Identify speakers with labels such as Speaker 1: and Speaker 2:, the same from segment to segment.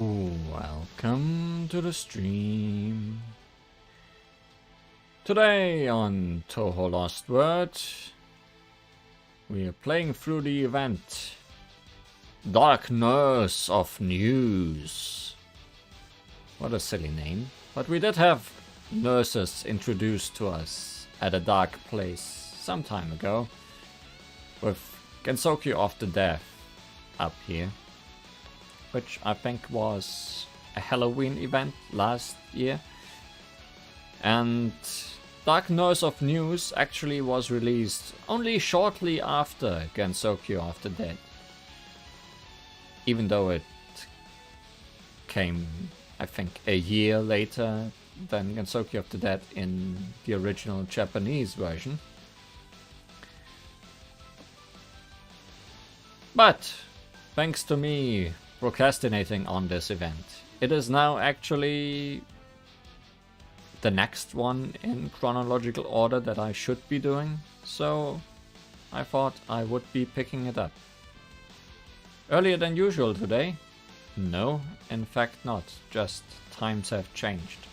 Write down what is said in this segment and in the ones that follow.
Speaker 1: Welcome to the stream. Today on Touhou LostWord, we are playing through the event Dark Nurse of News. What a silly name. But we did have nurses introduced to us at a dark place some time ago, with Gensoku of the Death up here, which I think was a Halloween event last year. And Dark Nurse of News actually was released only shortly after Gensoku of the Dead, even though it came, I think, a year later than Gensoku of the Dead in the original Japanese version. But thanks to me procrastinating on this event, it is now actually the next one in chronological order that I should be doing, so I thought I would be picking it up. Earlier than usual today? No, in fact not, just times have changed.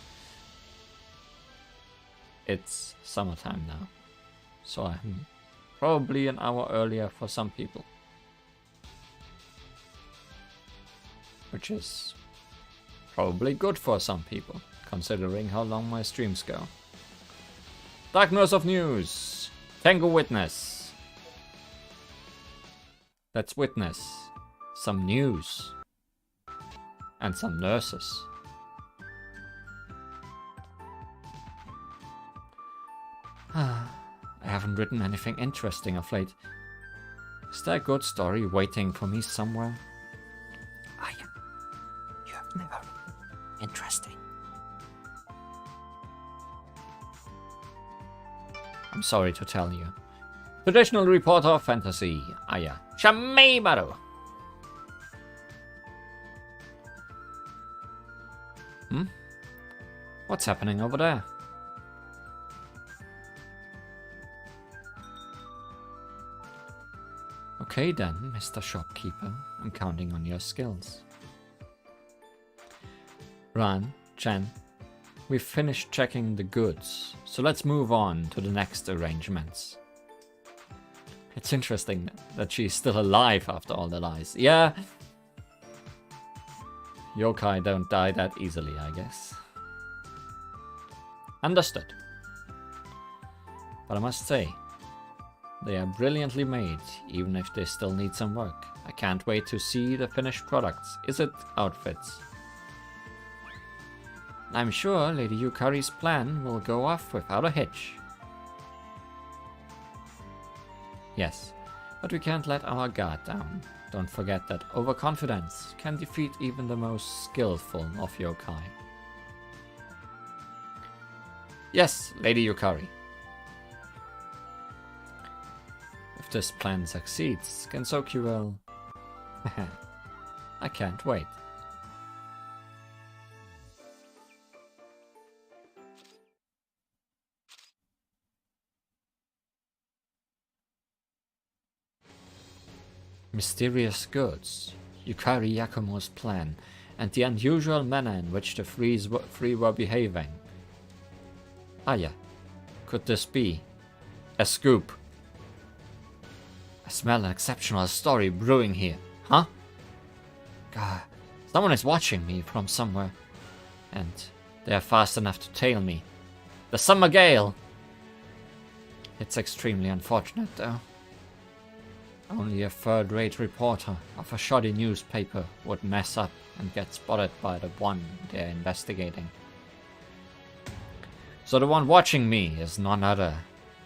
Speaker 1: It's summertime now, so I'm probably an hour earlier for some people. Which is probably good for some people, considering how long my streams go. Dark Nurse of News! Tango Witness! Let's witness some news. And some nurses. I haven't written anything interesting of late. Is there a good story waiting for me somewhere? You have never written interesting. I'm sorry to tell you. Traditional reporter of fantasy, Aya. Shameibaru! What's happening over there? Okay then, Mr. Shopkeeper. I'm counting on your skills. Ran, Chen, we've finished checking the goods, so let's move on to the next arrangements. It's interesting that she's still alive after all the lies. Yeah. Yokai don't die that easily, I guess. Understood. But I must say, they are brilliantly made, even if they still need some work. I can't wait to see the finished products. Is it outfits? I'm sure Lady Yukari's plan will go off without a hitch. Yes, but we can't let our guard down. Don't forget that overconfidence can defeat even the most skillful of yokai. Yes, Lady Yukari. If this plan succeeds, Gensoku will... I can't wait. Mysterious goods, Yukari Yakumo's plan, and the unusual manner in which the three were behaving. Aya, could this be a scoop? I smell an exceptional story brewing here, huh? God, someone is watching me from somewhere, and they are fast enough to tail me. The summer gale! It's extremely unfortunate, though. Only a third-rate reporter of a shoddy newspaper would mess up and get spotted by the one they're investigating. So the one watching me is none other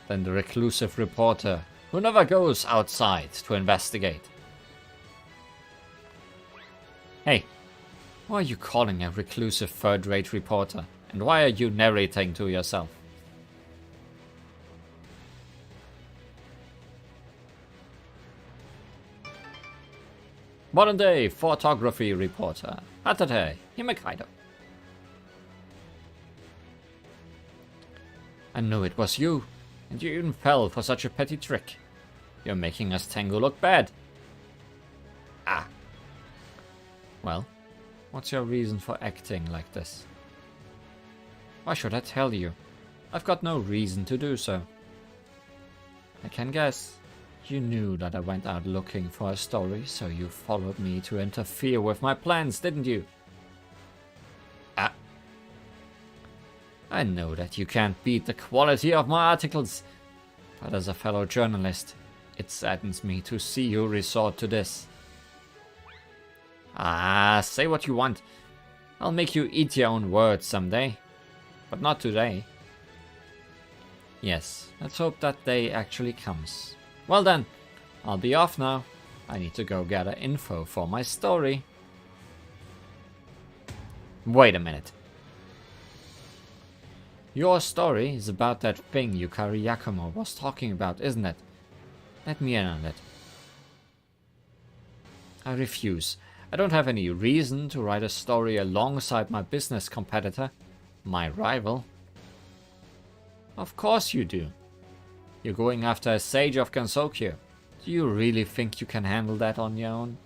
Speaker 1: than the reclusive reporter who never goes outside to investigate. Hey, why are you calling a reclusive third-rate reporter? And why are you narrating to yourself? Modern day photography reporter, Hatate Himekaido. I knew it was you, and you even fell for such a petty trick. You're making us Tengu look bad. Ah. Well, What's your reason for acting like this? Why should I tell you? I've got no reason to do so. I can guess. You knew that I went out looking for a story, so you followed me to interfere with my plans, didn't you? I know that you can't beat the quality of my articles, but as a fellow journalist, it saddens me to see you resort to this. Say what you want. I'll make you eat your own words someday, but not today. Yes, let's hope that day actually comes. Well then, I'll be off now. I need to go gather info for my story. Wait a minute. Your story is about that thing Yukari Yakumo was talking about, isn't it? Let me in on it. I refuse. I don't have any reason to write a story alongside my business competitor, my rival. Of course you do. You're going after a sage of Gansokyo. Do you really think you can handle that on your own?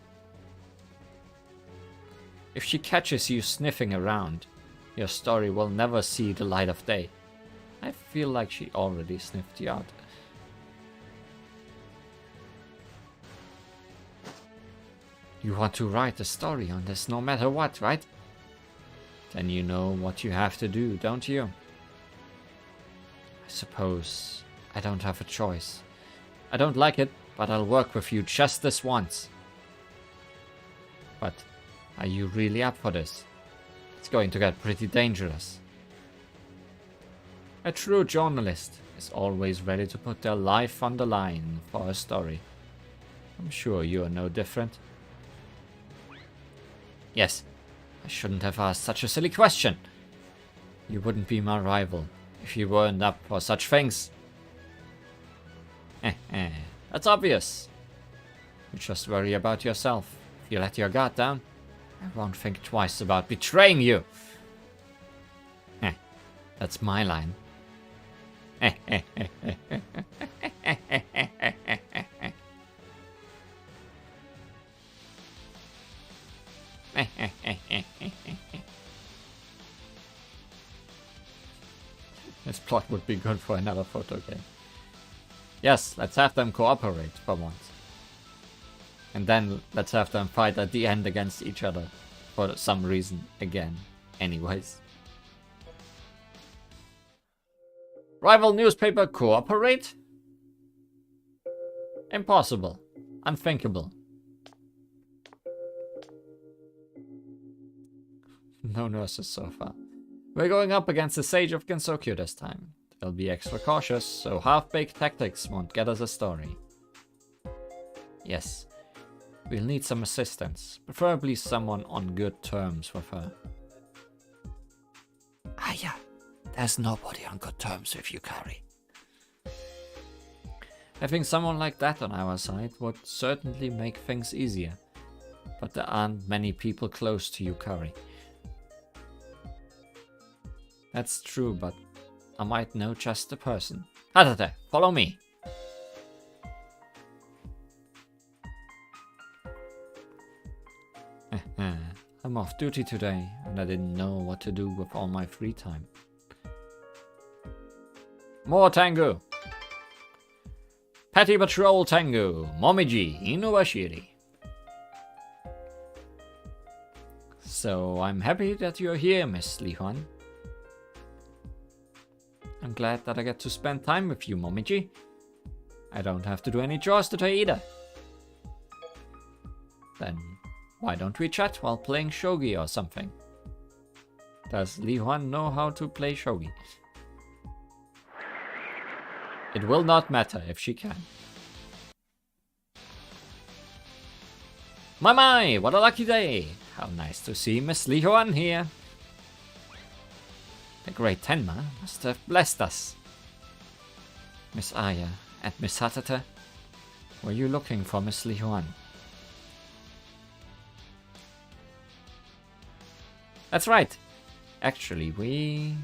Speaker 1: If she catches you sniffing around, your story will never see the light of day. I feel like she already sniffed you out. You want to write a story on this no matter what, right? Then you know what you have to do, don't you? I suppose I don't have a choice. I don't like it, but I'll work with you just this once. But are you really up for this? It's going to get pretty dangerous. A true journalist is always ready to put their life on the line for a story. I'm sure you are no different. Yes, I shouldn't have asked such a silly question. You wouldn't be my rival if you weren't up for such things. That's obvious. You just worry about yourself. If you let your guard down, I won't think twice about betraying you. That's my line. This plot would be good for another photo game. Yes, let's have them cooperate for once. And then let's have them fight at the end against each other for some reason again. Anyways. Rival newspaper cooperate? Impossible. Unthinkable. No nurses so far. We're going up against the Sage of Gansokyo this time. They'll be extra cautious, so half-baked tactics won't get us a story. Yes, we'll need some assistance, preferably someone on good terms with her. Yeah, there's nobody on good terms with Yukari. Having someone like that on our side would certainly make things easier, but there aren't many people close to Yukari. That's true, but I might know just the person. Hatate, follow me. I'm off duty today, and I didn't know what to do with all my free time. More Tengu! Petty Patrol Tengu, Momiji, Inuashiri. So, I'm happy that you're here, Miss Li Huan. I'm glad that I get to spend time with you, Momiji. I don't have to do any chores today either. Then, why don't we chat while playing shogi or something? Does Li Huan know how to play shogi? It will not matter if she can. My, what a lucky day! How nice to see Miss Li Huan here. The great Tenma must have blessed us. Miss Aya and Miss Hatate, were you looking for Miss Li Huan? That's right. Actually, we...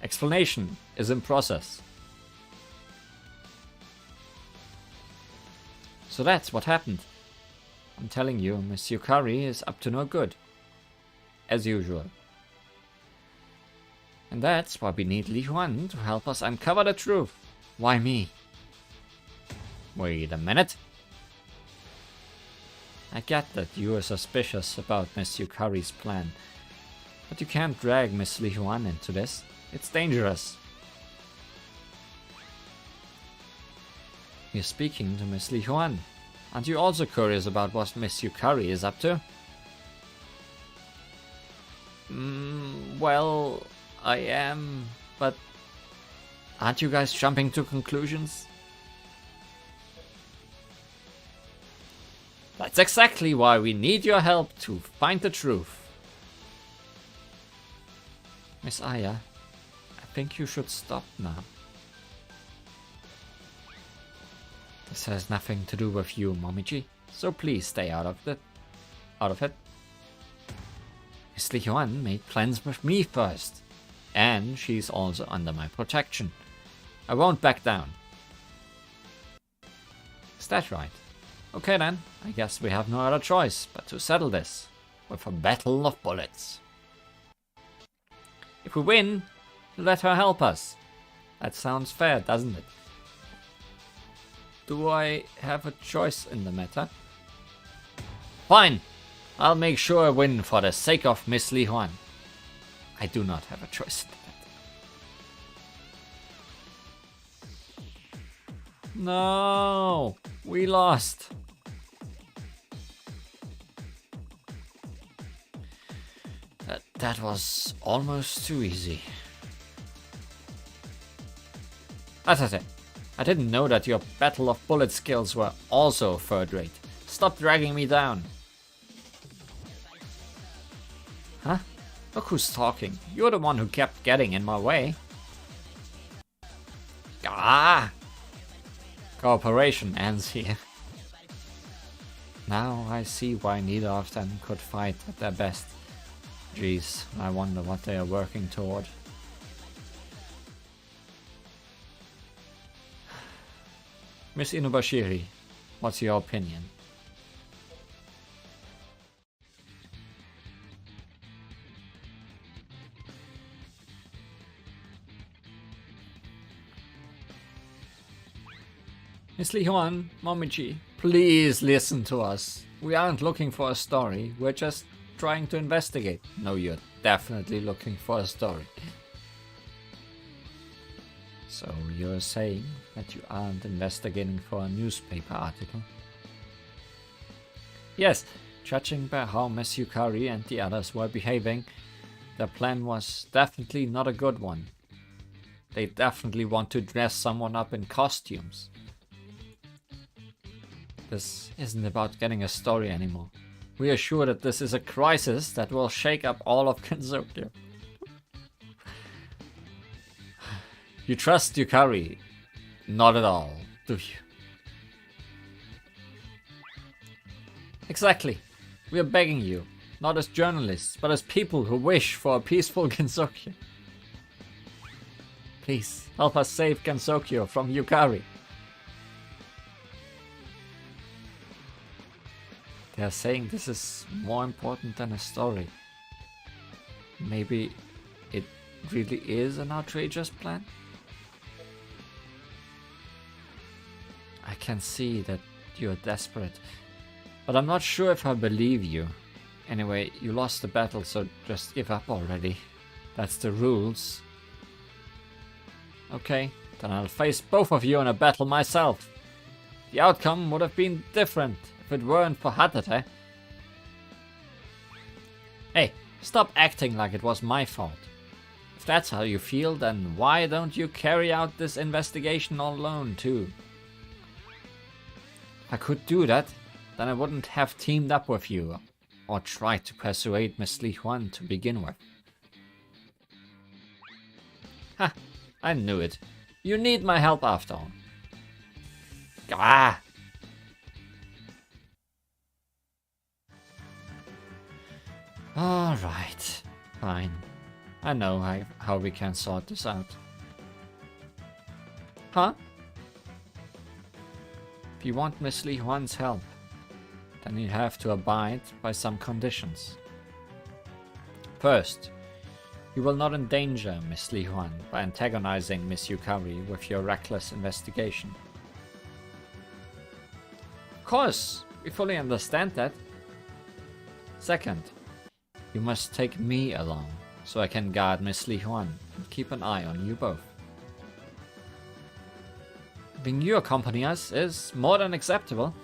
Speaker 1: Explanation is in process. So that's what happened. I'm telling you, Miss Yukari is up to no good. As usual. And that's why we need Li Huan to help us uncover the truth. Why me? Wait a minute. I get that you are suspicious about Miss Yukari's plan, but you can't drag Miss Li Huan into this. It's dangerous. You're speaking to Miss Li Huan. Aren't you also curious about what Miss Yukari is up to? Well, I am, but aren't you guys jumping to conclusions? That's exactly why we need your help to find the truth. Miss Aya, I think you should stop now. This has nothing to do with you, Momiji, so please stay out of it. Miss Li Huan made plans with me first, and she's also under my protection. I won't back down. Is that right? Okay then, I guess we have no other choice but to settle this with a battle of bullets. If we win, let her help us. That sounds fair, doesn't it? Do I have a choice in the matter? Fine! I'll make sure I win for the sake of Miss Li Huan. I do not have a choice in the matter. No! We lost! That was almost too easy. I didn't know that your Battle of Bullet skills were also third rate. Stop dragging me down. Huh? Look who's talking. You're the one who kept getting in my way. Ah! Cooperation ends here. Now I see why neither of them could fight at their best. Jeez, I wonder what they are working toward. Miss Inubashiri, what's your opinion? Miss Li Huan, Momiji, please listen to us. We aren't looking for a story, we're just trying to investigate. No, you're definitely looking for a story. So you're saying that you aren't investigating for a newspaper article? Yes, judging by how Miss Yukari and the others were behaving, their plan was definitely not a good one. They definitely want to dress someone up in costumes. This isn't about getting a story anymore. We are sure that this is a crisis that will shake up all of Kensokyo. You trust Yukari? Not at all, do you? Exactly. We are begging you, not as journalists, but as people who wish for a peaceful Kensokyo. Please, help us save Kensokyo from Yukari. They are saying this is more important than a story. Maybe it really is an outrageous plan? I can see that you're desperate, but I'm not sure if I believe you. Anyway, you lost the battle, so just give up already. That's the rules. Okay, then I'll face both of you in a battle myself. The outcome would have been different if it weren't for Hatate. Hey, stop acting like it was my fault. If that's how you feel, then why don't you carry out this investigation all alone too? If I could do that, then I wouldn't have teamed up with you, or tried to persuade Miss Li Huan to begin with. Ha! I knew it. You need my help after all. Ah! Alright, fine. I know how we can sort this out. Huh? If you want Miss Li Huan's help, then you have to abide by some conditions. First, you will not endanger Miss Li Huan by antagonizing Miss Yukari with your reckless investigation. Of course, we fully understand that. Second, you must take me along, so I can guard Miss Li Huan and keep an eye on you both. Having you accompany us is more than acceptable.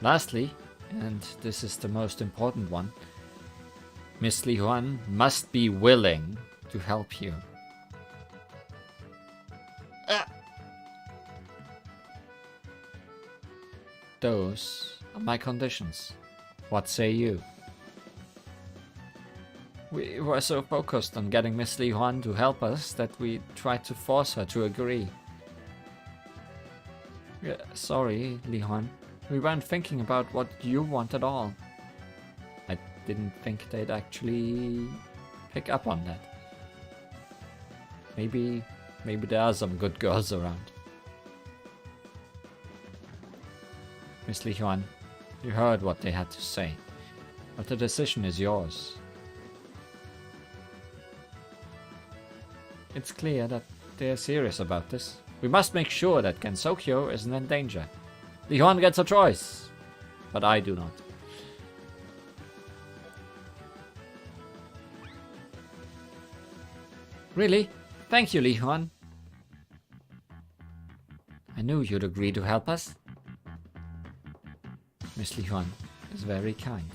Speaker 1: Lastly, and this is the most important one, Miss Li Huan must be willing to help you. Those are my conditions. What say you? We were so focused on getting Miss Li Huan to help us that we tried to force her to agree. Yeah, sorry, Li Huan. We weren't thinking about what you want at all. I didn't think they'd actually pick up on that. Maybe there are some good girls around. Miss Li Huan, you heard what they had to say, but the decision is yours. It's clear that they're serious about this. We must make sure that Gensokyo isn't in danger. Li Huan gets a choice, but I do not. Really? Thank you, Li Huan. I knew you'd agree to help us. Miss Li Huan is very kind.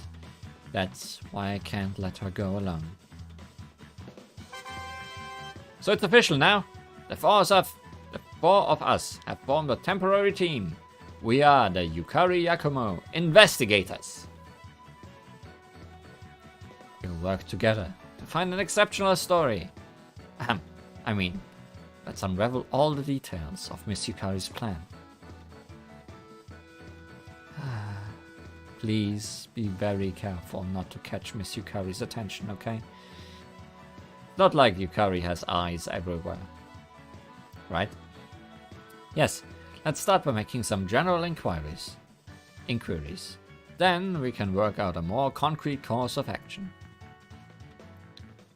Speaker 1: That's why I can't let her go alone. So it's official now. The four of us have formed a temporary team. We are the Yukari Yakumo Investigators. We'll work together to find an exceptional story. I mean, let's unravel all the details of Miss Yukari's plan. Please be very careful not to catch Miss Yukari's attention, okay? Not like Yukari has eyes everywhere. Right? Yes, let's start by making some general inquiries. Then we can work out a more concrete course of action.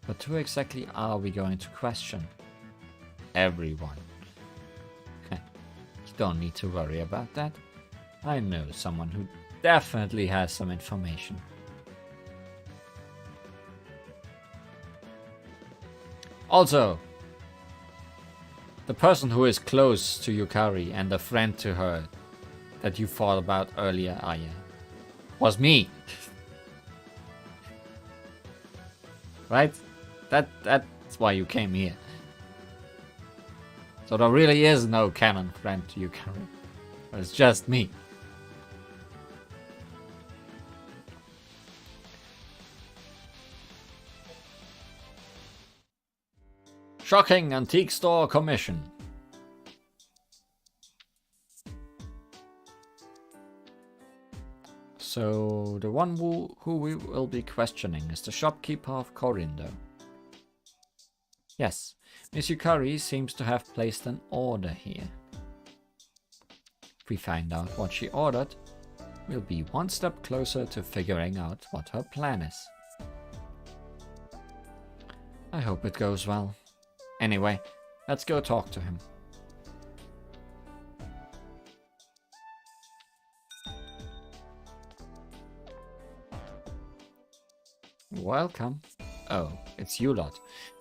Speaker 1: But who exactly are we going to question? Everyone. You don't need to worry about that. I know someone who definitely has some information. Also, the person who is close to Yukari and a friend to her that you thought about earlier, Aya, was me. Right? That's why you came here. So there really is no canon friend to Yukari. It's just me. Shocking antique store commission. So the one who we will be questioning is the shopkeeper of Korindo. Yes, Miss Yukari seems to have placed an order here. If we find out what she ordered, we'll be one step closer to figuring out what her plan is. I hope it goes well. Anyway, let's go talk to him. Welcome. Oh, it's you lot.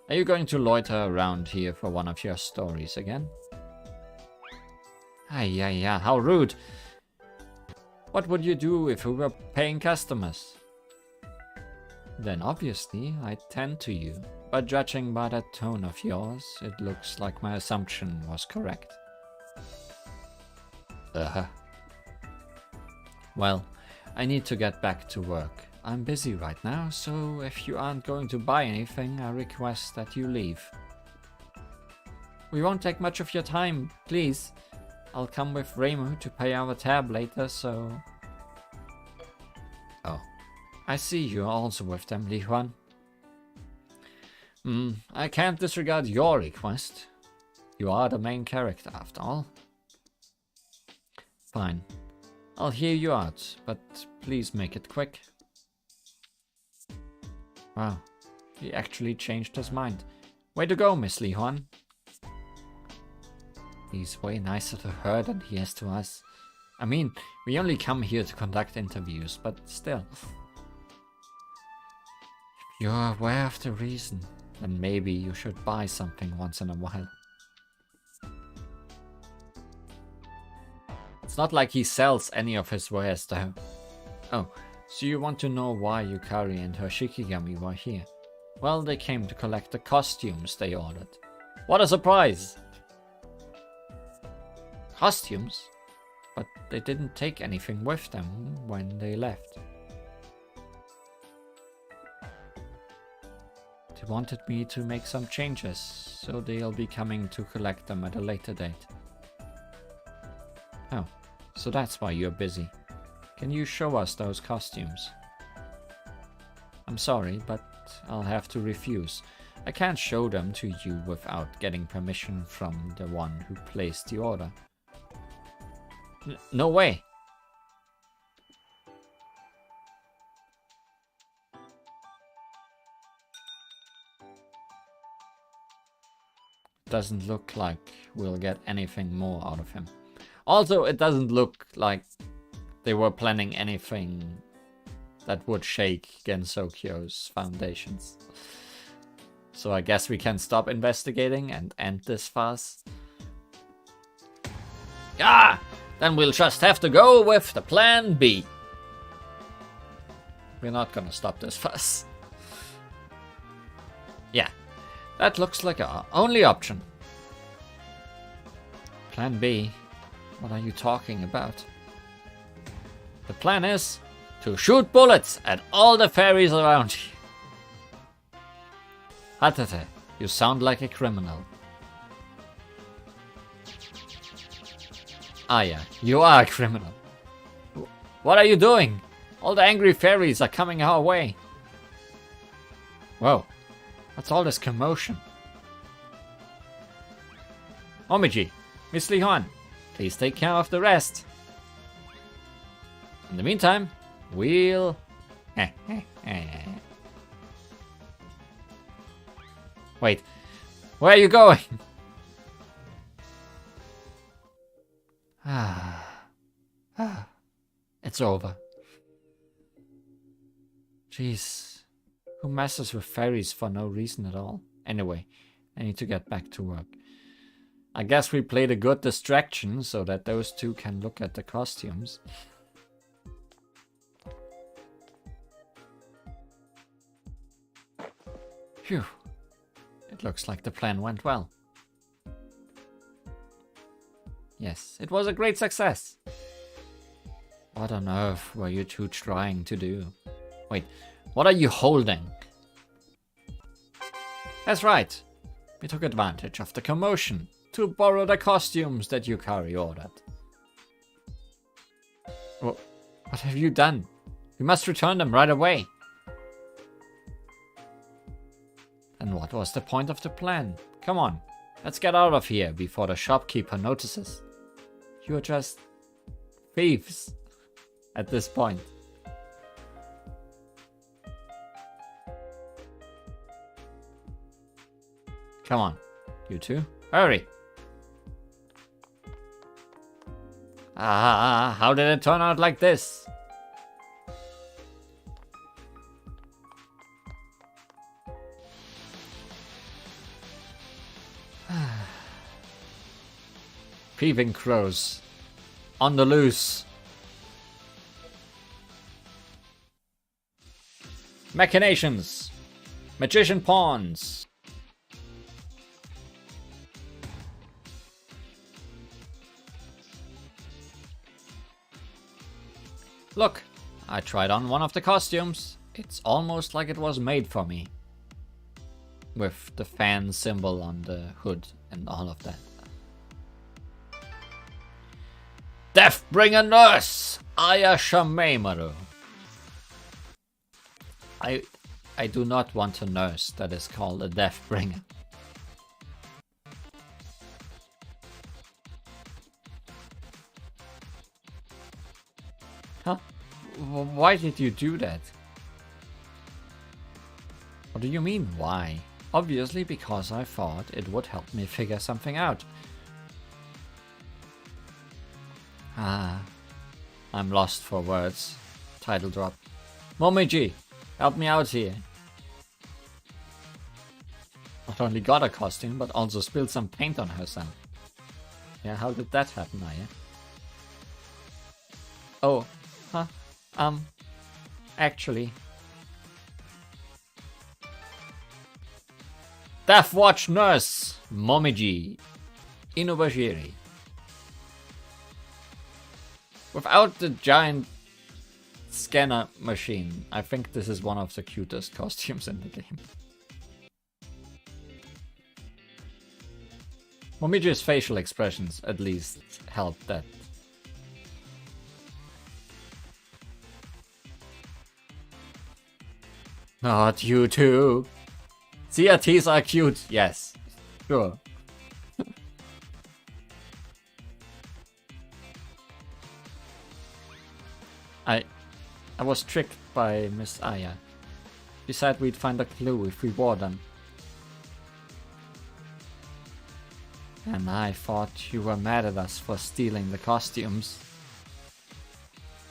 Speaker 1: Are you going to loiter around here for one of your stories again? Yeah, how rude. What would you do if we were paying customers? Then obviously I'd tend to you. But judging by that tone of yours, it looks like my assumption was correct. Well, I need to get back to work. I'm busy right now, so if you aren't going to buy anything, I request that you leave. We won't take much of your time, please. I'll come with Reimu to pay our tab later, so... Oh, I see you're also with them, Li Huan. I can't disregard your request. You are the main character, after all. Fine. I'll hear you out, but please make it quick. Wow, he actually changed his mind. Way to go, Miss Li Huan. He's way nicer to her than he is to us. I mean, we only come here to conduct interviews, but still. If you're aware of the reason, then maybe you should buy something once in a while. It's not like he sells any of his wares though. Oh, so you want to know why Yukari and her Shikigami were here? Well, they came to collect the costumes they ordered. What a surprise! Costumes? But they didn't take anything with them when they left. They wanted me to make some changes, so they'll be coming to collect them at a later date. Oh, so that's why you're busy. Can you show us those costumes? I'm sorry, but I'll have to refuse. I can't show them to you without getting permission from the one who placed the order. No way! Doesn't look like we'll get anything more out of him. Also, it doesn't look like they were planning anything that would shake Gensokyo's foundations. So I guess we can stop investigating and end this farce. Ah! Then we'll just have to go with the plan B. We're not gonna stop this fuss. Yeah, that looks like our only option. Plan B? What are you talking about? The plan is to shoot bullets at all the fairies around you. Hatate, you sound like a criminal. Ah yeah, you are a criminal. What are you doing? All the angry fairies are coming our way. Whoa, what's all this commotion? Omiji, Miss Li Huan, please take care of the rest. In the meantime, we'll... Wait, where are you going? It's over. Jeez, who messes with fairies for no reason at all? Anyway, I need to get back to work. I guess we played a good distraction so that those two can look at the costumes. Phew. It looks like the plan went well. Yes, it was a great success. What on earth were you two trying to do? Wait, what are you holding? That's right. We took advantage of the commotion to borrow the costumes that Yukari ordered. What have you done? We must return them right away. And what was the point of the plan? Come on, let's get out of here before the shopkeeper notices. You're just thieves at this point. Come on, you two, hurry. How did it turn out like this? Peeping crows. On the loose. Machinations. Magician pawns. Look, I tried on one of the costumes. It's almost like it was made for me. With the fan symbol on the hood and all of that. Deathbringer Nurse! Aya Shamemaru. I do not want a nurse that is called a Deathbringer. Huh? Why did you do that? What do you mean, why? Obviously because I thought it would help me figure something out. Ah, I'm lost for words. Title drop. Momiji, help me out here. Not only got a costume, but also spilled some paint on herself. Yeah, how did that happen, Aya? Oh, huh? Actually. Death Watch Nurse, Momiji, Inubashiri. Without the giant scanner machine, I think this is one of the cutest costumes in the game. Momiji's facial expressions at least help that. Not you too. CRTs are cute, yes. Sure. I was tricked by Miss Aya. She said we'd find a clue if we wore them. And I thought you were mad at us for stealing the costumes.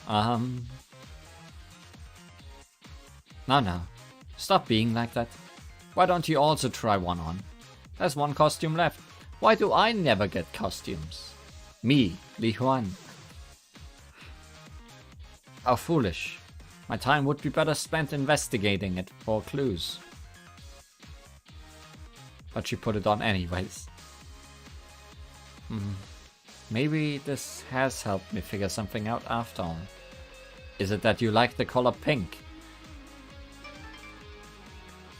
Speaker 1: No. Stop being like that. Why don't you also try one on? There's one costume left. Why do I never get costumes? Me, Li Huan. How foolish. My time would be better spent investigating it for clues. But she put it on anyways. Maybe this has helped me figure something out after all. Is it that you like the color pink?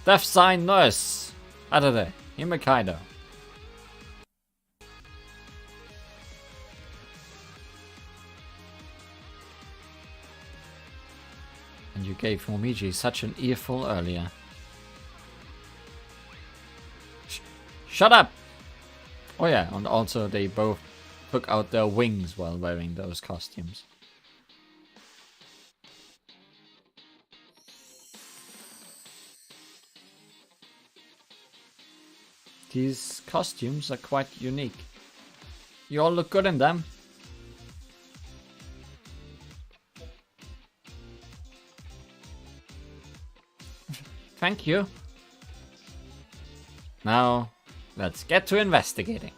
Speaker 1: Death Sign Nurse! Adade, Himekaido. And you gave Momiji such an earful earlier. Shut up! Oh yeah, and also they both took out their wings while wearing those costumes. These costumes are quite unique. You all look good in them. Thank you. Now, let's get to investigating.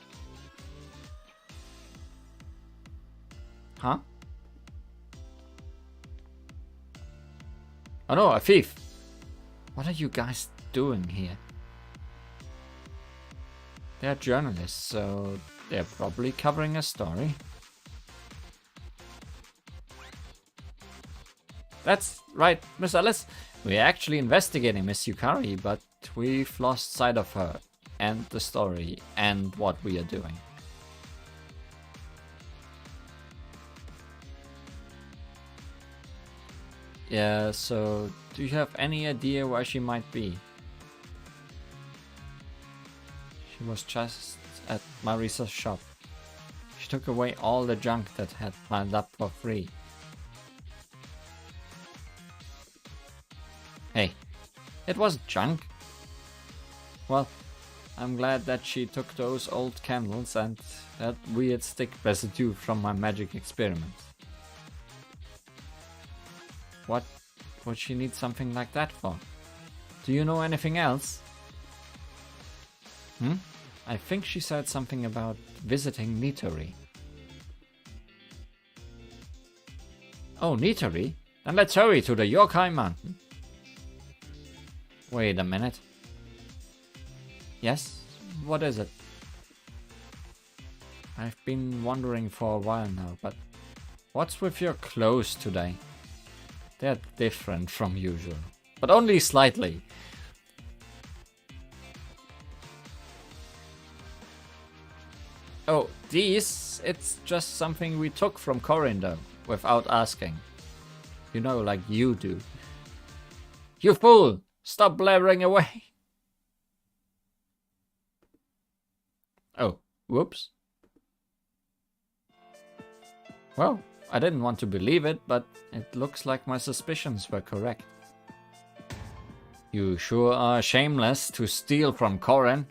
Speaker 1: Huh? Oh no, a thief! What are you guys doing here? They're journalists, so they're probably covering a story. That's right, Miss Alice. We're actually investigating Miss Yukari, but we've lost sight of her, and the story, and what we are doing. Yeah, so do you have any idea where she might be? She was just at Marisa's shop. She took away all the junk that had piled up for free. Hey, it wasn't junk. Well, I'm glad that she took those old candles and that weird stick residue from my magic experiments. What would she need something like that for? Do you know anything else? I think she said something about visiting Nitori. Oh, Nitori? Then let's hurry to the Yokai Mountain. Wait a minute. Yes? What is it? I've been wondering for a while now, but what's with your clothes today? They're different from usual, but only slightly. Oh, these? It's just something we took from Corindo, without asking. You know, like you do. You fool! Stop blabbering away! Oh, whoops. Well, I didn't want to believe it, but it looks like my suspicions were correct. You sure are shameless to steal from Corin.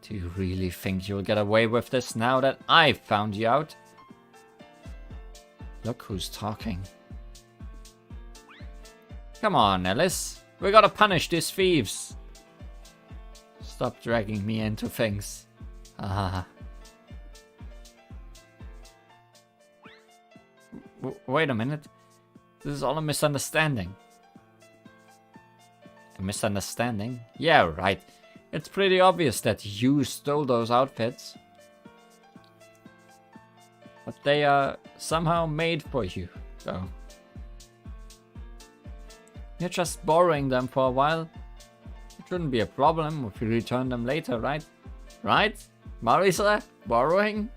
Speaker 1: Do you really think you'll get away with this now that I've found you out? Look who's talking. Come on, Alice. We gotta punish these thieves. Stop dragging me into things. Ah. Wait a minute. This is all a misunderstanding. A misunderstanding? Yeah, right. It's pretty obvious that you stole those outfits. But they are somehow made for you, though. You're just borrowing them for a while. It shouldn't be a problem if you return them later, right? Right? Marisa? Borrowing?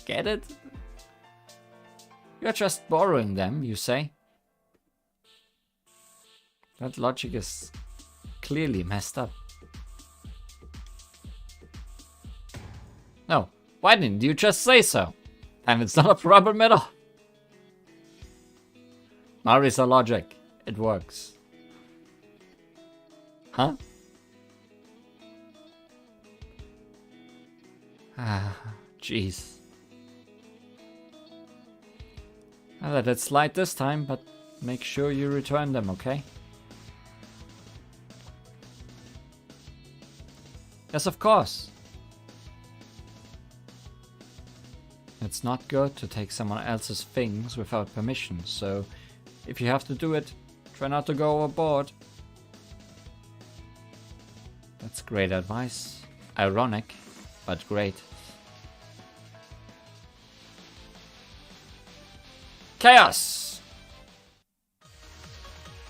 Speaker 1: Get it? You're just borrowing them, you say? That logic is clearly messed up. No, why didn't you just say so? And it's not a problem at all. Marisa logic. It works. Huh? Ah, jeez. I'll let it slide this time, but make sure you return them, okay? Yes, of course. It's not good to take someone else's things without permission, so if you have to do it, try not to go overboard. That's great advice. Ironic, but great. Chaos!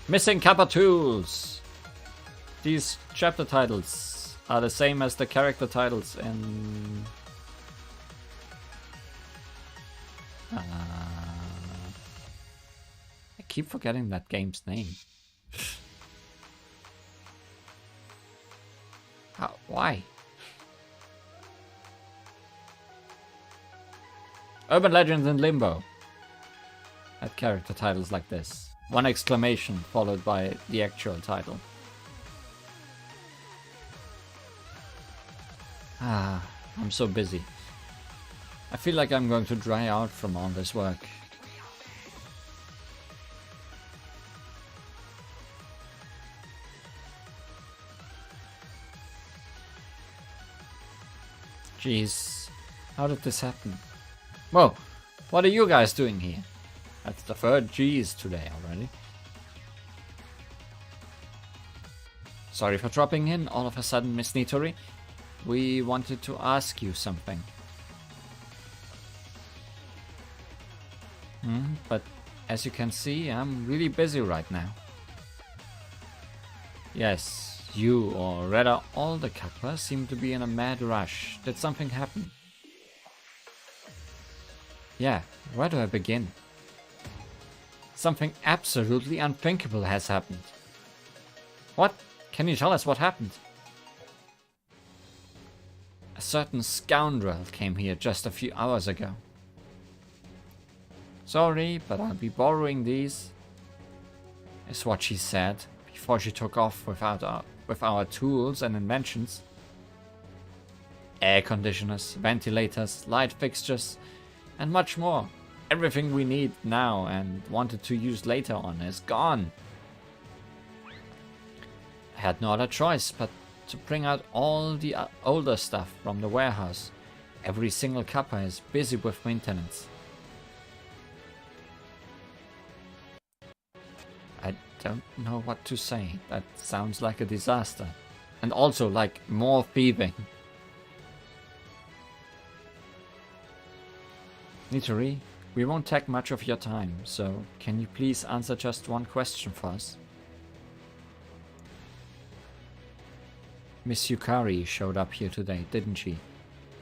Speaker 1: Missing Kappa tools! These chapter titles are the same as the character titles in... I keep forgetting that game's name. Why? Urban Legends in Limbo. Had character titles like this. One exclamation followed by the actual title. I'm so busy. I feel like I'm going to dry out from all this work. Jeez, how did this happen? Whoa, what are you guys doing here? That's the third G's today already. Sorry for dropping in all of a sudden, Miss Nitori. We wanted to ask you something. But as you can see, I'm really busy right now. Yes, you, or rather all the Kappa, seem to be in a mad rush. Did something happen? Yeah, where do I begin? Something absolutely unthinkable has happened. What? Can you tell us what happened? A certain scoundrel came here just a few hours ago. Sorry, but I'll be borrowing these, is what she said before she took off with our tools and inventions. Air conditioners, ventilators, light fixtures, and much more. Everything we need now and wanted to use later on is gone. I had no other choice but to bring out all the older stuff from the warehouse. Every single Kappa is busy with maintenance. I don't know what to say. That sounds like a disaster. And also like more thieving. Nitori, we won't take much of your time, so can you please answer just one question for us? Miss Yukari showed up here today, didn't she?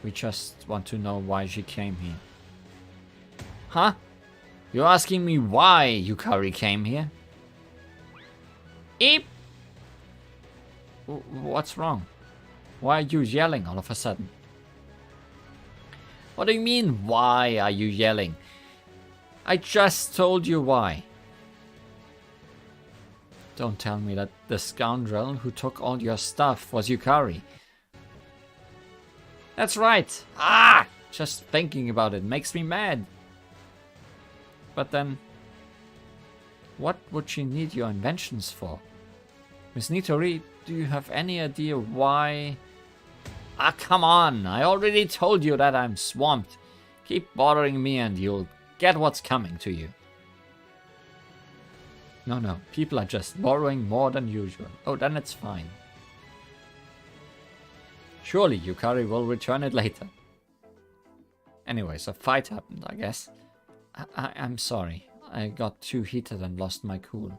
Speaker 1: We just want to know why she came here. Huh? You're asking me why Yukari came here? Eep! What's wrong? Why are you yelling all of a sudden? What do you mean, why are you yelling? I just told you why. Don't tell me that the scoundrel who took all your stuff was Yukari. That's right. Ah! Just thinking about it makes me mad. But then, what would she need your inventions for? Miss Nitori, do you have any idea why? Ah, come on. I already told you that I'm swamped. Keep bothering me and you'll get what's coming to you. No. People are just borrowing more than usual. Oh, then it's fine. Surely Yukari will return it later. Anyways, a fight happened, I guess. I'm sorry. I got too heated and lost my cool.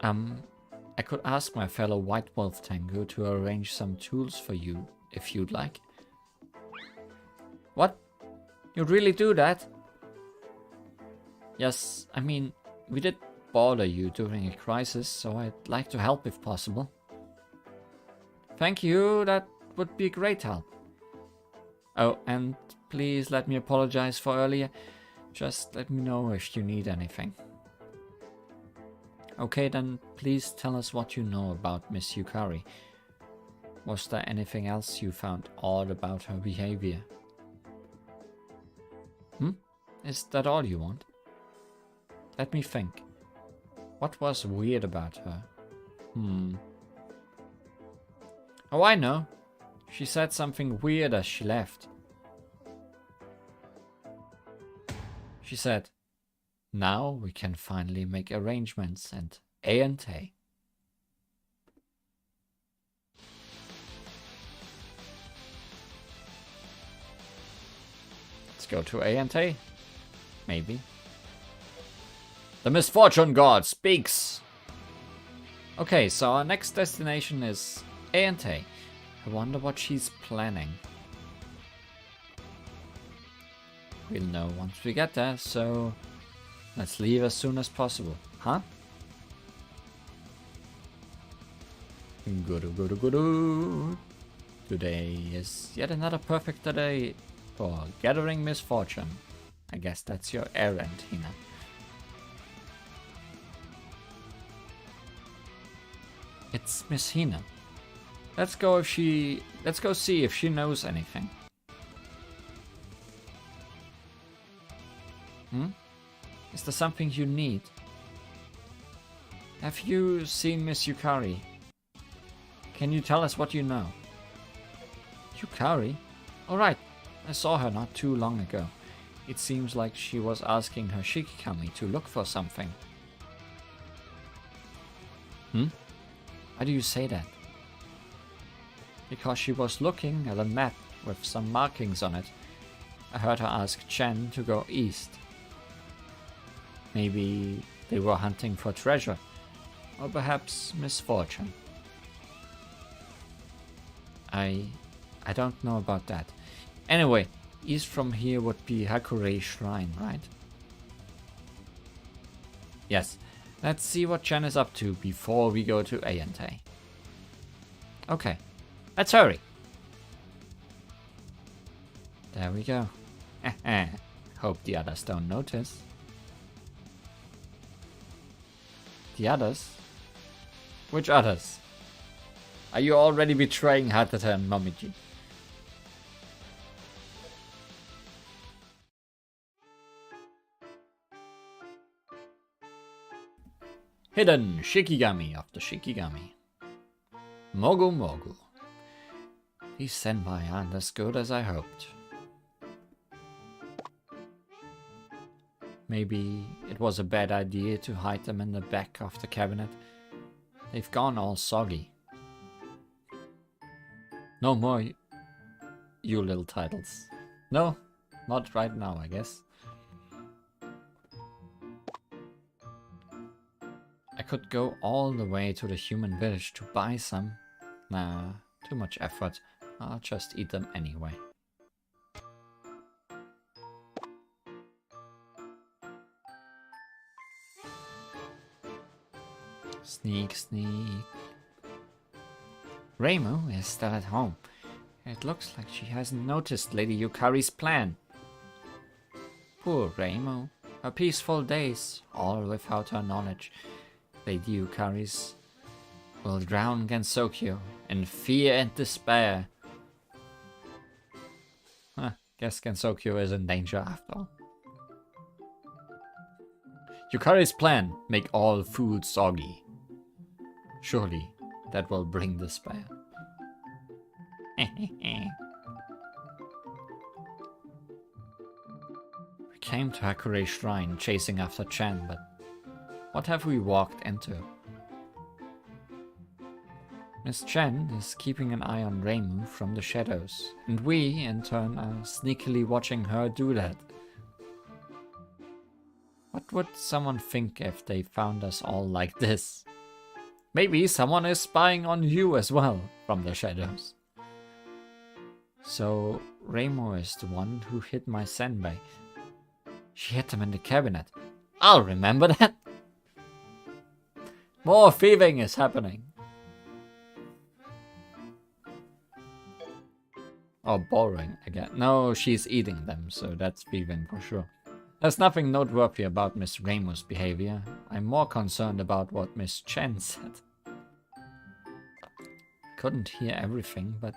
Speaker 1: I could ask my fellow White Wolf Tengu to arrange some tools for you, if you'd like. What? You'd really do that? Yes, I mean, we did bother you during a crisis, so I'd like to help if possible. Thank you, that would be a great help. Oh, and please let me apologize for earlier. Just let me know if you need anything. Okay, then please tell us what you know about Miss Yukari. Was there anything else you found odd about her behavior? Is that all you want? Let me think. What was weird about her? Oh, I know. She said something weird as she left. She said, "Now we can finally make arrangements and A&A." Let's go to A&A. Maybe. The Misfortune God speaks! Okay, so our next destination is A&A. I wonder what she's planning. We'll know once we get there, so let's leave as soon as possible, huh? Guru. Today is yet another perfect day for gathering misfortune. I guess that's your errand, Hina. It's Miss Hina. Let's go see if she knows anything. Is there something you need? Have you seen Miss Yukari? Can you tell us what you know? Yukari? Alright, I saw her not too long ago. It seems like she was asking her Shikigami to look for something. Why do you say that? Because she was looking at a map with some markings on it. I heard her ask Chen to go east. Maybe they were hunting for treasure, or perhaps misfortune. I don't know about that. Anyway, east from here would be Hakure Shrine, right? Yes. Let's see what Chen is up to before we go to A&A. Okay, let's hurry. There we go. Hope the others don't notice. The others? Which others? Are you already betraying Hatata and Momiji? Hidden Shikigami of the Shikigami. Mogu. These senpai aren't as good as I hoped. Maybe it was a bad idea to hide them in the back of the cabinet. They've gone all soggy. No more you little titles. No, not right now, I guess. I could go all the way to the human village to buy some. Nah, too much effort. I'll just eat them anyway. Sneak. Reimu is still at home. It looks like she hasn't noticed Lady Yukari's plan. Poor Reimu. Her peaceful days, all without her knowledge. Lady Yukari's will drown Gensokyo in fear and despair. Guess Gensokyo is in danger after all. Yukari's plan, make all food soggy. Surely that will bring despair. We came to Hakure Shrine chasing after Chen, but what have we walked into? Miss Chen is keeping an eye on Reimu from the shadows, and we, in turn, are sneakily watching her do that. What would someone think if they found us all like this? Maybe someone is spying on you as well, from the shadows. So, Reimu is the one who hid my senbei. She hid them in the cabinet. I'll remember that! More thieving is happening. Or borrowing again. No, she's eating them, so that's thieving for sure. There's nothing noteworthy about Miss Reimu's behavior. I'm more concerned about what Miss Chen said. Couldn't hear everything, but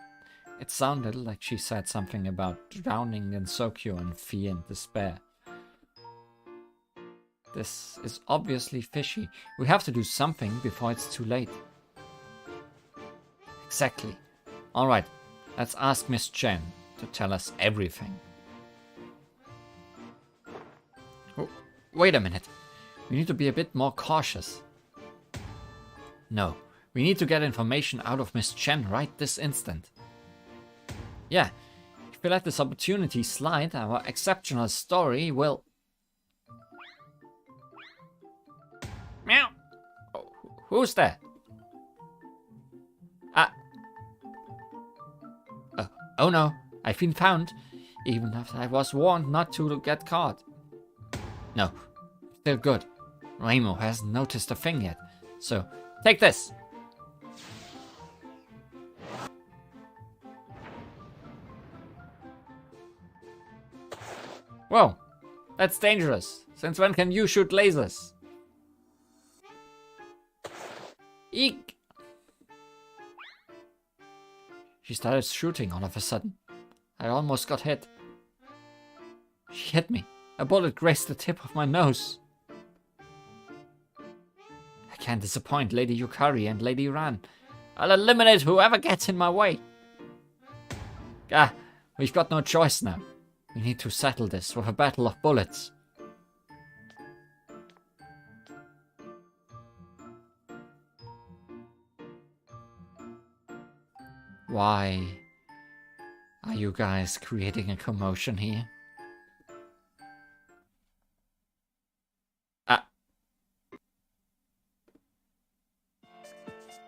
Speaker 1: it sounded like she said something about drowning in Sokyo in fear and despair. This is obviously fishy. We have to do something before it's too late. Exactly. Alright, let's ask Miss Chen to tell us everything. Oh, wait a minute. We need to be a bit more cautious. No, we need to get information out of Miss Chen right this instant. Yeah, if we let this opportunity slide, our exceptional story will... Meow! Oh, who's there? Oh no, I've been found, even after I was warned not to get caught. No, still good. Reimu hasn't noticed a thing yet, so take this! Whoa, that's dangerous. Since when can you shoot lasers? Eek! She started shooting all of a sudden. I almost got hit. She hit me. A bullet grazed the tip of my nose. I can't disappoint Lady Yukari and Lady Ran. I'll eliminate whoever gets in my way. We've got no choice now. We need to settle this with a battle of bullets. Why are you guys creating a commotion here?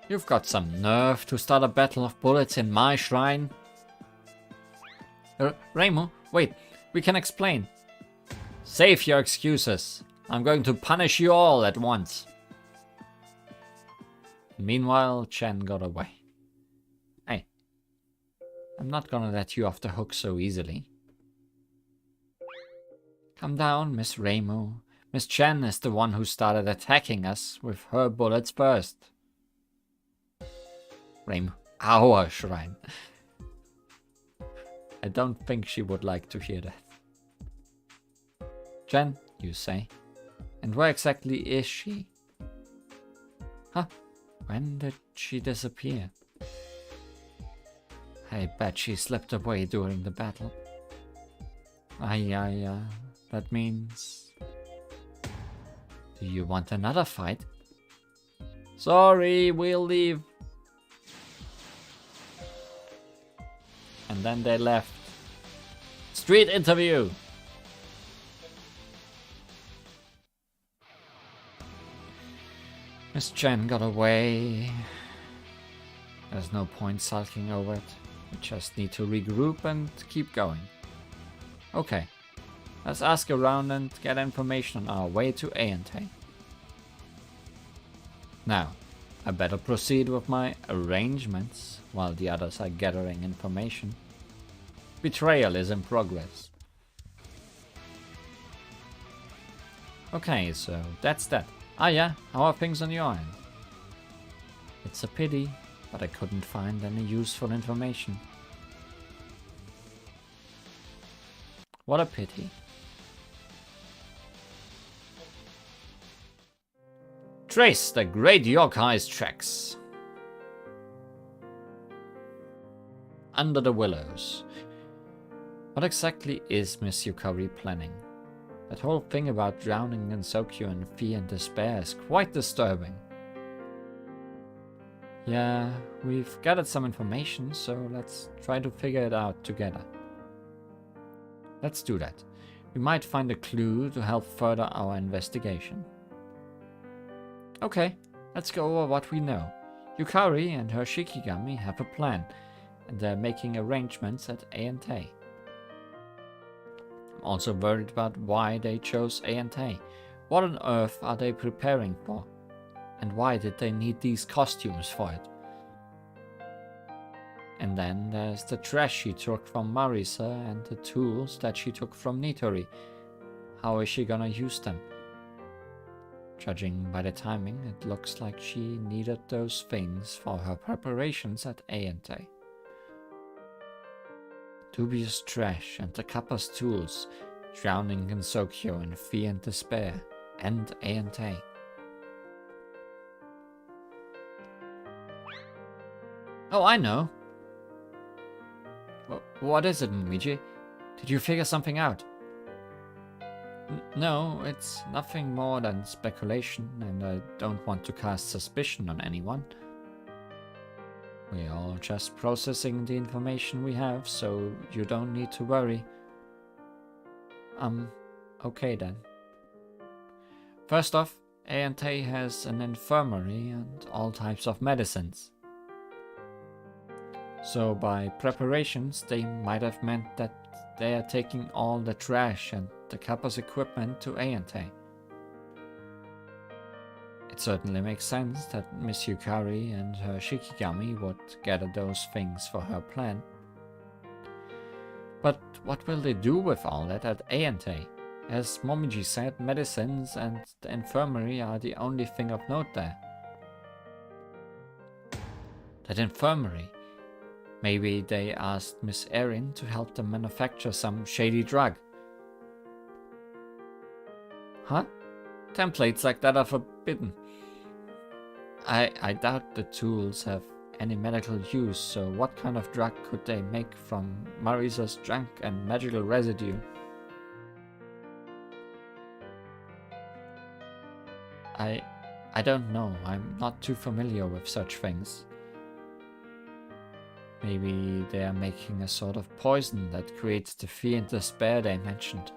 Speaker 1: You've got some nerve to start a battle of bullets in my shrine. Reimu, wait, we can explain. Save your excuses. I'm going to punish you all at once. Meanwhile, Chen got away. Hey, I'm not gonna let you off the hook so easily. Calm down, Miss Reimu. Miss Chen is the one who started attacking us with her bullets first. Reimu, our shrine. I don't think she would like to hear that. Chen, you say? And where exactly is she? Huh? When did she disappear? I bet she slipped away during the battle. That means... Do you want another fight? Sorry, we'll leave. And then they left. Street interview! Miss Chen got away. There's no point sulking over it. We just need to regroup and keep going. Okay, let's ask around and get information on our way to Aentei. Now, I better proceed with my arrangements while the others are gathering information. Betrayal is in progress. Okay, so that's that. Ah yeah, how are things on your end? It's a pity, but I couldn't find any useful information. What a pity. Trace the great yokai's tracks. Under the willows. What exactly is Miss Yukari planning? That whole thing about drowning Gensokyo in fear and despair is quite disturbing. Yeah, we've gathered some information, so let's try to figure it out together. Let's do that. We might find a clue to help further our investigation. Okay, let's go over what we know. Yukari and her Shikigami have a plan, and they're making arrangements at A&A. I'm also worried about why they chose A&A. What on earth are they preparing for? And why did they need these costumes for it? And then there's the trash she took from Marisa and the tools that she took from Nitori. How is she gonna use them? Judging by the timing, it looks like she needed those things for her preparations at A&A. Dubious trash and the Kappa's tools, drowning Gensokyo in fear and despair, and A&A. Oh, I know. What is it, Momiji? Did you figure something out? No, it's nothing more than speculation, and I don't want to cast suspicion on anyone. We're all just processing the information we have, so you don't need to worry. Okay then. First off, A&A has an infirmary and all types of medicines. So by preparations, they might have meant that they are taking all the trash and the Kappa's equipment to A&A. It certainly makes sense that Miss Yukari and her Shikigami would gather those things for her plan. But what will they do with all that at A&A? As Momiji said, medicines and the infirmary are the only thing of note there. That infirmary? Maybe they asked Miss Erin to help them manufacture some shady drug. Huh? Templates like that are forbidden. I doubt the tools have any medical use, so what kind of drug could they make from Marisa's junk and magical residue? I don't know, I'm not too familiar with such things. Maybe they are making a sort of poison that creates the fear and despair they mentioned.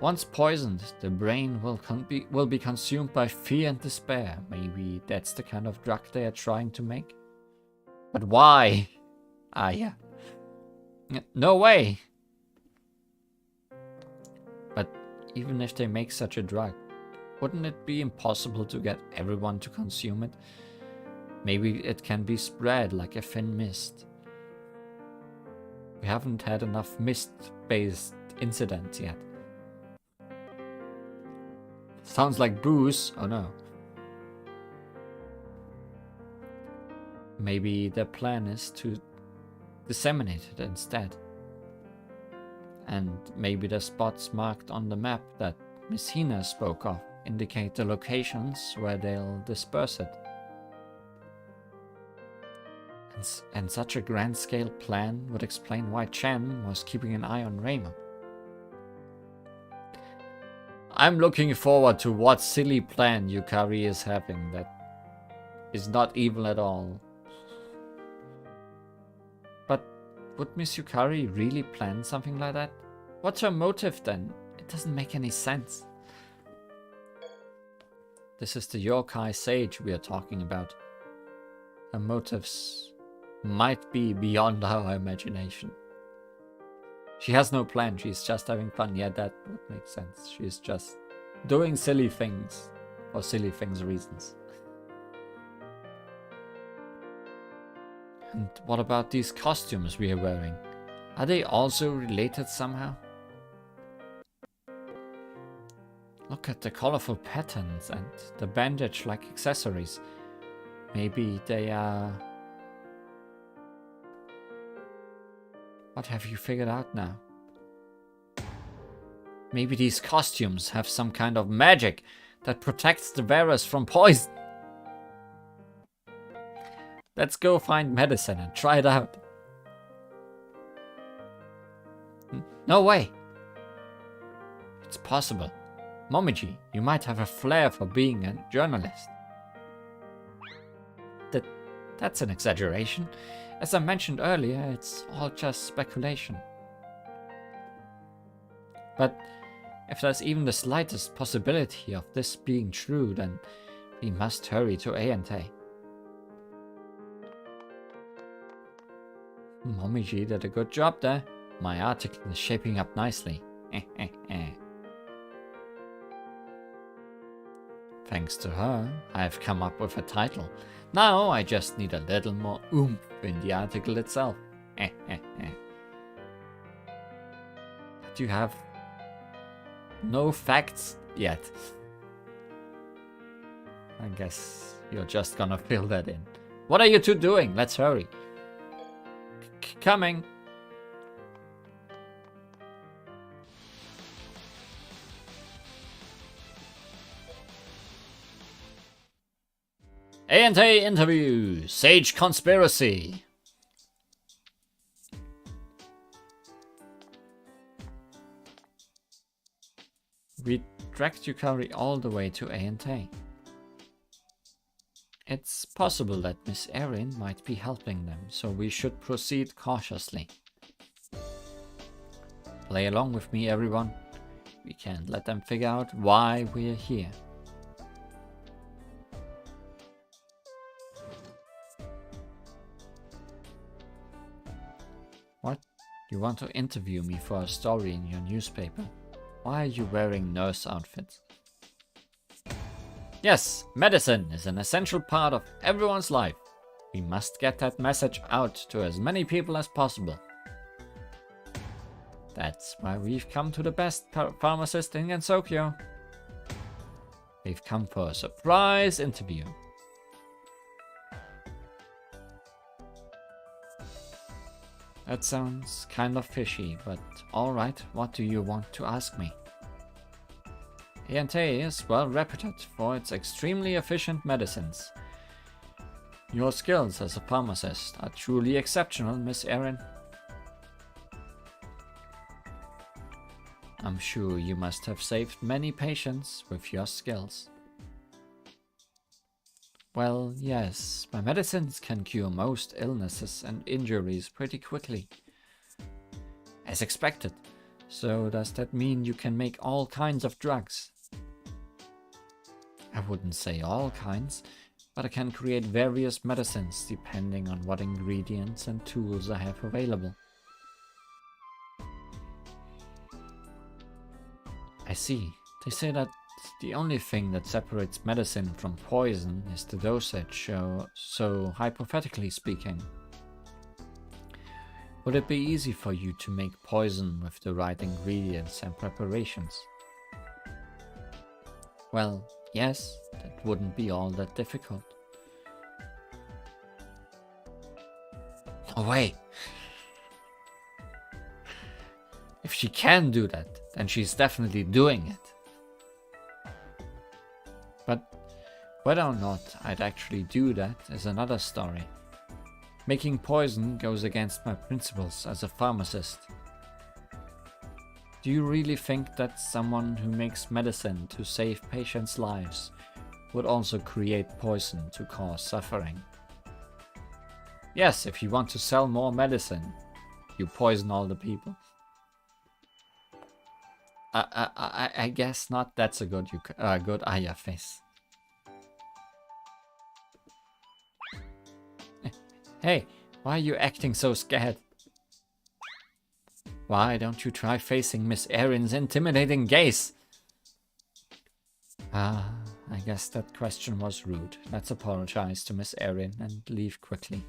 Speaker 1: Once poisoned, the brain will be consumed by fear and despair. Maybe that's the kind of drug they are trying to make. But why? Ah, yeah. No way! But even if they make such a drug, wouldn't it be impossible to get everyone to consume it? Maybe it can be spread like a thin mist. We haven't had enough mist-based incidents yet. Sounds like booze. Oh no. Maybe their plan is to disseminate it instead. And maybe the spots marked on the map that Miss Hina spoke of indicate the locations where they'll disperse it. And such a grand-scale plan would explain why Chen was keeping an eye on Raymond. I'm looking forward to what silly plan Yukari is having that is not evil at all. But would Miss Yukari really plan something like that? What's her motive then? It doesn't make any sense. This is the yokai sage we are talking about. Her motives might be beyond our imagination. She has no plan, she's just having fun. Yeah, that would make sense. She's just doing silly things for silly things reasons. And what about these costumes we are wearing? Are they also related somehow? Look at the colorful patterns and the bandage-like accessories. Maybe they are... What have you figured out now? Maybe these costumes have some kind of magic that protects the wearers from poison. Let's go find medicine and try it out. No way. It's possible. Momiji, you might have a flair for being a journalist. That's an exaggeration. As I mentioned earlier, it's all just speculation. But if there's even the slightest possibility of this being true, then we must hurry to A&A. Momiji did a good job there. My article is shaping up nicely. Thanks to her, I've come up with a title. Now I just need a little more oomph in the article itself. But you have no facts yet. I guess you're just gonna fill that in. What are you two doing? Let's hurry. Coming. A&A interview. Sage conspiracy. We dragged Yukari all the way to A&A. It's possible that Miss Erin might be helping them, so we should proceed cautiously. Play along with me, everyone. We can't let them figure out why we're here. What? You want to interview me for a story in your newspaper? Why are you wearing nurse outfits? Yes, medicine is an essential part of everyone's life. We must get that message out to as many people as possible. That's why we've come to the best pharmacist in Gensokyo. We've come for a surprise interview. That sounds kind of fishy, but alright, what do you want to ask me? A&A is well reputed for its extremely efficient medicines. Your skills as a pharmacist are truly exceptional, Miss Erin. I'm sure you must have saved many patients with your skills. Well, yes, my medicines can cure most illnesses and injuries pretty quickly. As expected. So does that mean you can make all kinds of drugs? I wouldn't say all kinds, but I can create various medicines depending on what ingredients and tools I have available. I see. They say that the only thing that separates medicine from poison is the dosage, so hypothetically speaking, would it be easy for you to make poison with the right ingredients and preparations? Well, yes, that wouldn't be all that difficult. No way! If she can do that, then she's definitely doing it. But whether or not I'd actually do that is another story. Making poison goes against my principles as a pharmacist. Do you really think that someone who makes medicine to save patients' lives would also create poison to cause suffering? Yes, if you want to sell more medicine, you poison all the people. I guess not. That's a good Aya face. Hey, why are you acting so scared? Why don't you try facing Miss Erin's intimidating gaze? I guess that question was rude. Let's apologize to Miss Erin and leave quickly.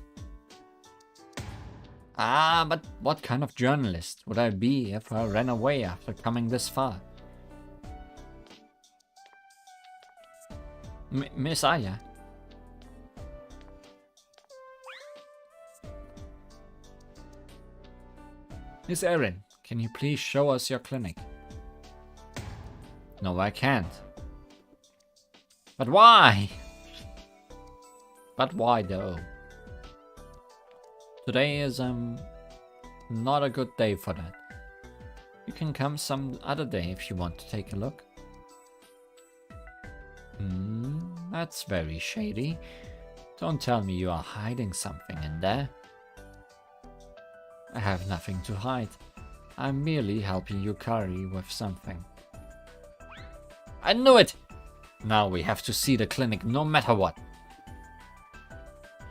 Speaker 1: Ah, but what kind of journalist would I be if I ran away after coming this far? Miss Aya? Miss Erin, can you please show us your clinic? No, I can't. But why? But why though? Today is not a good day for that. You can come some other day if you want to take a look. That's very shady. Don't tell me you are hiding something in there. I have nothing to hide. I'm merely helping Yukari with something. I knew it! Now we have to see the clinic no matter what.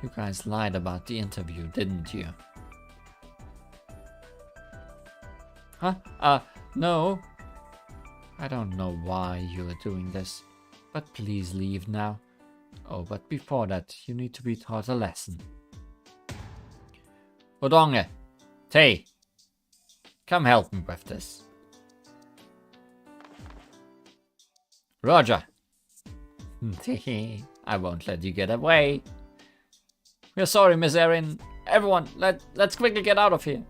Speaker 1: You guys lied about the interview, didn't you? Huh? No. I don't know why you are doing this, but please leave now. Oh, but before that, you need to be taught a lesson. Odonge, Tay, come help me with this. Roger. I won't let you get away. We're sorry, Miss Erin. Everyone, let's quickly get out of here.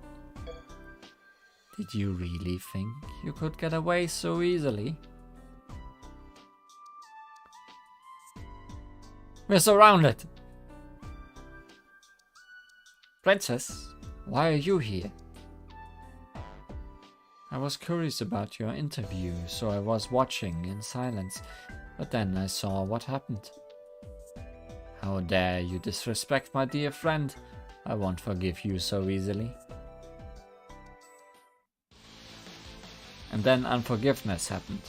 Speaker 1: Did you really think you could get away so easily? We're surrounded. Princess, why are you here? I was curious about your interview, so I was watching in silence, but then I saw what happened. How dare you disrespect my dear friend? I won't forgive you so easily. And then unforgiveness happened.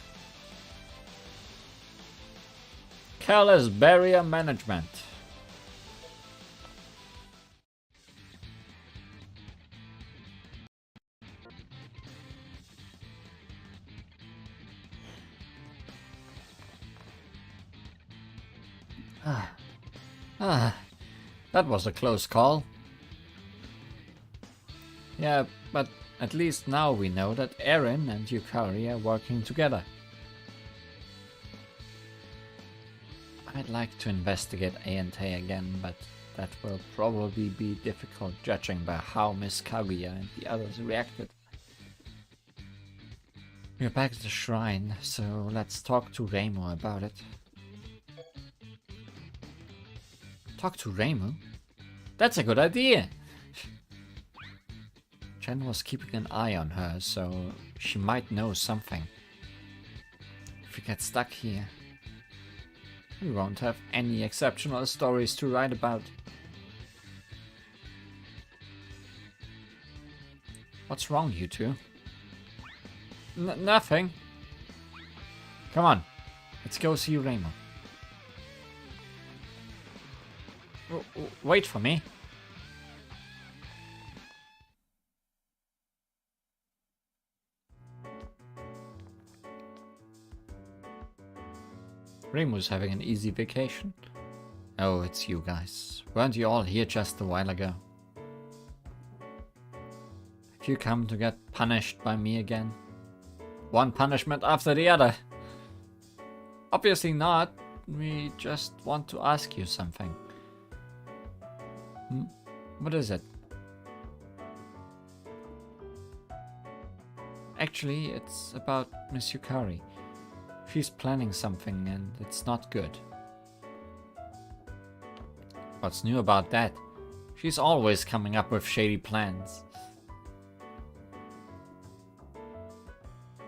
Speaker 1: Careless barrier management. That was a close call. Yeah, but at least now we know that Erin and Yukari are working together. I'd like to investigate Ayante again, but that will probably be difficult judging by how Miss Kaguya and the others reacted. We're back at the shrine, so let's talk to Reimu about it. Talk to Reimu? That's a good idea! Chen was keeping an eye on her, so she might know something. If we get stuck here, we won't have any exceptional stories to write about. What's wrong, you two? Nothing. Come on, let's go see Reimu. Wait for me. Reimu's having an easy vacation. Oh, it's you guys. Weren't you all here just a while ago? Have you come to get punished by me again? One punishment after the other. Obviously not. We just want to ask you something. What is it? Actually, it's about Miss Yukari. She's planning something and it's not good. What's new about that? She's always coming up with shady plans.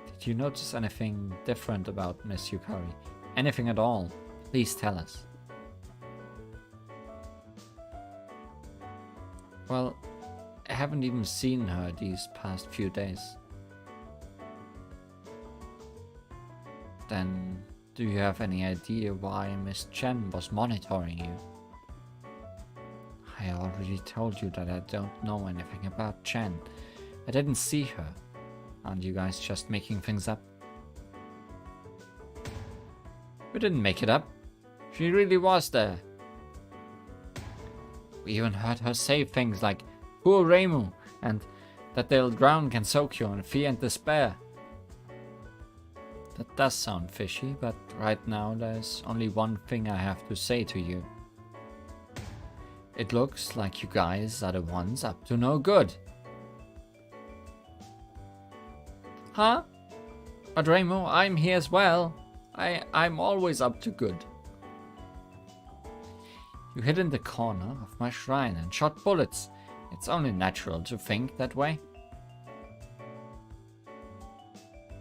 Speaker 1: Did you notice anything different about Miss Yukari? Anything at all? Please tell us. Well, I haven't even seen her these past few days. Then, do you have any idea why Miss Chen was monitoring you? I already told you that I don't know anything about Chen. I didn't see her. Aren't you guys just making things up? We didn't make it up. She really was there. We even heard her say things like, poor Reimu, and that they'll drown Gensokyo in fear and despair. That does sound fishy, but right now there's only one thing I have to say to you. It looks like you guys are the ones up to no good. Huh? But Reimu, I'm here as well. I'm always up to good. You hid in the corner of my shrine and shot bullets. It's only natural to think that way.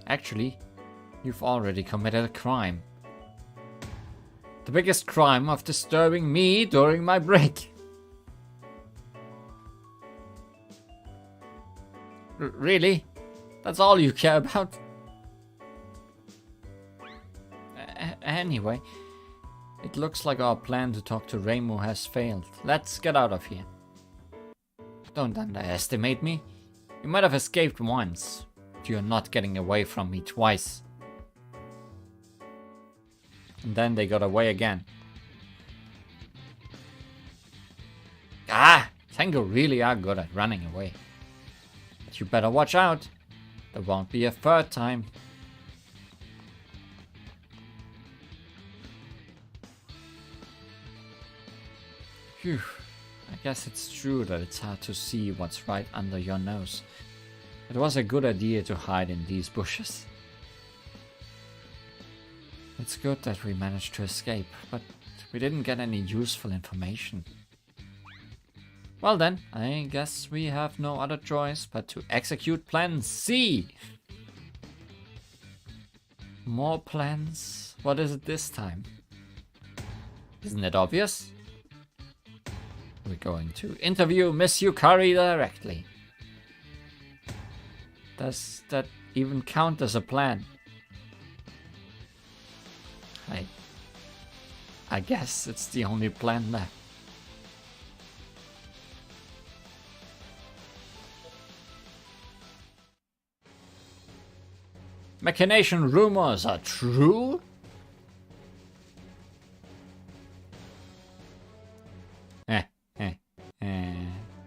Speaker 1: Actually, you've already committed a crime. The biggest crime of disturbing me during my break. Really? That's all you care about? Anyway, it looks like our plan to talk to Reimu has failed. Let's get out of here. Don't underestimate me. You might have escaped once, but you're not getting away from me twice. And then they got away again. Ah! Tengu really are good at running away. But you better watch out. There won't be a third time. Phew. I guess it's true that it's hard to see what's right under your nose. It was a good idea to hide in these bushes. It's good that we managed to escape, but we didn't get any useful information. Well then, I guess we have no other choice but to execute Plan C! More plans? What is it this time? Isn't it obvious? We're going to interview Miss Yukari directly. Does that even count as a plan? I guess it's the only plan left. Machination rumors are true?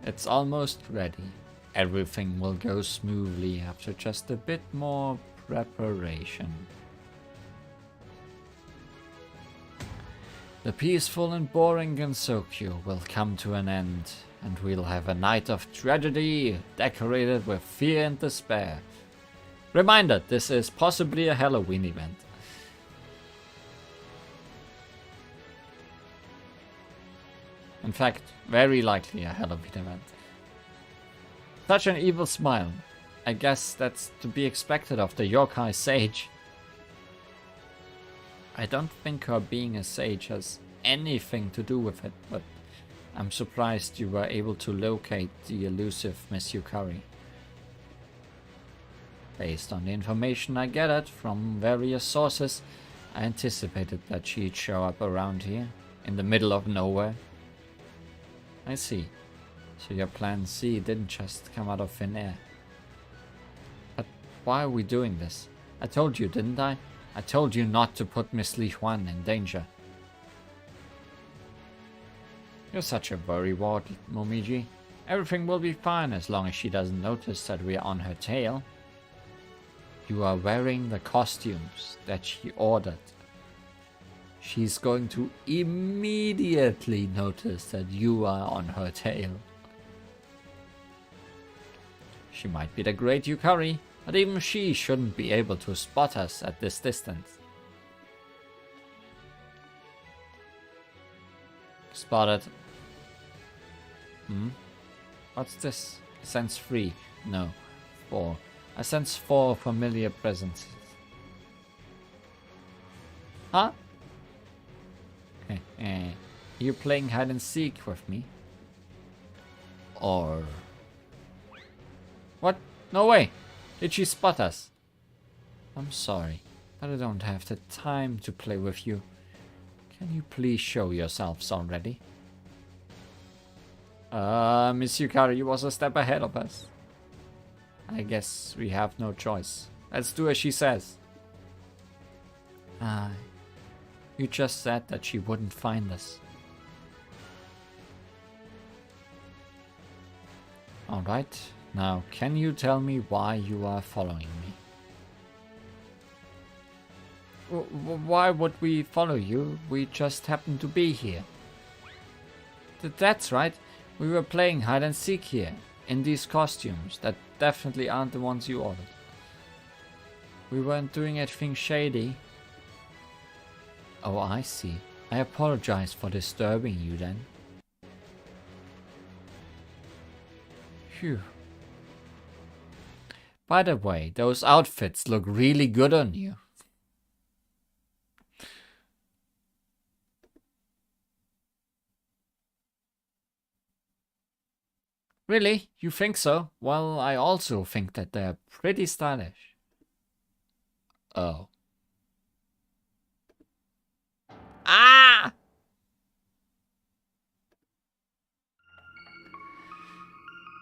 Speaker 1: It's almost ready. Everything will go smoothly after just a bit more preparation. The peaceful and boring Gensokyo will come to an end, and we'll have a night of tragedy decorated with fear and despair. Reminder, this is possibly a Halloween event. In fact, very likely a Halloween event. Such an evil smile. I guess that's to be expected of the yokai sage. I don't think her being a sage has anything to do with it, but I'm surprised you were able to locate the elusive Miss Yukari. Based on the information I gathered from various sources, I anticipated that she'd show up around here, in the middle of nowhere. I see. So your plan C didn't just come out of thin air. But why are we doing this? I told you, didn't I? I told you not to put Miss Li Huan in danger. You're such a worrywart, Momiji. Everything will be fine as long as she doesn't notice that we are on her tail. You are wearing the costumes that she ordered. She's going to immediately notice that you are on her tail. She might be the great Yukari, but even she shouldn't be able to spot us at this distance. Spotted. What's this? Sense 3. No. 4. I sense 4 familiar presences. Huh? You playing hide and seek with me? Or... What? No way! Did she spot us? I'm sorry, but I don't have the time to play with you. Can you please show yourselves already? Miss Yukari was a step ahead of us. I guess we have no choice. Let's do as she says. You just said that she wouldn't find us. Alright, now can you tell me why you are following me? Why would we follow you? We just happen to be here. That's right, we were playing hide and seek here, in these costumes that definitely aren't the ones you ordered. We weren't doing anything shady. Oh, I see. I apologize for disturbing you then. Phew. By the way, those outfits look really good on you. Really? You think so? Well, I also think that they're pretty stylish. Oh. Ah!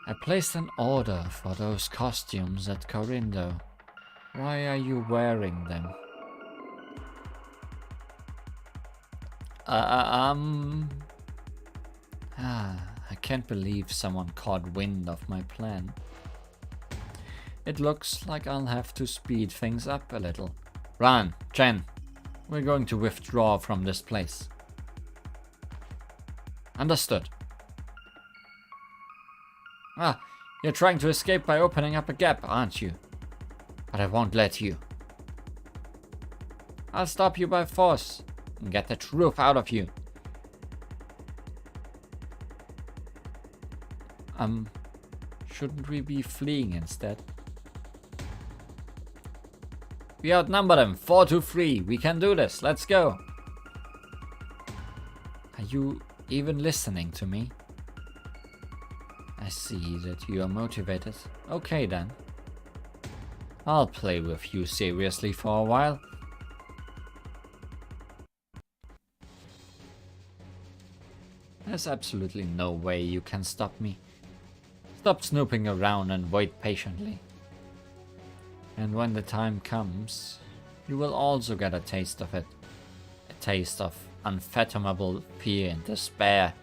Speaker 1: I placed an order for those costumes at Corindo. Why are you wearing them? I can't believe someone caught wind of my plan. It looks like I'll have to speed things up a little. Ran, Chen, we're going to withdraw from this place. Understood. Ah, you're trying to escape by opening up a gap, aren't you? But I won't let you. I'll stop you by force and get the truth out of you. Shouldn't we be fleeing instead? We outnumber them 4-3. We can do this. Let's go. Are you even listening to me? I see that you are motivated. Okay then. I'll play with you seriously for a while. There's absolutely no way you can stop me. Stop snooping around and wait patiently. And when the time comes, you will also get a taste of it. A taste of unfathomable fear and despair.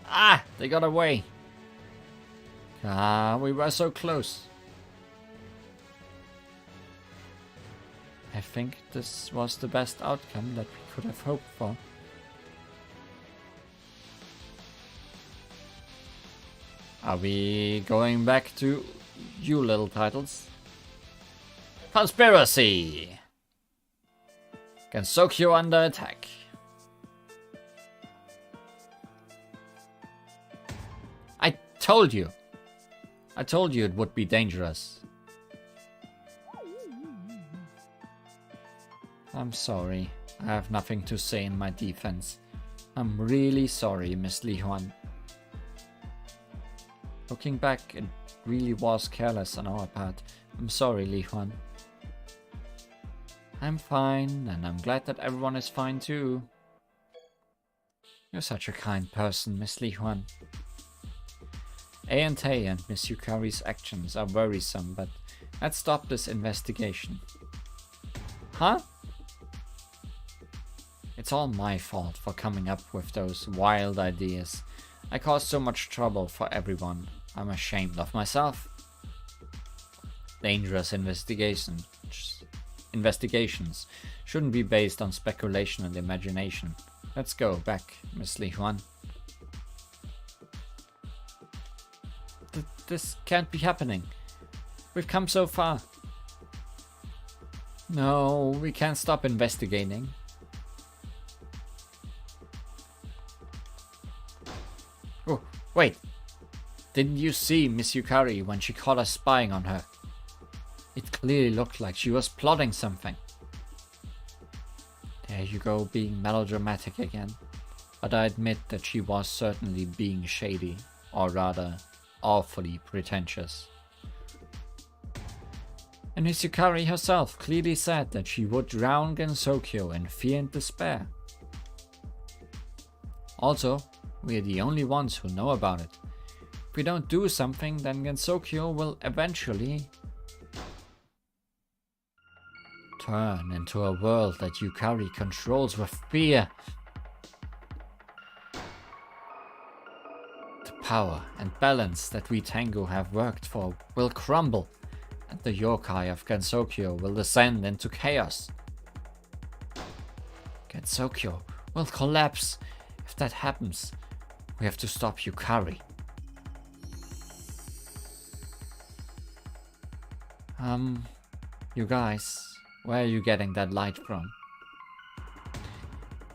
Speaker 1: Ah! They got away! Ah, we were so close. I think this was the best outcome that we could have hoped for. Are we going back to you little titles? Conspiracy! Gensokyo under attack. I told you it would be dangerous. I'm sorry. I have nothing to say in my defense. I'm really sorry, Miss Li Huan. Looking back, it really was careless on our part. I'm sorry, Li Huan. I'm fine, and I'm glad that everyone is fine too. You're such a kind person, Miss Li Huan. A&A and Miss Yukari's actions are worrisome, but let's stop this investigation. Huh? It's all my fault for coming up with those wild ideas. I caused so much trouble for everyone. I'm ashamed of myself. Dangerous investigations shouldn't be based on speculation and imagination. Let's go back, Miss Li Huan. This can't be happening. We've come so far. No, we can't stop investigating. Oh, wait. Didn't you see Miss Yukari when she caught us spying on her? It clearly looked like she was plotting something. There you go, being melodramatic again. But I admit that she was certainly being shady, or rather, awfully pretentious. And Miss Yukari herself clearly said that she would drown Gensokyo in fear and despair. Also, we are the only ones who know about it. If we don't do something, then Gensokyo will eventually turn into a world that Yukari controls with fear. power and balance that we Tengu have worked for will crumble, and the yokai of Gensokyo will descend into chaos. Gensokyo will collapse. If that happens, we have to stop Yukari. You guys, where are you getting that light from?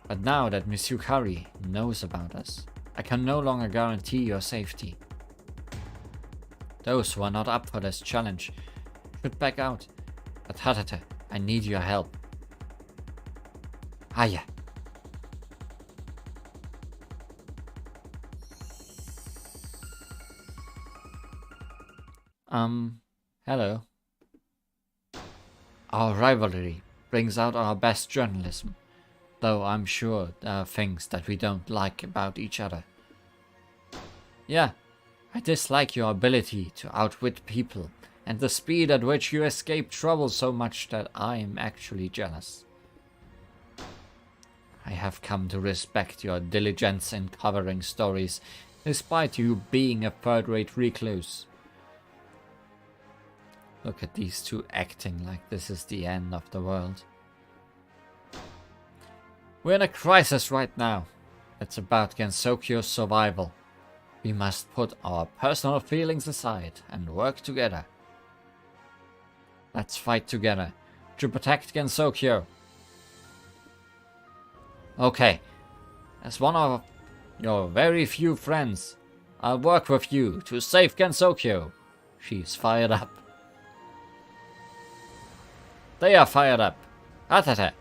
Speaker 1: But now that Miss Yukari knows about us, I can no longer guarantee your safety. Those who are not up for this challenge should back out. But Hatate, I need your help. Ah, yeah. Hello. Our rivalry brings out our best journalism, though I'm sure there are things that we don't like about each other. Yeah, I dislike your ability to outwit people, and the speed at which you escape trouble so much that I am actually jealous. I have come to respect your diligence in covering stories, despite you being a third-rate recluse. Look at these two acting like this is the end of the world. We're in a crisis right now. It's about Gensokyo's survival. We must put our personal feelings aside and work together. Let's fight together to protect Gensokyo. Okay, as one of your very few friends, I'll work with you to save Gensokyo. She's fired up. They are fired up. Atata.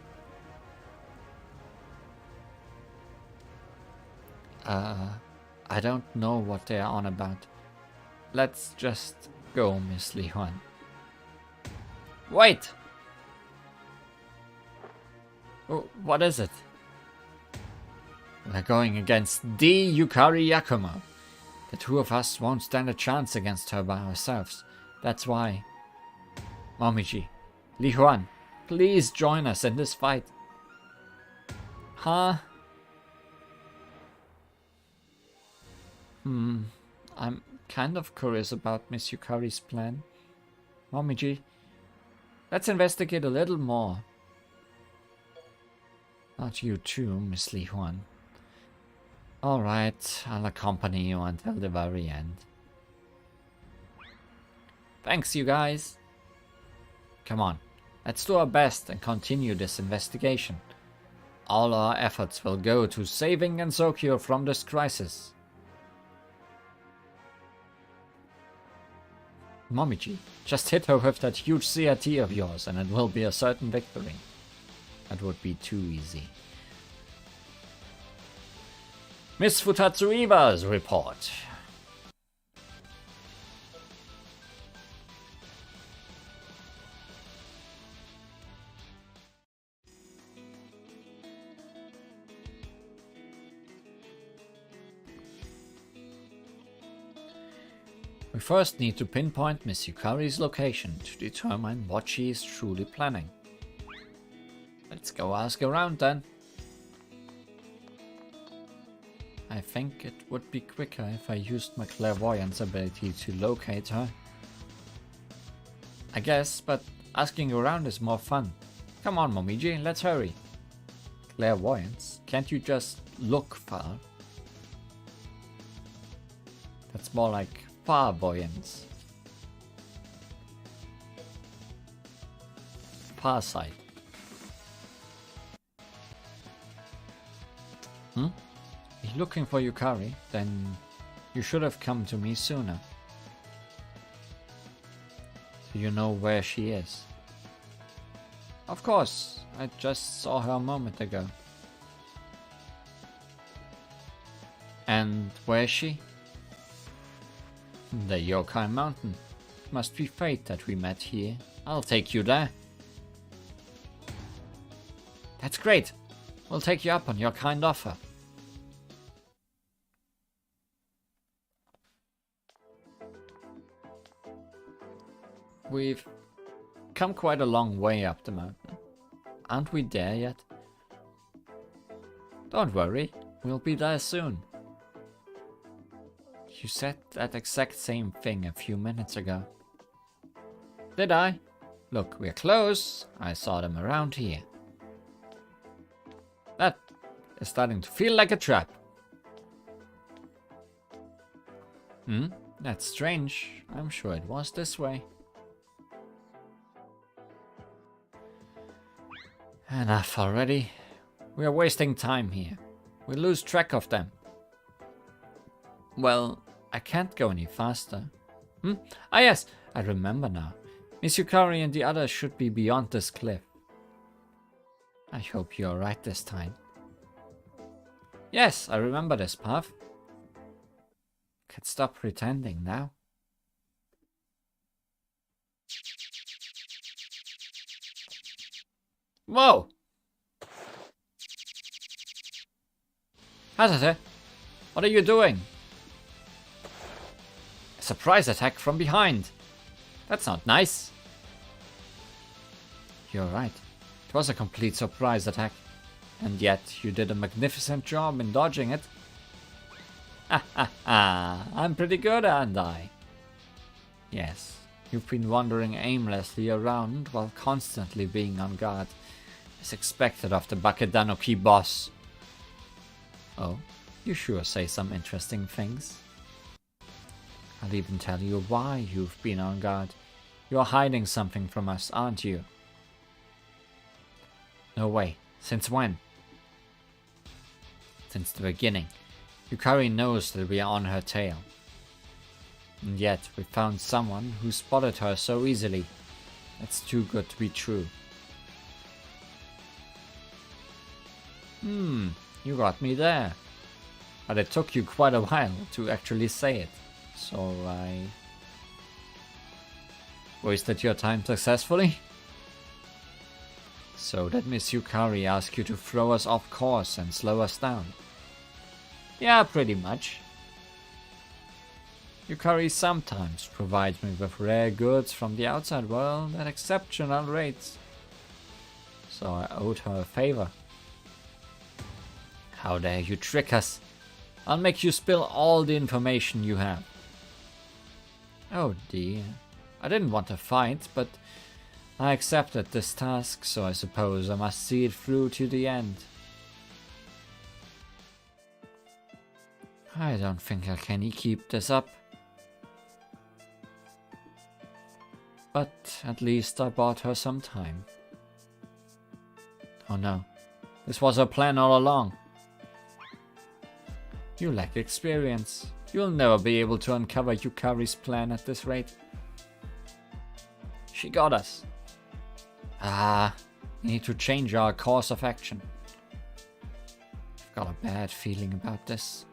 Speaker 1: I don't know what they are on about. Let's just go, Miss Li Huan. Wait! Oh, what is it? We're going against the Yukari Yakumo. The two of us won't stand a chance against her by ourselves. That's why. Momiji, Li Huan, please join us in this fight. Huh? I'm kind of curious about Miss Yukari's plan. Momiji, let's investigate a little more. Not you too, Miss Li Huan. Alright, I'll accompany you until the very end. Thanks, you guys. Come on, let's do our best and continue this investigation. All our efforts will go to saving Gensokyo from this crisis. Momiji, just hit her with that huge CRT of yours and it will be a certain victory. That would be too easy. Miss Futatsu Iwa's report. We first need to pinpoint Miss Yukari's location to determine what she is truly planning. Let's go ask around then. I think it would be quicker if I used my clairvoyance ability to locate her. I guess, but asking around is more fun. Come on, Momiji, let's hurry. Clairvoyance? Can't you just look far? That's more like farvoyance. Far sight. If you're looking for Yukari, then you should have come to me sooner. So you know where she is. Of course, I just saw her a moment ago. And where is she? The Yokai Mountain. Must be fate that we met here. I'll take you there. That's great. We'll take you up on your kind offer. We've come quite a long way up the mountain. Aren't we there yet? Don't worry, we'll be there soon. You said that exact same thing a few minutes ago. Did I? Look, we're close. I saw them around here. That is starting to feel like a trap. That's strange. I'm sure it was this way. Enough already. We are wasting time here. We lose track of them. Well, I can't go any faster. Ah yes, I remember now. Miss Yukari and the others should be beyond this cliff. I hope you're right this time. Yes, I remember this path. Can't stop pretending now. Whoa! Hatate, what are you doing? A surprise attack from behind. That's not nice. You're right. It was a complete surprise attack. And yet you did a magnificent job in dodging it. I'm pretty good, aren't I? Yes, you've been wandering aimlessly around while constantly being on guard, as expected of the Bakedanoki boss. Oh, you sure say some interesting things. I'll even tell you why you've been on guard. You're hiding something from us, aren't you? No way. Since when? Since the beginning. Yukari knows that we are on her tail. And yet we found someone who spotted her so easily. That's too good to be true. You got me there. But it took you quite a while to actually say it. So I wasted your time successfully? So that Miss Yukari asked you to throw us off course and slow us down? Yeah, pretty much. Yukari sometimes provides me with rare goods from the outside world at exceptional rates. So I owed her a favor. How dare you trick us? I'll make you spill all the information you have. Oh dear. I didn't want to fight, but I accepted this task, so I suppose I must see it through to the end. I don't think I can keep this up. But at least I bought her some time. Oh no, this was her plan all along. You lack experience. You'll never be able to uncover Yukari's plan at this rate. She got us. We need to change our course of action. I've got a bad feeling about this.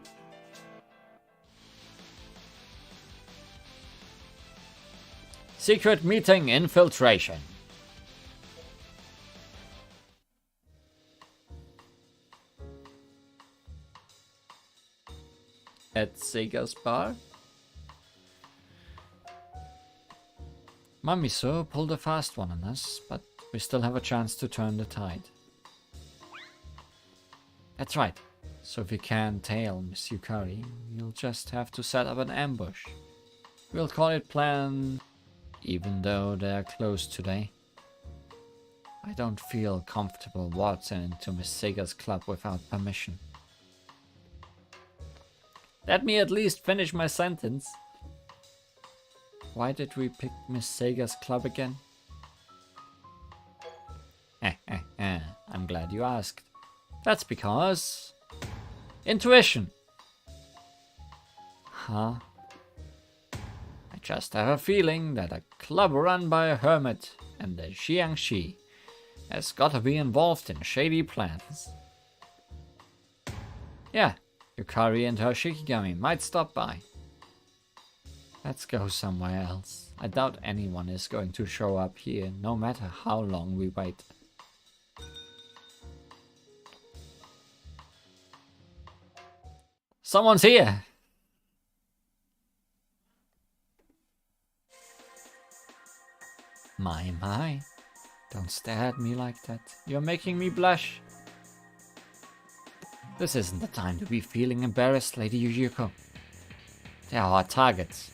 Speaker 1: Secret meeting infiltration. At Sega's bar? Mamiso pulled a fast one on us, but we still have a chance to turn the tide. That's right. So if we can't tail Miss Yukari, we'll just have to set up an ambush. We'll call it Plan... Even though they're closed today. I don't feel comfortable waltzing into Miss Sega's club without permission. Let me at least finish my sentence. Why did we pick Miss Sega's club again? I'm glad you asked. That's because... Intuition! Huh? I just have a feeling that a club run by a hermit and a Xiangxi has got to be involved in shady plans. Yeah, Yukari and her Shikigami might stop by. Let's go somewhere else. I doubt anyone is going to show up here, no matter how long we wait. Someone's here! My. Don't stare at me like that. You're making me blush. This isn't the time to be feeling embarrassed, Lady Yujiko. They are our targets.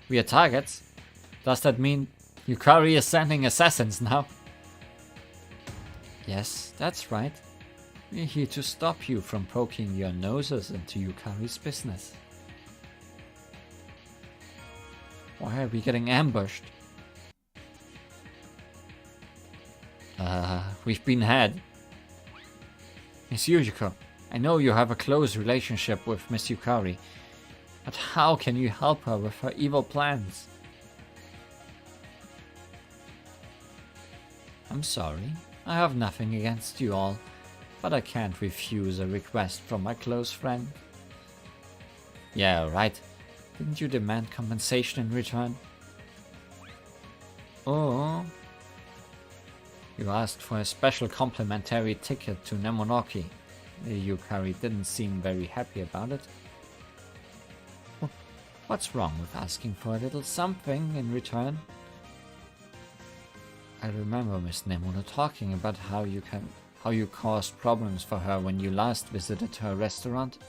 Speaker 1: We are targets? Does that mean Yukari is sending assassins now? Yes, that's right. We're here to stop you from poking your noses into Yukari's business. Why are we getting ambushed? We've been had. Miss Yujiko, I know you have a close relationship with Miss Yukari, but how can you help her with her evil plans? I'm sorry, I have nothing against you all, but I can't refuse a request from my close friend. Yeah, right. Didn't you demand compensation in return? Oh. You asked for a special complimentary ticket to Nemonoki. Yukari didn't seem very happy about it. What's wrong with asking for a little something in return? I remember Miss Nemono talking about how you caused problems for her when you last visited her restaurant.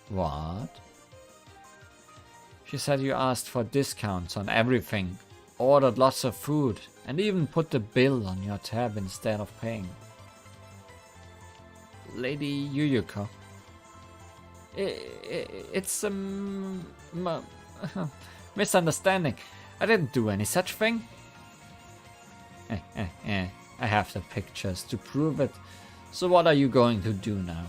Speaker 1: What? She said you asked for discounts on everything, ordered lots of food, and even put the bill on your tab instead of paying. Lady Yuyuko. It's a misunderstanding. I didn't do any such thing. I have the pictures to prove it. So what are you going to do now?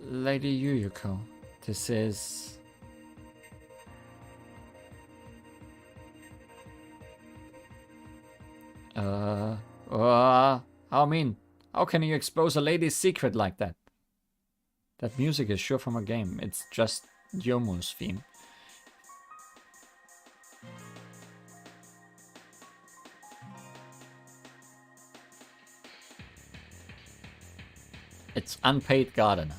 Speaker 1: Lady Yuyuko, this is... I mean, how can you expose a lady's secret like that? That music is sure from a game. It's just Yomu's theme. It's unpaid gardener.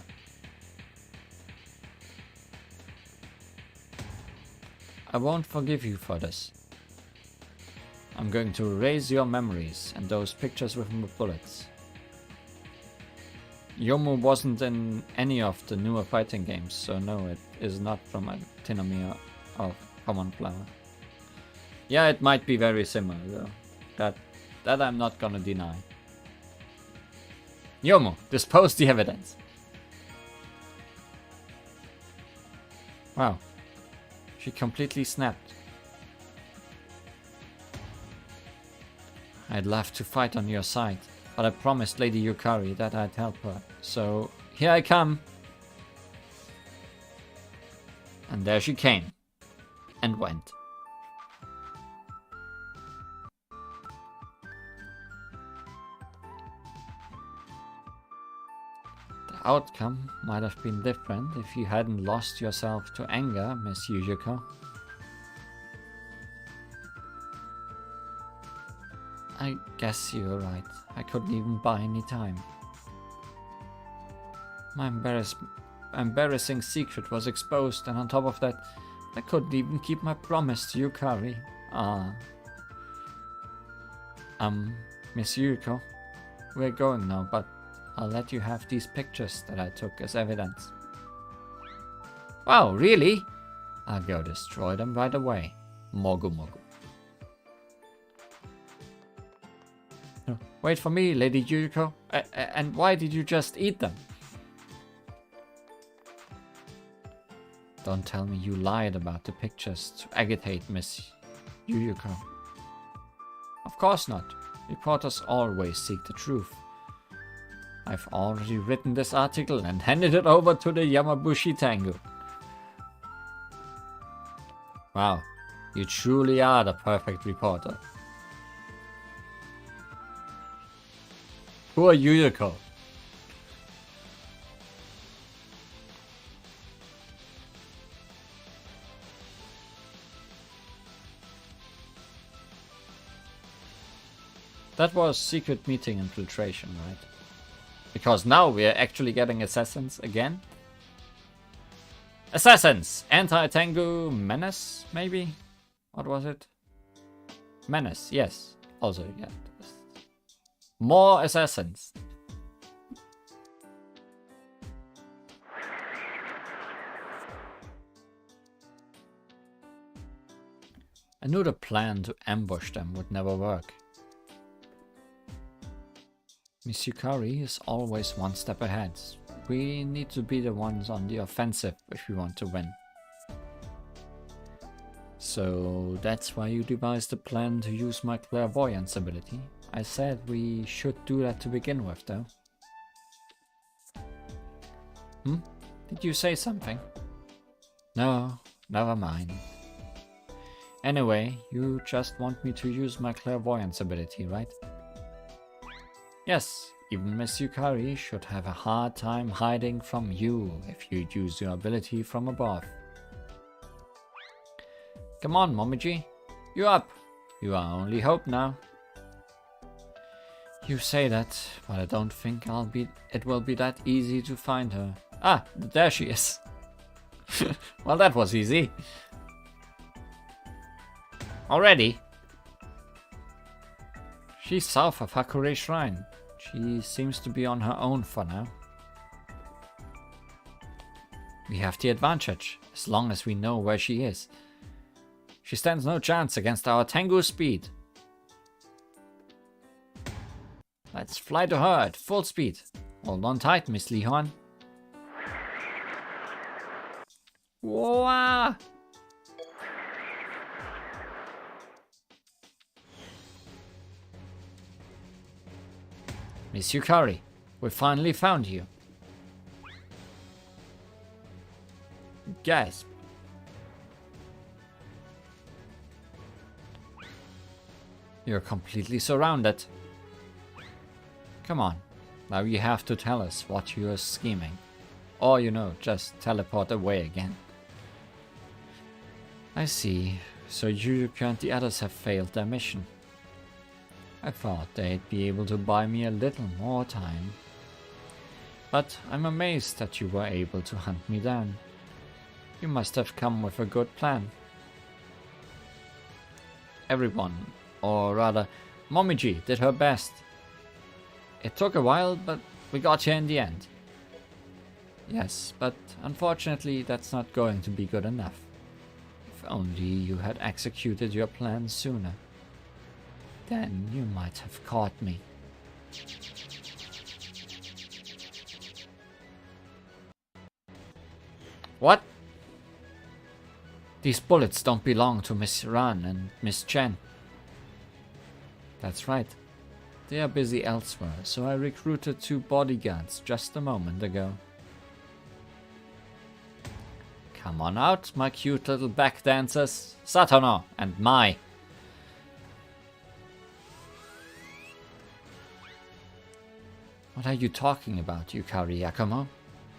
Speaker 1: I won't forgive you for this. I'm going to erase your memories and those pictures with my bullets. Yomu wasn't in any of the newer fighting games, so no, it is not from a Tinomia of Common Flower. Yeah, it might be very similar though. That I'm not gonna deny. Yomu, dispose the evidence. Wow. She completely snapped. I'd love to fight on your side, but I promised Lady Yukari that I'd help her. So, here I come. And there she came. And went. The outcome might have been different if you hadn't lost yourself to anger, Miss Yujiko. I guess you're right. I couldn't even buy any time. My embarrassing secret was exposed, and on top of that, I couldn't even keep my promise to Yukari. Miss Yuriko, we're going now, but I'll let you have these pictures that I took as evidence. Wow, really? I'll go destroy them right away. Mogu Mogu. No, wait for me, Lady Yuriko. And why did you just eat them? Don't tell me you lied about the pictures to agitate Miss Yuriko. Of course not. Reporters always seek the truth. I've already written this article and handed it over to the Yamabushi Tengu. Wow, you truly are the perfect reporter. Poor Yuyuko. That was secret meeting infiltration, right? Because now we are actually getting assassins again. Assassins! Anti-Tengu menace, maybe? What was it? Menace, yes. Also, yeah. More assassins. I knew the plan to ambush them would never work. Miss Yukari is always one step ahead. We need to be the ones on the offensive if we want to win. So that's why you devised the plan to use my clairvoyance ability. I said we should do that to begin with, though. Did you say something? No, never mind. Anyway, you just want me to use my clairvoyance ability, right? Yes, even Miss Yukari should have a hard time hiding from you if you use your ability from above. Come on, Momiji. You're up. You are our only hope now. You say that, but I don't think it will be that easy to find her. Ah, there she is. Well, that was easy. Already? She's south of Hakure Shrine. She seems to be on her own for now. We have the advantage, as long as we know where she is. She stands no chance against our Tengu speed. Let's fly to her at full speed. Hold on tight, Miss Li Huan. Whoa! Miss Yukari, we finally found you. Gasp. You're completely surrounded. Come on, now you have to tell us what you're scheming. Or, just teleport away again. I see. So Yuuki and the others have failed their mission. I thought they'd be able to buy me a little more time. But I'm amazed that you were able to hunt me down. You must have come with a good plan. Everyone, or rather, Momiji did her best. It took a while, but we got here in the end. Yes, but unfortunately that's not going to be good enough. If only you had executed your plan sooner. Then you might have caught me. What? These bullets don't belong to Miss Ran and Miss Chen. That's right. They are busy elsewhere, so I recruited 2 bodyguards just a moment ago. Come on out, my cute little back dancers. Satono and Mai. What are you talking about, Yukari Yakumo?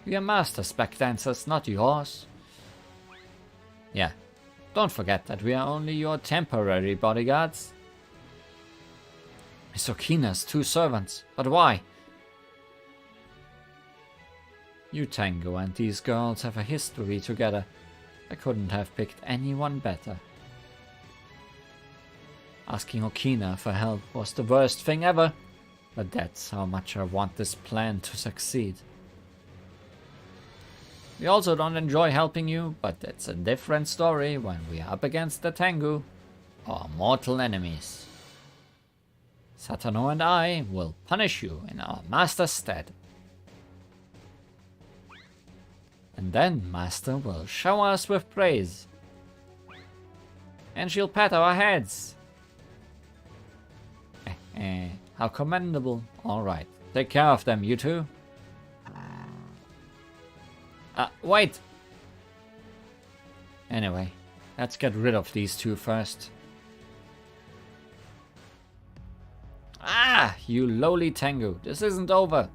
Speaker 1: We are masters back dancers, not yours. Yeah, don't forget that we are only your temporary bodyguards. Miss Okina's 2 servants, but why? You Tango and these girls have a history together. I couldn't have picked anyone better. Asking Okina for help was the worst thing ever, but that's how much I want this plan to succeed. We also don't enjoy helping you, but it's a different story when we are up against the Tengu, our mortal enemies. Satano and I will punish you in our master's stead. And then Master will shower us with praise. And she'll pat our heads. How commendable. Alright, take care of them, you two. Wait! Anyway, let's get rid of these 2 first. Ah, you lowly Tengu, this isn't over.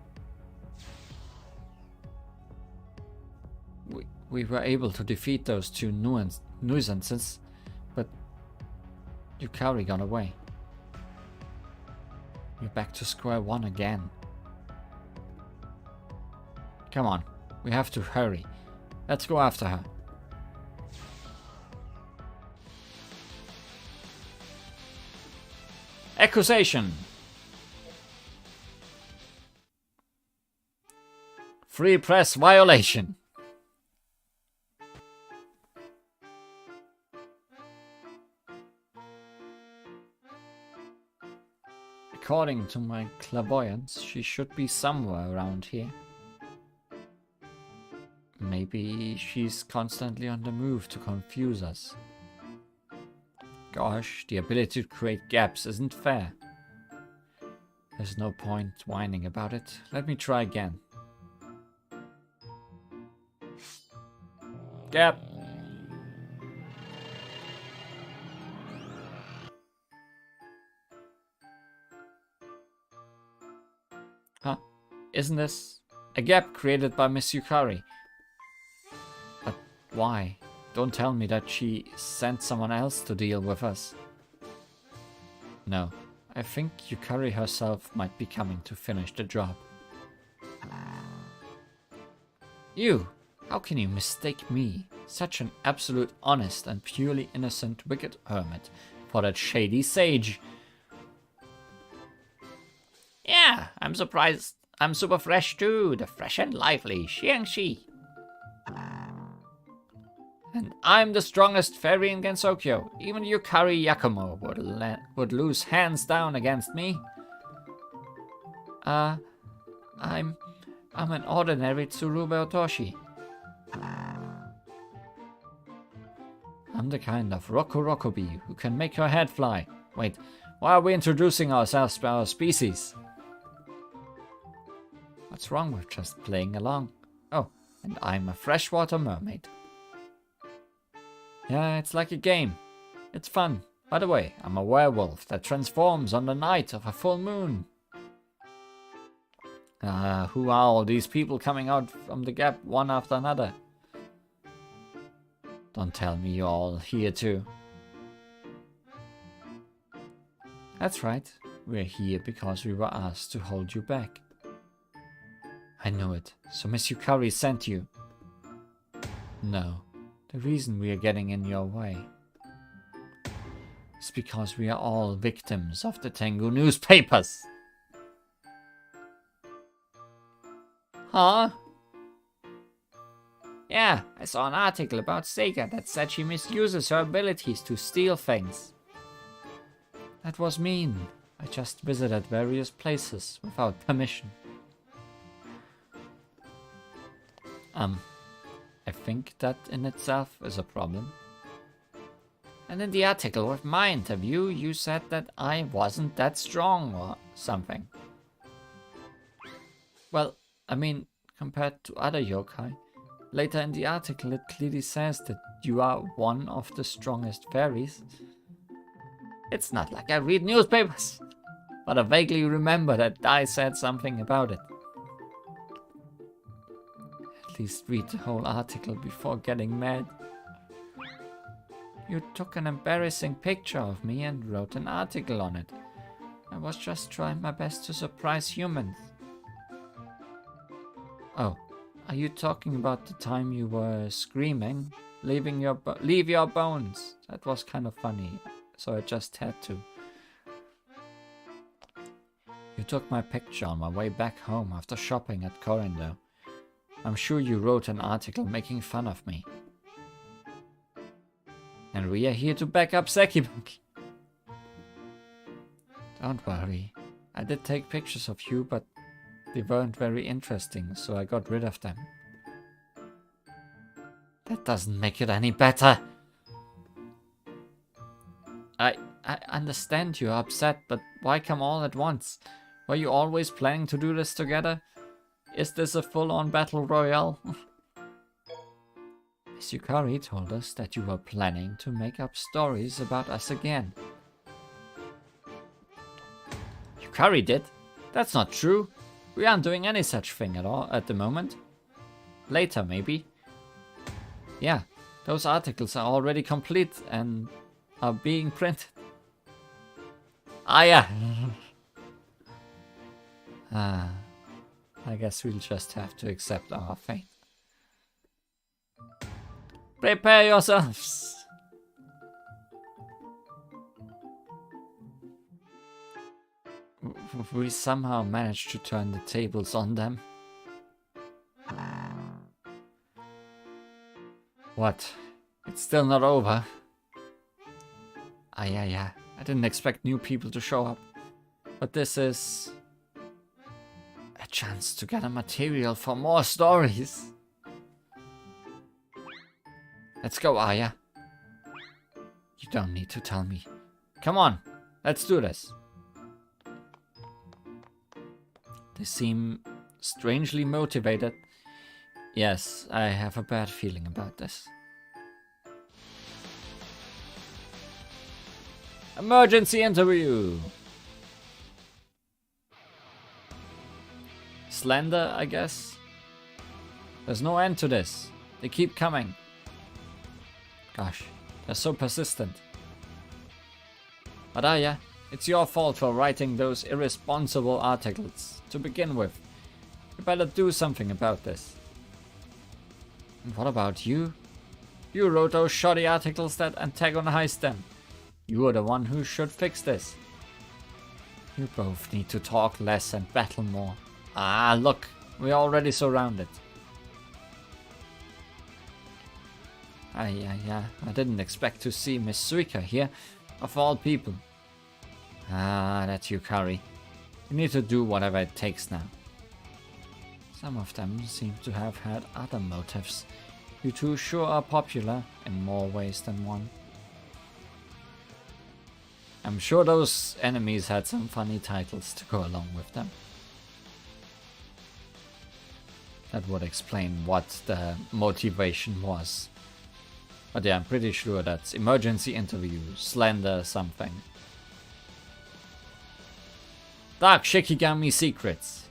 Speaker 1: We were able to defeat those 2 nuisances, but Yukari got away. We're back to square one again. Come on, we have to hurry. Let's go after her. Accusation. Free press violation. According to my clairvoyance, she should be somewhere around here. Maybe she's constantly on the move to confuse us. Gosh, the ability to create gaps isn't fair. There's no point whining about it. Let me try again. Gap. Huh? Isn't this a gap created by Miss Yukari? But why? Don't tell me that she sent someone else to deal with us. No, I think Yukari herself might be coming to finish the job. You! How can you mistake me, such an absolute honest and purely innocent wicked hermit, for that shady sage? Yeah, I'm surprised. I'm super fresh too, the fresh and lively Xiangxi. And I'm the strongest fairy in Gensokyo. Even Yukari Yakumo would lose hands down against me. I'm an ordinary Tsurube Otoshi. I'm the kind of Rokurokubi who can make your head fly. Wait, why are we introducing ourselves by our species? What's wrong with just playing along? Oh, and I'm a freshwater mermaid. Yeah, it's like a game. It's fun. By the way, I'm a werewolf that transforms on the night of a full moon. Who are all these people coming out from the gap one after another? Don't tell me you're all here too. That's right. We're here because we were asked to hold you back. I knew it. So Miss Yukari sent you. No. The reason we are getting in your way is because we are all victims of the Tengu newspapers. Huh? Yeah, I saw an article about Sega that said she misuses her abilities to steal things. That was mean. I just visited various places without permission. I think that in itself is a problem. And in the article with my interview, you said that I wasn't that strong or something. Well, I mean, compared to other yokai, later in the article it clearly says that you are one of the strongest fairies. It's not like I read newspapers, but I vaguely remember that I said something about it. At least read the whole article before getting mad. You took an embarrassing picture of me and wrote an article on it. I was just trying my best to surprise humans. Oh, are you talking about the time you were screaming, leave your bones? That was kind of funny, so I just had to. You took my picture on my way back home after shopping at Korindo. I'm sure you wrote an article making fun of me. And we are here to back up Sekibanki. Don't worry. I did take pictures of you, but they weren't very interesting, so I got rid of them. That doesn't make it any better. I understand you're upset, but why come all at once? Were you always planning to do this together? Is this a full-on battle royale? Miss Yukari told us that you were planning to make up stories about us again. Yukari did? That's not true. We aren't doing any such thing at all at the moment. Later, maybe. Yeah, those articles are already complete and are being printed. Ah, yeah. I guess we'll just have to accept our fate. Prepare yourselves! We somehow managed to turn the tables on them. What? It's still not over. Yeah. I didn't expect new people to show up. But this is a chance to gather material for more stories. Let's go, Aya. You don't need to tell me. Come on, let's do this. They seem strangely motivated. Yes, I have a bad feeling about this. Emergency interview! Slender, I guess? There's no end to this. They keep coming. Gosh, they're so persistent. But Aya, it's your fault for writing those irresponsible articles to begin with. You better do something about this. And what about you? You wrote those shoddy articles that antagonize them. You are the one who should fix this. You both need to talk less and battle more. Ah, look, we're already surrounded. Yeah, I didn't expect to see Miss Suika here, of all people. Ah, that's Yukari. You need to do whatever it takes now. Some of them seem to have had other motives. You two sure are popular in more ways than one. I'm sure those enemies had some funny titles to go along with them. That would explain what the motivation was. But yeah, I'm pretty sure that's emergency interview, slender something. Dark Shikigami Secrets.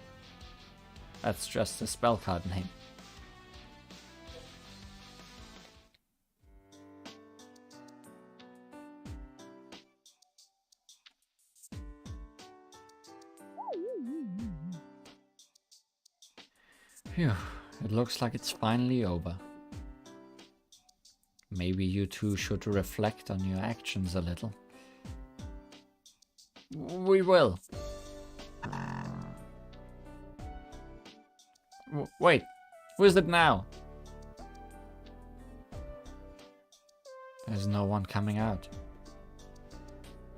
Speaker 1: That's just a spell card name. Phew, it looks like it's finally over. Maybe you two should reflect on your actions a little. We will. Wait, who is it now? There's no one coming out.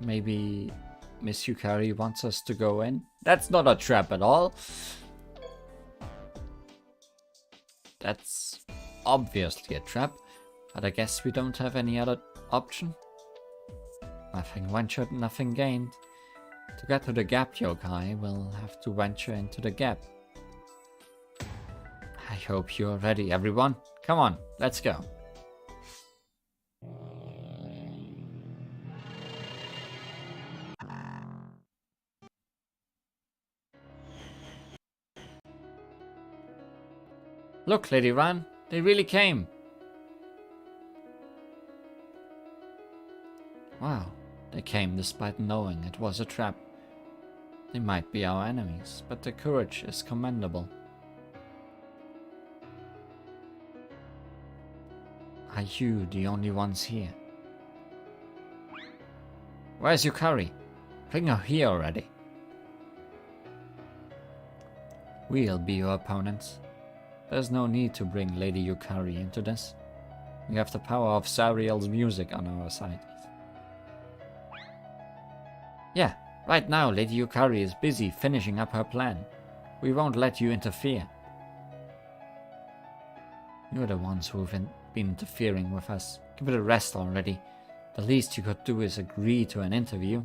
Speaker 1: Maybe Miss Yukari wants us to go in? That's not a trap at all. That's obviously a trap, but I guess we don't have any other option. Nothing ventured, nothing gained. To get to the gap, yokai, we'll have to venture into the gap. I hope you're ready, everyone. Come on, let's go. Look, Lady Ran, they really came. Wow, they came despite knowing it was a trap. They might be our enemies, but their courage is commendable. Are you the only ones here? Where's Yukari? Bring her here already. We'll be your opponents. There's no need to bring Lady Yukari into this. We have the power of Sariel's music on our side. Yeah, right now Lady Yukari is busy finishing up her plan. We won't let you interfere. You're the ones who've been interfering with us. Give it a rest already. The least you could do is agree to an interview.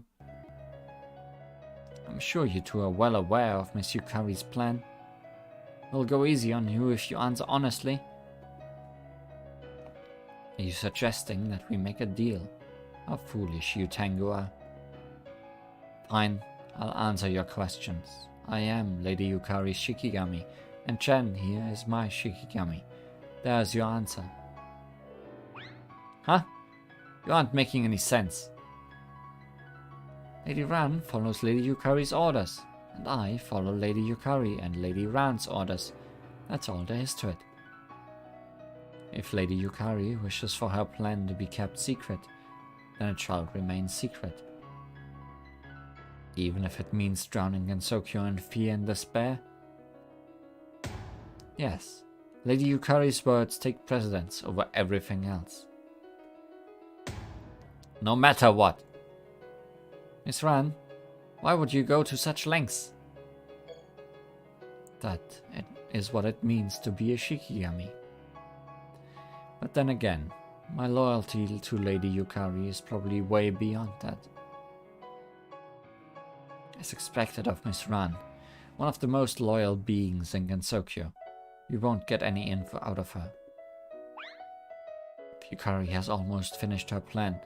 Speaker 1: I'm sure you two are well aware of Miss Yukari's plan. We'll go easy on you if you answer honestly. Are you suggesting that we make a deal? How foolish you Tengu are. Fine, I'll answer your questions. I am Lady Yukari's Shikigami, and Chen here is my Shikigami. There's your answer. Huh? You aren't making any sense. Lady Ran follows Lady Yukari's orders, and I follow Lady Yukari and Lady Ran's orders. That's all there is to it. If Lady Yukari wishes for her plan to be kept secret, then it shall remain secret. Even if it means drowning Gensokyo in fear and despair? Yes, Lady Yukari's words take precedence over everything else. No matter what. Miss Ran, why would you go to such lengths? That is what it means to be a Shikigami. But then again, my loyalty to Lady Yukari is probably way beyond that. As expected of Miss Ran, one of the most loyal beings in Gensokyo, we won't get any info out of her. If Yukari has almost finished her plan,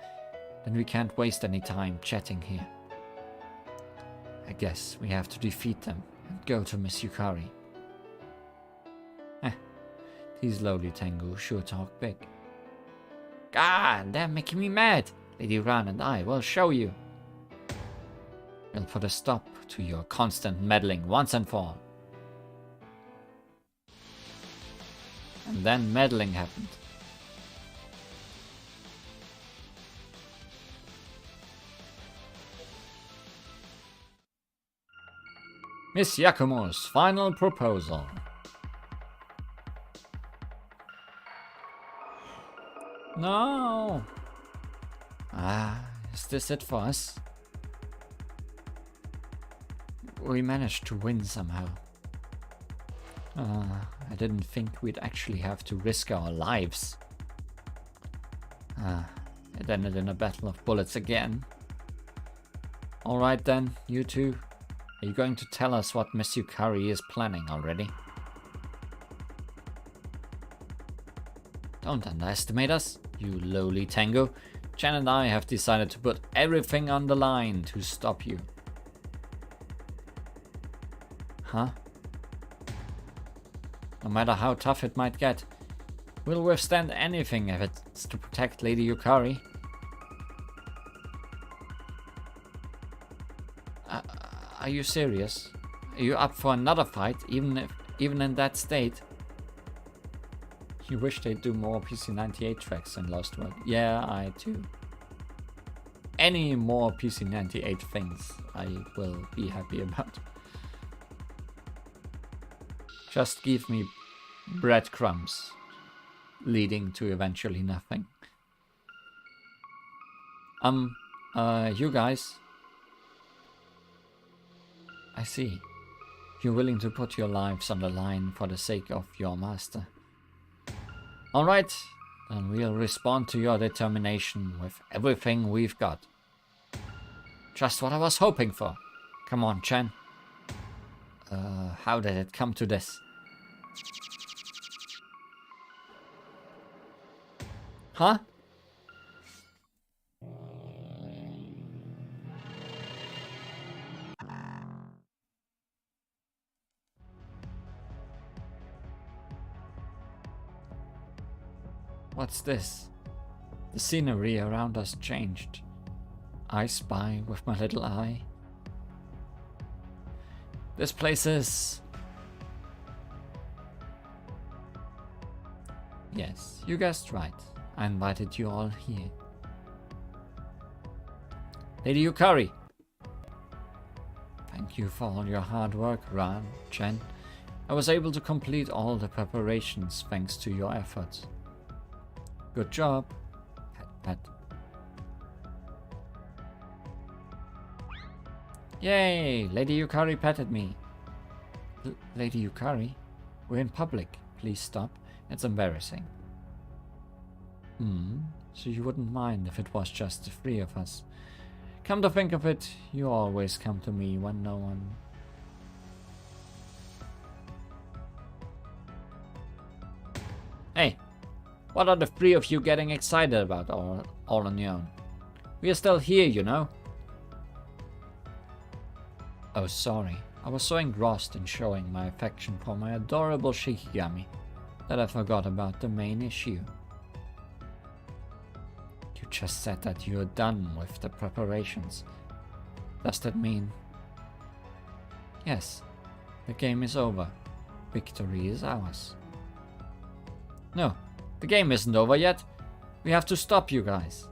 Speaker 1: then we can't waste any time chatting here. I guess we have to defeat them and go to Miss Yukari. These lowly Tengu sure talk big. God, they're making me mad. Lady Ran and I will show you. We'll put a stop to your constant meddling once and for all. And then meddling happened. Miss Yakumo's final proposal. No! Is this it for us? We managed to win somehow. I didn't think we'd actually have to risk our lives. It ended in a battle of bullets again. Alright then, you two. Are you going to tell us what Miss Yukari is planning already? Don't underestimate us, you lowly Tengu. Chen and I have decided to put everything on the line to stop you. Huh? No matter how tough it might get, we'll withstand anything if it's to protect Lady Yukari. Are you serious? Are you up for another fight, even in that state? You wish they'd do more PC98 tracks in LostWord. Yeah, I too. Any more PC98 things I will be happy about. Just give me breadcrumbs, leading to eventually nothing. You guys. I see. You're willing to put your lives on the line for the sake of your master. Alright, then we'll respond to your determination with everything we've got. Just what I was hoping for. Come on, Chen. How did it come to this? Huh? What's this? The scenery around us changed. I spy with my little eye. This place is... Yes, you guessed right. I invited you all here. Lady Yukari! Thank you for all your hard work, Ran, Chen. I was able to complete all the preparations thanks to your efforts. Good job. Pat, pat. Yay! Lady Yukari patted me. Lady Yukari? We're in public. Please stop. It's embarrassing. So you wouldn't mind if it was just the three of us. Come to think of it, you always come to me when no one... Hey! What are the three of you getting excited about all on your own? We are still here, you know. Oh, sorry. I was so engrossed in showing my affection for my adorable Shikigami that I forgot about the main issue. You just said that you're done with the preparations. Does that mean... Yes, the game is over. Victory is ours. No. The game isn't over yet. We have to stop you guys.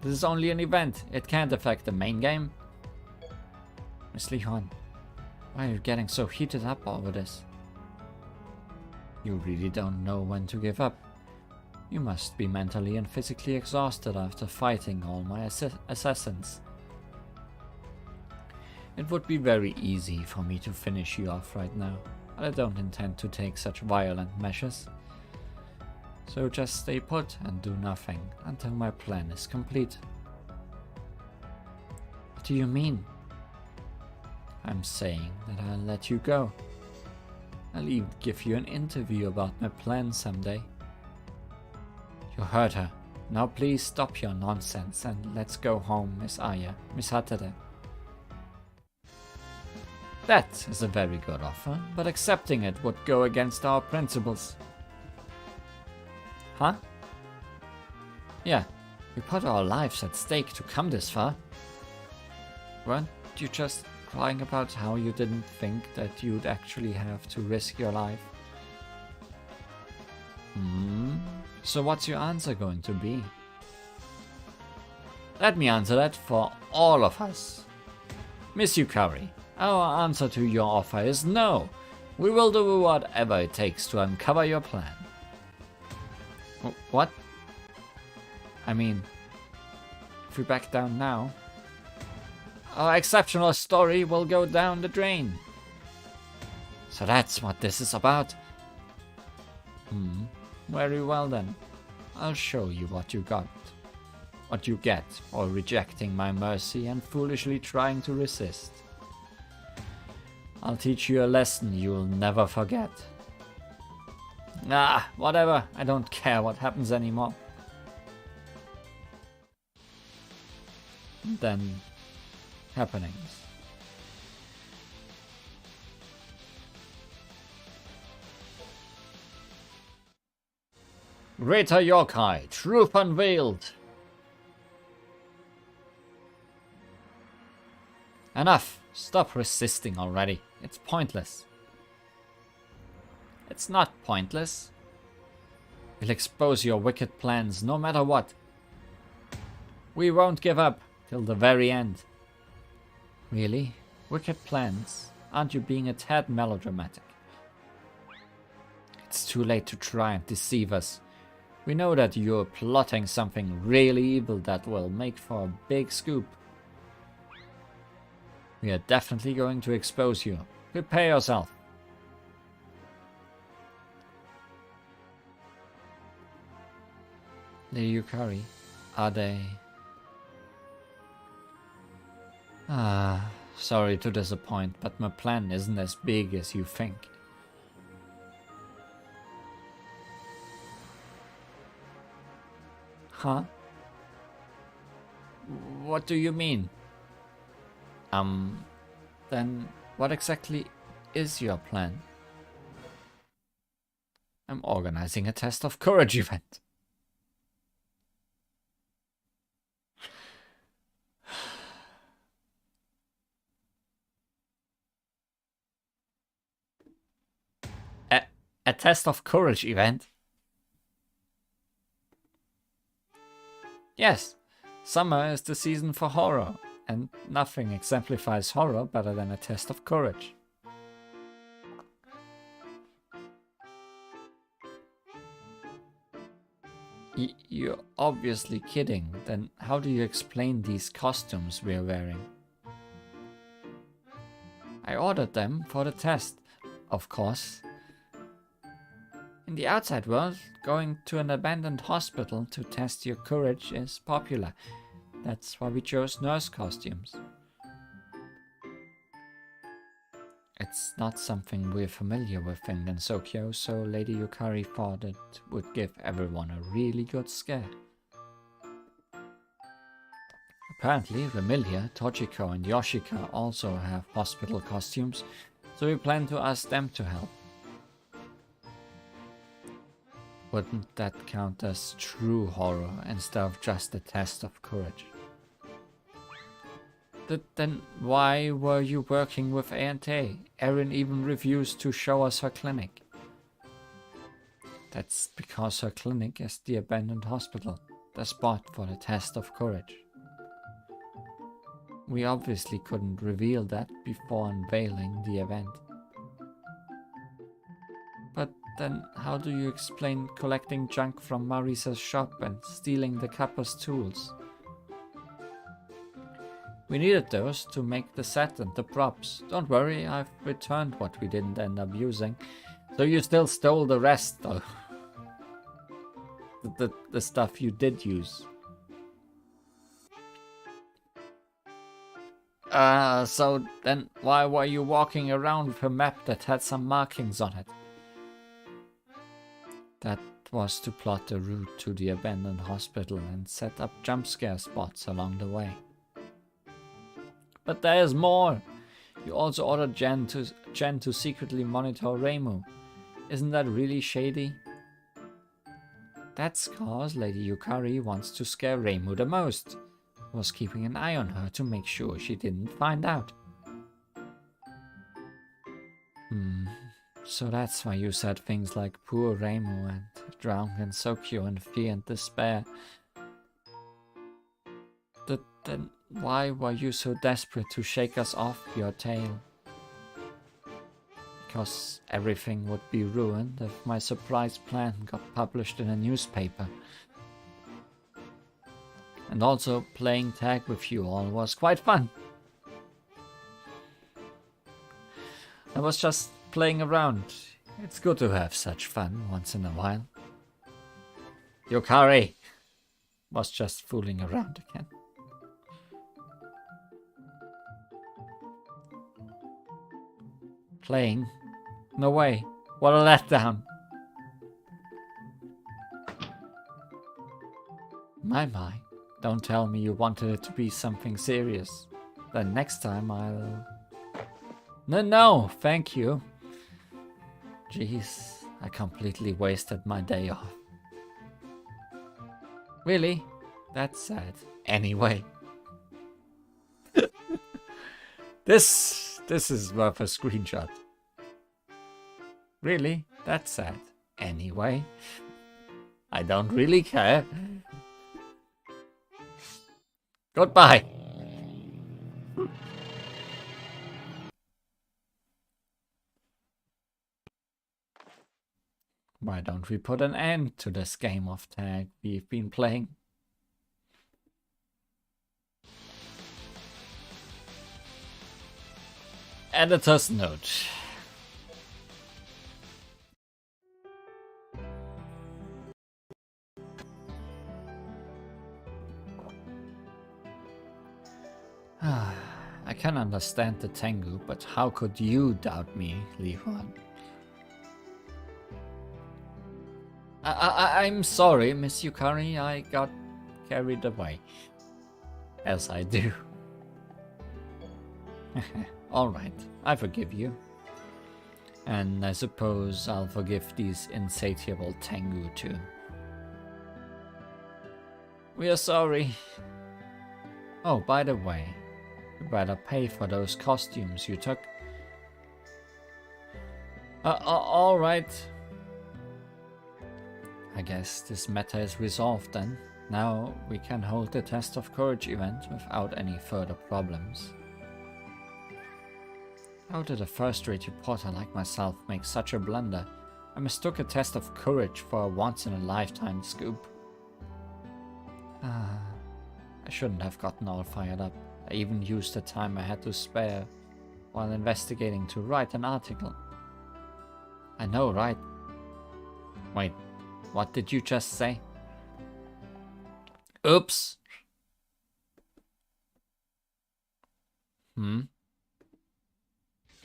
Speaker 1: This is only an event. It can't affect the main game. Miss Li Huan, why are you getting so heated up over this? You really don't know when to give up. You must be mentally and physically exhausted after fighting all my assassins. It would be very easy for me to finish you off right now, but I don't intend to take such violent measures. So just stay put and do nothing until my plan is complete. What do you mean? I'm saying that I'll let you go. I'll even give you an interview about my plan someday. You heard her. Now please stop your nonsense and let's go home, Miss Aya, Miss Hatere. That is a very good offer, but accepting it would go against our principles. Huh? Yeah, we put our lives at stake to come this far. Weren't you just crying about how you didn't think that you'd actually have to risk your life? So what's your answer going to be? Let me answer that for all of us. Miss Yukari, our answer to your offer is no. We will do whatever it takes to uncover your plan. What? I mean, if we back down now, our exceptional story will go down the drain. So that's what this is about. Very well then. I'll show you what you get for rejecting my mercy and foolishly trying to resist. I'll teach you a lesson you'll never forget. Ah, whatever. I don't care what happens anymore. Then, happenings. Greater Yokai, truth unveiled. Enough. Stop resisting already. It's pointless. It's not pointless. We'll expose your wicked plans no matter what. We won't give up till the very end. Really? Wicked plans? Aren't you being a tad melodramatic? It's too late to try and deceive us. We know that you're plotting something really evil that will make for a big scoop. We are definitely going to expose you. Prepare yourself. The Yukari, are they? Sorry to disappoint, but my plan isn't as big as you think. Huh? What do you mean? Then what exactly is your plan? I'm organizing a test of courage event. A test of courage event? Yes, summer is the season for horror, and nothing exemplifies horror better than a test of courage. You're obviously kidding. Then how do you explain these costumes we're wearing? I ordered them for the test, of course. In the outside world, going to an abandoned hospital to test your courage is popular. That's why we chose nurse costumes. It's not something we're familiar with in Gensokyo, so Lady Yukari thought it would give everyone a really good scare. Apparently, Remilia, Tochiko and Yoshika also have hospital costumes, so we plan to ask them to help. Wouldn't that count as true horror instead of just a test of courage? Then why were you working with A&A? Erin even refused to show us her clinic. That's because her clinic is the abandoned hospital, the spot for the test of courage. we obviously couldn't reveal that before unveiling the event. But then how do you explain collecting junk from Marisa's shop and stealing the Kappa's tools? We needed those to make the set and the props. Don't worry, I've returned what we didn't end up using. So you still stole the rest though. The stuff you did use. So then why were you walking around with a map that had some markings on it? That was to plot the route to the abandoned hospital and set up jump scare spots along the way. But there's more! You also ordered Jen to secretly monitor Reimu. Isn't that really shady? That's cause Lady Yukari wants to scare Reimu the most. Was keeping an eye on her to make sure she didn't find out. So that's why you said things like poor Reimu and drowned in Sokyo in fear and despair. Then why were you so desperate to shake us off your tail? Because everything would be ruined if my surprise plan got published in a newspaper. And also, playing tag with you all was quite fun. I was just playing around. It's good to have such fun once in a while. Yukari was just fooling around again. Playing? No way. What a letdown. My. Don't tell me you wanted it to be something serious. Then next time I'll... No, thank you. Jeez, I completely wasted my day off. Really? That's sad. Anyway. This is worth a screenshot. Really? That's sad. Anyway. I don't really care. Goodbye. Why don't we put an end to this game of tag we've been playing? Editor's note. I can understand the Tengu, but how could you doubt me, Li Huan? I'm sorry, Miss Yukari, I got carried away. As I do. Alright, I forgive you. And I suppose I'll forgive these insatiable Tengu too. We are sorry. Oh, by the way, you better pay for those costumes you took. Alright. I guess this matter is resolved then. Now we can hold the Test of Courage event without any further problems. How did a first-rate reporter like myself make such a blunder? I mistook a test of courage for a once-in-a-lifetime scoop. I shouldn't have gotten all fired up. I even used the time I had to spare while investigating to write an article. I know, right? Wait, what did you just say? Oops!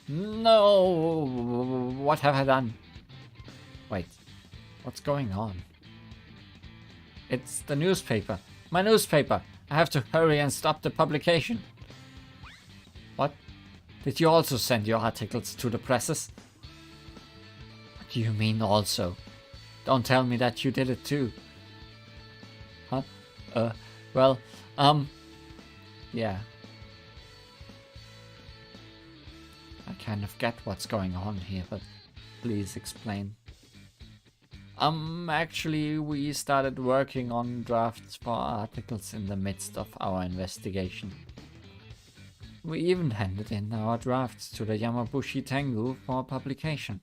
Speaker 1: No! What have I done? Wait, what's going on? It's the newspaper. My newspaper! I have to hurry and stop the publication. What? Did you also send your articles to the presses? What do you mean also? Don't tell me that you did it too. Huh? Well, yeah. I kind of get what's going on here, but please explain. Actually, we started working on drafts for articles in the midst of our investigation. We even handed in our drafts to the Yamabushi Tengu for publication.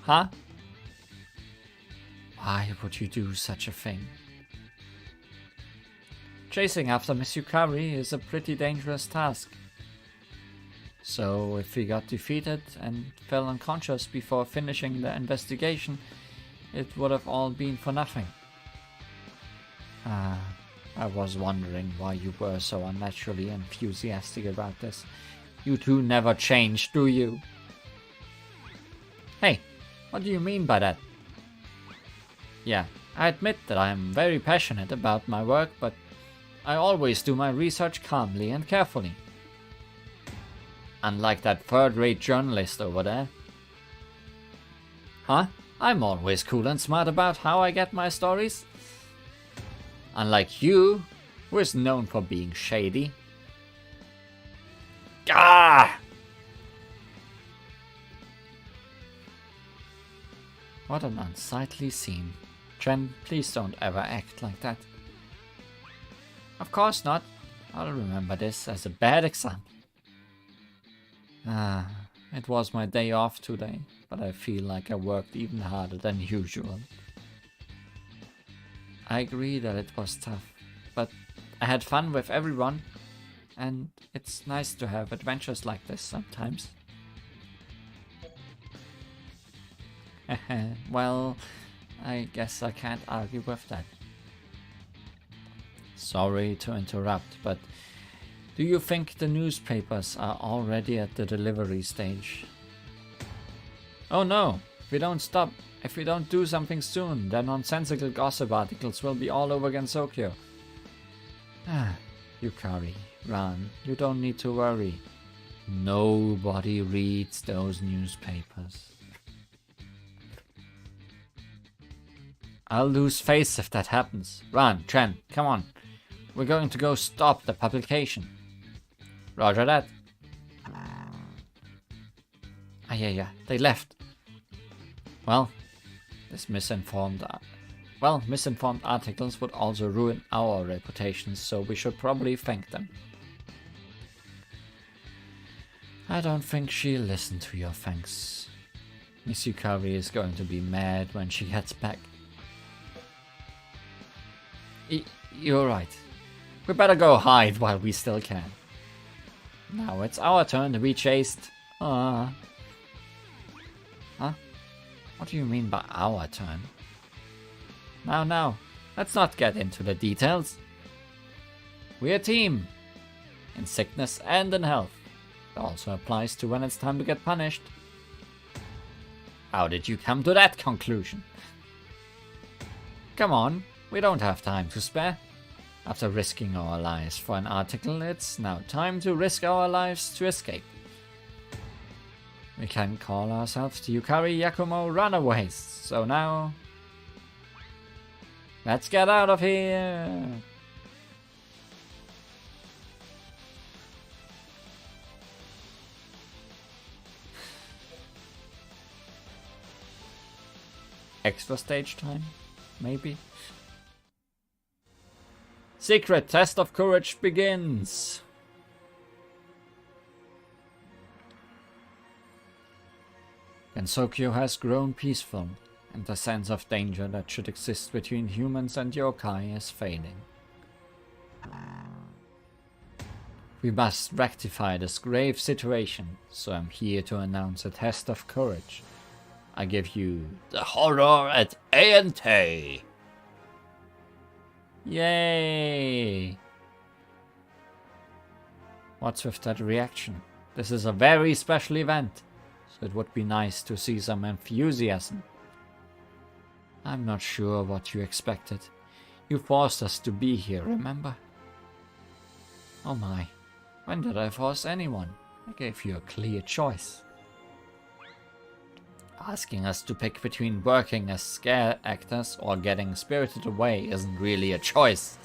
Speaker 1: Huh? Why would you do such a thing? Chasing after Miss Yukari is a pretty dangerous task. So if we got defeated and fell unconscious before finishing the investigation, it would have all been for nothing. I was wondering why you were so unnaturally enthusiastic about this. You two never change, do you? Hey, what do you mean by that? Yeah, I admit that I am very passionate about my work, but I always do my research calmly and carefully. Unlike that third-rate journalist over there. Huh? I'm always cool and smart about how I get my stories. Unlike you, who is known for being shady. Ah! What an unsightly scene. Chen, please don't ever act like that. Of course not. I'll remember this as a bad example. It was my day off today, but I feel like I worked even harder than usual. I agree that it was tough, but I had fun with everyone, and it's nice to have adventures like this sometimes. Well, I guess I can't argue with that. Sorry to interrupt, but do you think the newspapers are already at the delivery stage? Oh no, if we don't do something soon, then nonsensical gossip articles will be all over Gensokyo. Yukari, Ran, you don't need to worry. Nobody reads those newspapers. I'll lose face if that happens. Ran, Chen, come on. We're going to go stop the publication. Roger that. Yeah, they left. Well, misinformed articles would also ruin our reputations, so we should probably thank them. I don't think she'll listen to your thanks. Miss Yukari is going to be mad when she gets back. You're right. We better go hide while we still can. Now it's our turn to be chased. Huh? What do you mean by our turn? Now, let's not get into the details. We're a team. In sickness and in health. It also applies to when it's time to get punished. How did you come to that conclusion? Come on, we don't have time to spare. After risking our lives for an article, it's now time to risk our lives to escape. We can call ourselves the Yukari Yakumo Runaways, so now... let's get out of here! Extra stage time? Maybe? Secret test of courage begins! Gensokyo has grown peaceful, and the sense of danger that should exist between humans and yokai is fading. We must rectify this grave situation, so I'm here to announce a test of courage. I give you the horror at A&T! Yay! What's with that reaction? This is a very special event, so it would be nice to see some enthusiasm. I'm not sure what you expected. You forced us to be here, remember? Oh my, when did I force anyone? I gave you a clear choice. Asking us to pick between working as scare actors or getting spirited away isn't really a choice.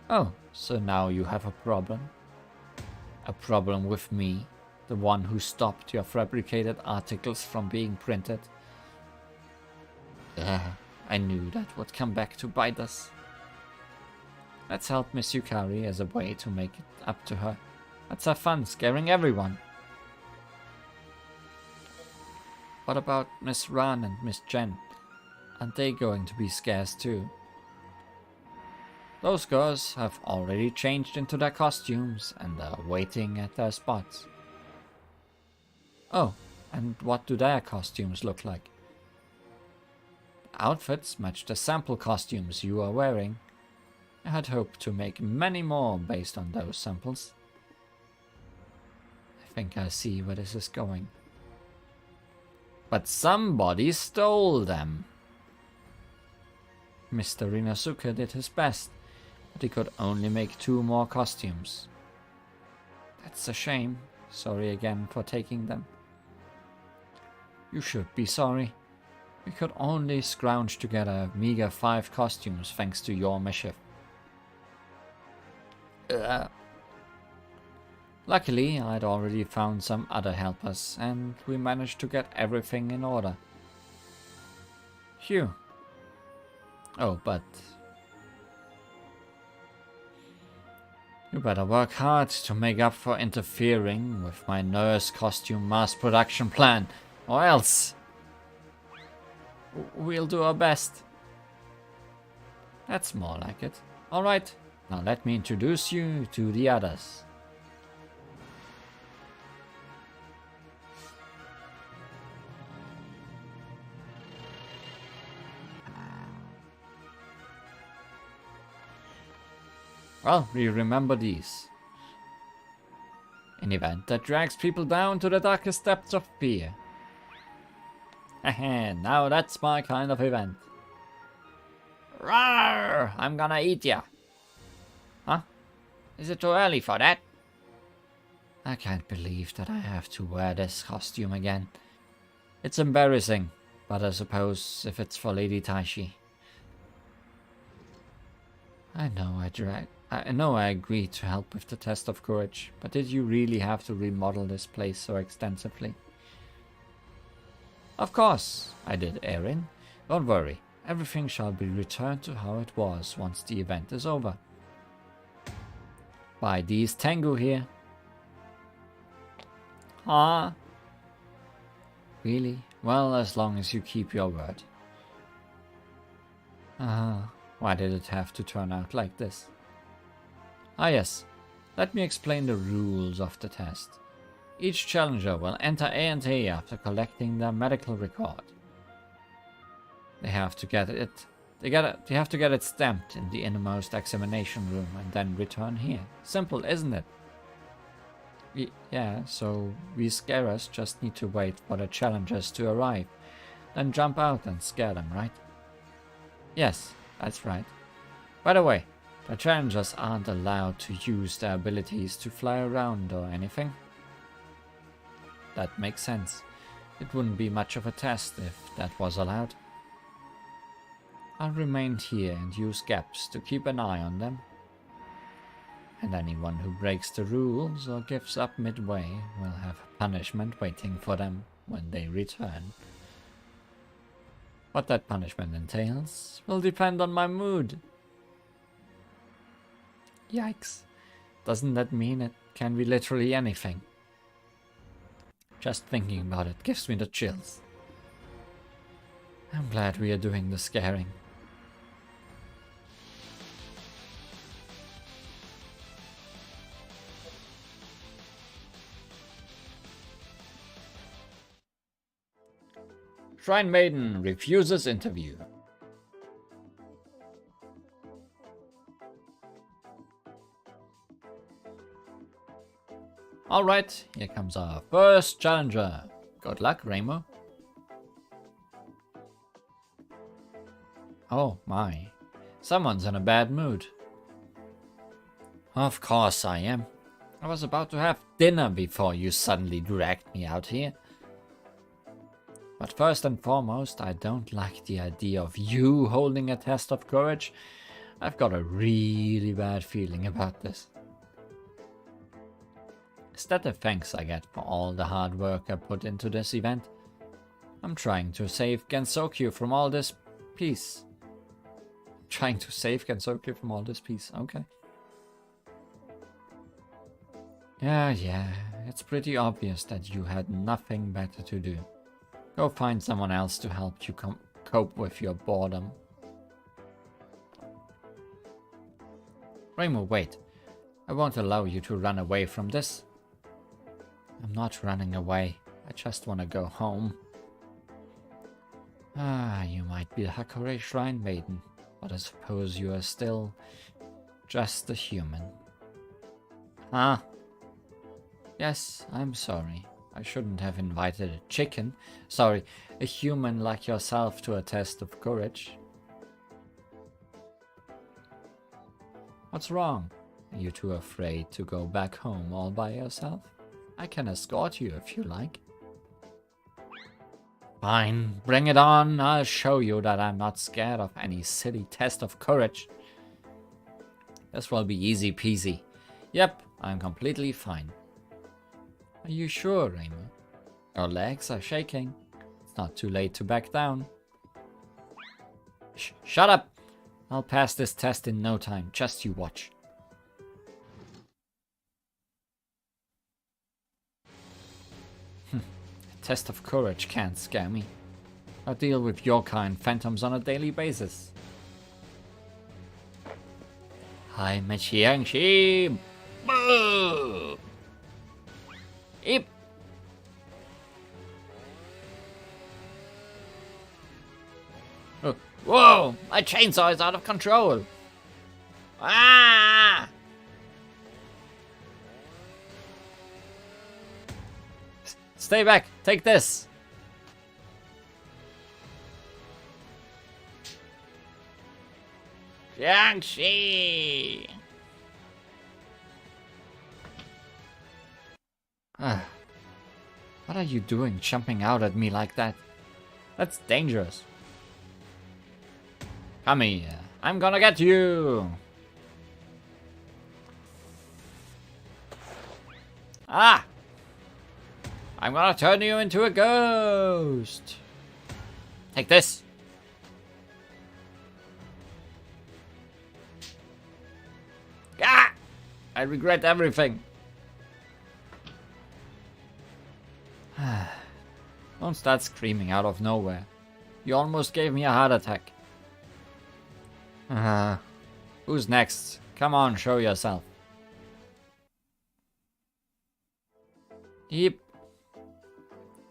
Speaker 1: Oh, so now you have a problem? A problem with me, the one who stopped your fabricated articles from being printed? I knew that would come back to bite us. Let's help Miss Yukari as a way to make it up to her. Let's have fun scaring everyone. What about Miss Ran and Miss Jen? Aren't they going to be scarce too? Those girls have already changed into their costumes and are waiting at their spots. Oh, and what do their costumes look like? Outfits match the sample costumes you are wearing. I had hoped to make many more based on those samples. I think I see where this is going. But somebody stole them. Mr. Inosuke did his best, but he could only make 2 more costumes. That's a shame. Sorry again for taking them. You should be sorry. We could only scrounge together a meager 5 costumes thanks to your mischief. Luckily, I'd already found some other helpers, and we managed to get everything in order. Phew. Oh, but you better work hard to make up for interfering with my nurse costume mass production plan, or else we'll do our best. That's more like it. Alright, now let me introduce you to the others. Well, we remember these. An event that drags people down to the darkest depths of fear. Haha, now that's my kind of event. Rawr! I'm gonna eat ya. Huh? Is it too early for that? I can't believe that I have to wear this costume again. It's embarrassing, but I suppose if it's for Lady Taishi. I know I agreed to help with the test of courage, but did you really have to remodel this place so extensively? Of course I did, Erin. Don't worry, everything shall be returned to how it was once the event is over. Buy these Tengu here. Huh? Really? Well, as long as you keep your word. Why did it have to turn out like this? Ah yes, let me explain the rules of the test. Each challenger will enter A&A after collecting their medical record. They have to get it stamped in the innermost examination room and then return here. Simple, isn't it? Yeah, so we scarers just need to wait for the challengers to arrive, then jump out and scare them, right? Yes, that's right. By the way, the challengers aren't allowed to use their abilities to fly around or anything. That makes sense. It wouldn't be much of a test if that was allowed. I'll remain here and use gaps to keep an eye on them. And anyone who breaks the rules or gives up midway will have punishment waiting for them when they return. What that punishment entails will depend on my mood. Yikes. Doesn't that mean it can be literally anything? Just thinking about it gives me the chills. I'm glad we are doing the scaring. Shrine Maiden refuses interview. Alright, here comes our first challenger. Good luck, Ramo. Oh my, someone's in a bad mood. Of course I am. I was about to have dinner before you suddenly dragged me out here. But first and foremost, I don't like the idea of you holding a test of courage. I've got a really bad feeling about this. Is that the thanks I get for all the hard work I put into this event? I'm trying to save Gensokyo from all this peace. Trying to save Gensoku from all this peace. Okay. Yeah. It's pretty obvious that you had nothing better to do. Go find someone else to help you cope with your boredom. Reimu, wait. I won't allow you to run away from this. I'm not running away. I just want to go home. You might be a Hakure Shrine Maiden, but I suppose you are still just a human. Huh? Yes, I'm sorry. I shouldn't have invited a chicken. Sorry, a human like yourself to a test of courage. What's wrong? Are you too afraid to go back home all by yourself? I can escort you if you like. Fine, bring it on. I'll show you that I'm not scared of any silly test of courage. This will be easy peasy. Yep, I'm completely fine. Are you sure, Reimu? Your legs are shaking. It's not too late to back down. Shut up! I'll pass this test in no time. Just you watch. A test of courage can't scare me. I deal with your kind phantoms on a daily basis. Hi, Mechiangshi! Boo! Eep! Oh, whoa! My chainsaw is out of control! Ah! Stay back! Take this! Jiangxi! What are you doing jumping out at me like that? That's dangerous. Come here. I'm gonna get you! Ah! I'm gonna turn you into a ghost! Take this! Ah! I regret everything. Don't start screaming out of nowhere. You almost gave me a heart attack. Who's next? Come on, show yourself. Yep.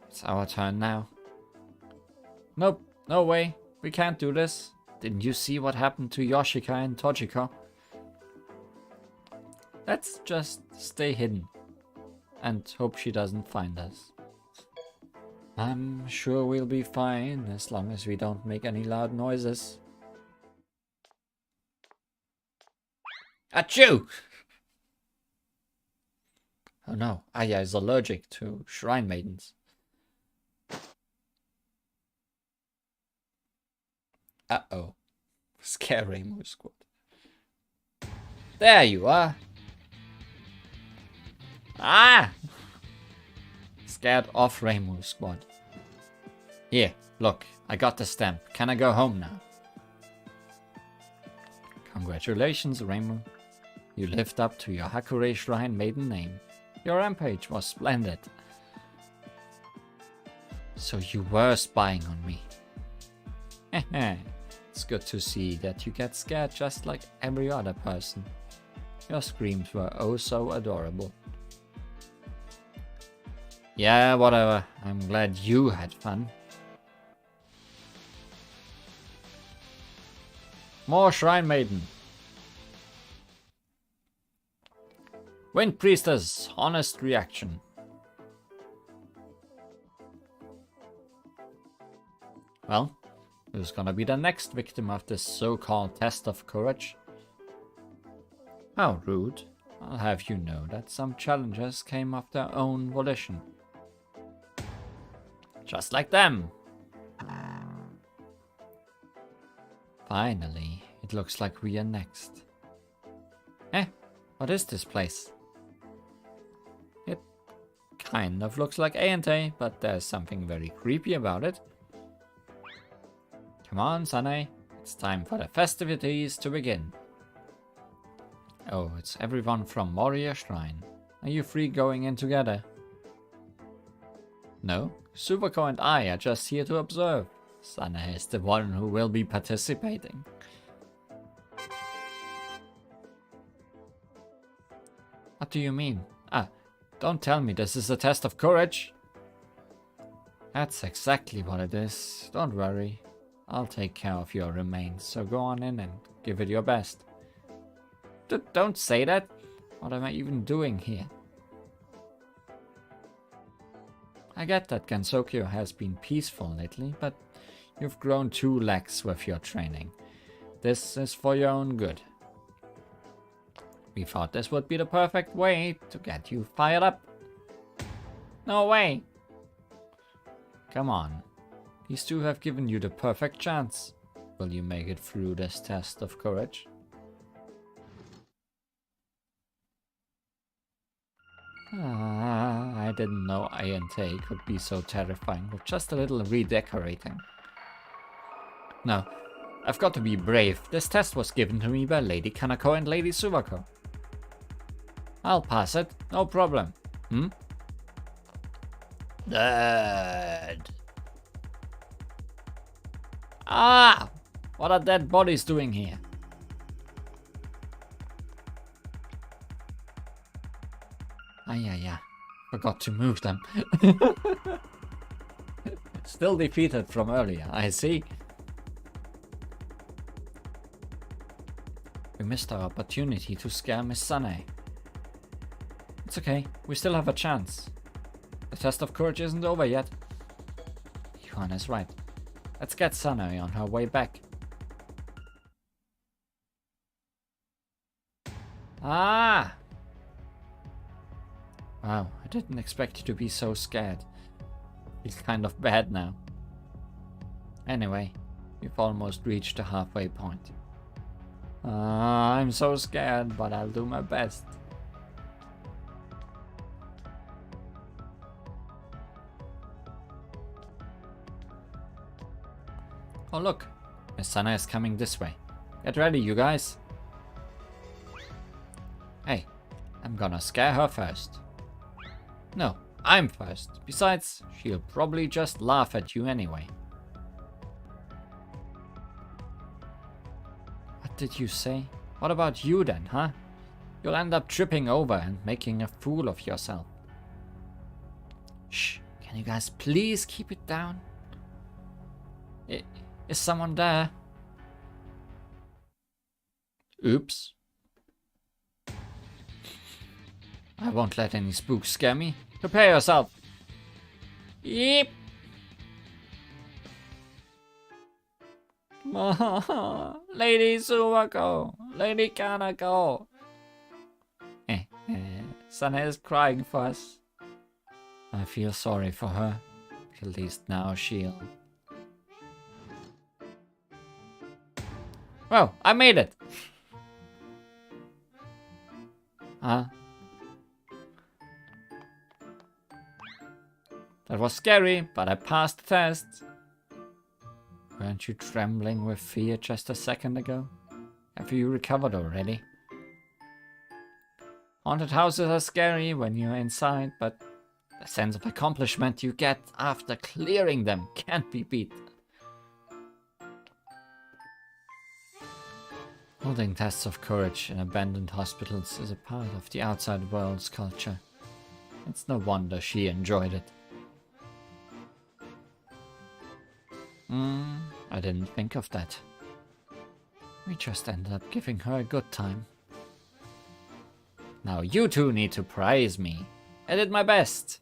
Speaker 1: It's our turn now. Nope, no way. We can't do this. Didn't you see what happened to Yoshika and Tojiko? Let's just stay hidden and hope she doesn't find us. I'm sure we'll be fine as long as we don't make any loud noises. Achoo! Oh no, Aya is allergic to shrine maidens. Uh-oh. Scare Reimu squad. There you are! Ah! Scared off Reimu squad. Here, look, I got the stamp. Can I go home now? Congratulations, Reimu. You lived up to your Hakure Shrine maiden name. Your rampage was splendid. So you were spying on me. It's good to see that you get scared just like every other person. Your screams were oh so adorable. Yeah, whatever. I'm glad you had fun. More Shrine Maiden. Wind Priestess, honest reaction. Well, who's gonna be the next victim of this so-called test of courage? How rude. I'll have you know that some challengers came of their own volition. Just like them. Finally, it looks like we are next. What is this place? It kind of looks like A&A, but there's something very creepy about it. Come on, Sanae. It's time for the festivities to begin. Oh, it's everyone from Moria Shrine. Are you three going in together? No, Subako and I are just here to observe. Sana is the one who will be participating. What do you mean? Ah, don't tell me this is a test of courage. That's exactly what it is. Don't worry. I'll take care of your remains, so go on in and give it your best. Don't say that. What am I even doing here? I get that Gansokyo has been peaceful lately, but you've grown too lax with your training. This is for your own good. We thought this would be the perfect way to get you fired up. No way! Come on. These two have given you the perfect chance. Will you make it through this test of courage? I didn't know Ayante could be so terrifying with just a little redecorating. No, I've got to be brave. This test was given to me by Lady Kanako and Lady Subako. I'll pass it, no problem. Dead. Ah! What are dead bodies doing here? Yeah. Forgot to move them. Still defeated from earlier, I see. We missed our opportunity to scare Miss Sane. It's okay, we still have a chance. The test of courage isn't over yet. Yuan is right. Let's get Sanae on her way back. Ah! Wow, I didn't expect you to be so scared. Feels kind of bad now. Anyway, we've almost reached the halfway point. I'm so scared, but I'll do my best. Oh look, Miss Sana is coming this way. Get ready, you guys. Hey, I'm gonna scare her first. No, I'm first. Besides, she'll probably just laugh at you anyway. What did you say? What about you then, huh? You'll end up tripping over and making a fool of yourself. Shh, can you guys please keep it down? Is someone there? Oops. I won't let any spooks scare me. Prepare yourself. Yep. Lady Suwako, Lady Kanako. Sana is crying for us. I feel sorry for her. At least now she'll... Well, I made it. Huh? That was scary, but I passed the test. Weren't you trembling with fear just a second ago? Have you recovered already? Haunted houses are scary when you're inside, but the sense of accomplishment you get after clearing them can't be beat. Holding tests of courage in abandoned hospitals is a part of the outside world's culture. It's no wonder she enjoyed it. I didn't think of that. We just ended up giving her a good time. Now you two need to praise me. I did my best.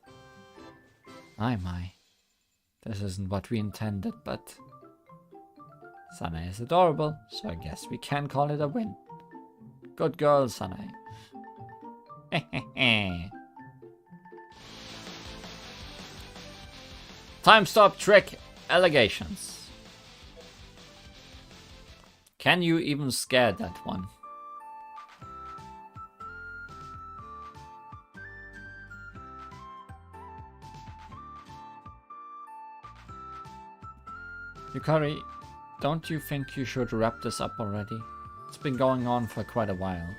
Speaker 1: My. This isn't what we intended, but... Sanae is adorable, so I guess we can call it a win. Good girl, Sanae. Time stop trick allegations. Can you even scare that one? Yukari, don't you think you should wrap this up already? It's been going on for quite a while.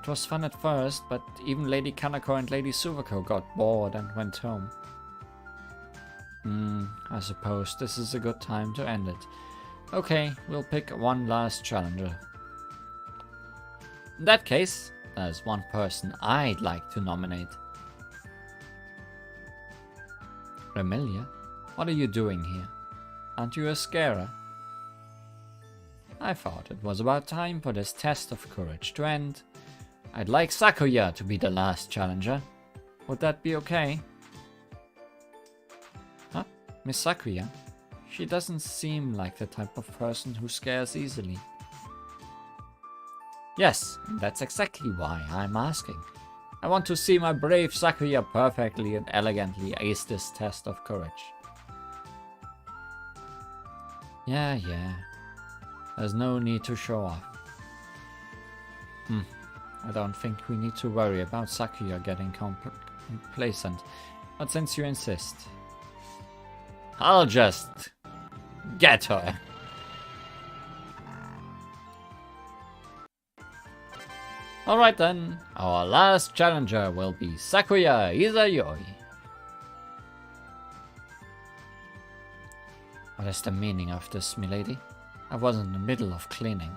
Speaker 1: It was fun at first, but even Lady Kanako and Lady Suvako got bored and went home. I suppose this is a good time to end it. Okay, we'll pick one last challenger. In that case, there's one person I'd like to nominate. Remilia, what are you doing here? Aren't you a scarer? I thought it was about time for this test of courage to end. I'd like Sakuya to be the last challenger. Would that be okay? Huh? Miss Sakuya? She doesn't seem like the type of person who scares easily. Yes, that's exactly why I'm asking. I want to see my brave Sakuya perfectly and elegantly ace this test of courage. Yeah. There's no need to show off. I don't think we need to worry about Sakuya getting complacent, but since you insist, I'll just get her. Alright then, our last challenger will be Sakuya Izayoi. What is the meaning of this, milady? I was in the middle of cleaning,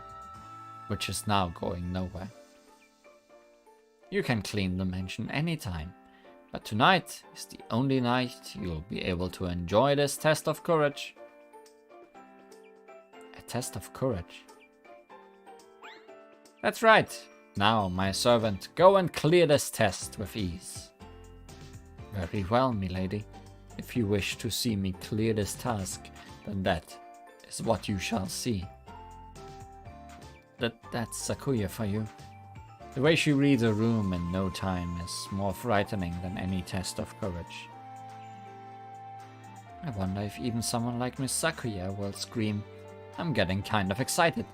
Speaker 1: which is now going nowhere. You can clean the mansion anytime, but tonight is the only night you'll be able to enjoy this test of courage. A test of courage? That's right. Now, my servant, go and clear this test with ease. Very well, milady. If you wish to see me clear this task, then that is what you shall see. That's Sakuya for you. The way she reads a room in no time is more frightening than any test of courage. I wonder if even someone like Miss Sakuya will scream, I'm getting kind of excited.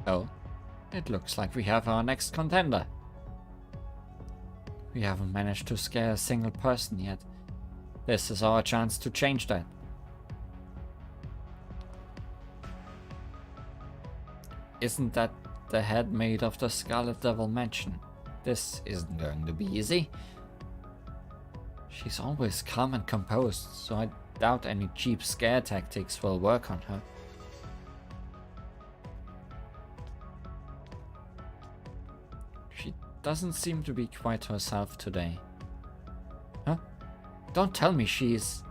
Speaker 1: Oh, it looks like we have our next contender. We haven't managed to scare a single person yet. This is our chance to change that. Isn't that the head maid of the Scarlet Devil Mansion? This isn't going to be easy. She's always calm and composed, so I doubt any cheap scare tactics will work on her. She doesn't seem to be quite herself today. Huh? Don't tell me she's...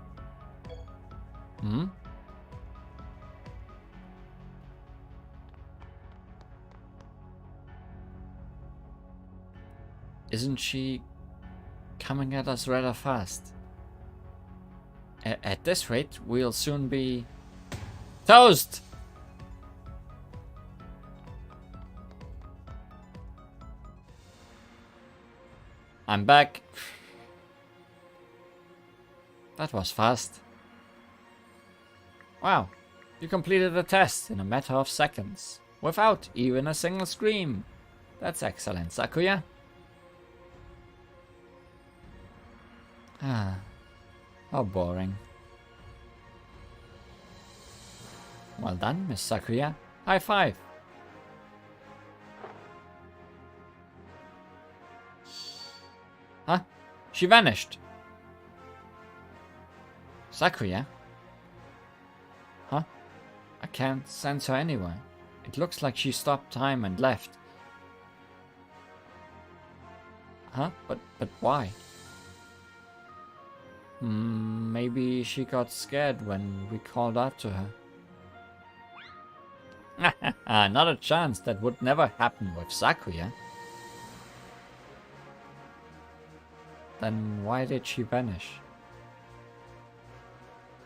Speaker 1: Isn't she coming at us rather fast? At this rate, we'll soon be... toast! I'm back. That was fast. Wow, you completed the test in a matter of seconds, without even a single scream. That's excellent, Sakuya. Ah, how boring. Well done, Miss Sakuya. High five. Huh? She vanished. Sakuya? Huh? I can't sense her anywhere. It looks like she stopped time and left. Huh? But why? Maybe she got scared when we called out to her. Not a chance. That would never happen with Sakuya. Then why did she vanish?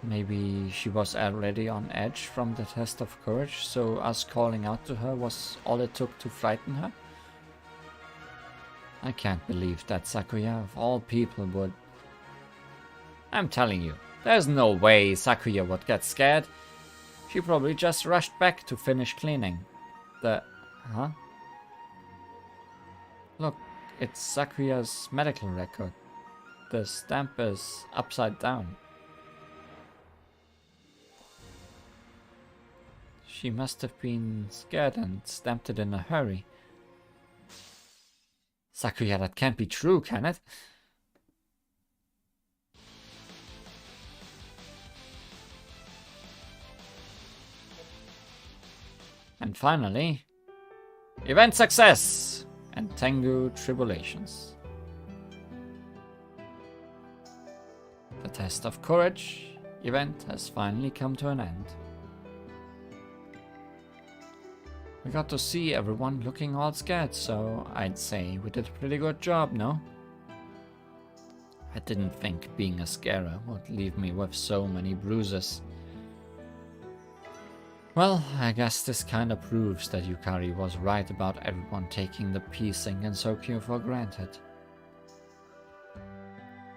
Speaker 1: Maybe she was already on edge from the test of courage, so us calling out to her was all it took to frighten her? I can't believe that Sakuya, of all people, would... I'm telling you, there's no way Sakuya would get scared. She probably just rushed back to finish cleaning. Huh? Look, it's Sakuya's medical record. The stamp is upside down. She must have been scared and stamped it in a hurry. Sakuya, that can't be true, can it? And finally, event success and Tengu tribulations. The test of courage event has finally come to an end. We got to see everyone looking all scared, so I'd say we did a pretty good job, no? I didn't think being a scarer would leave me with so many bruises. Well, I guess this kinda proves that Yukari was right about everyone taking the piecing in Sokyo for granted.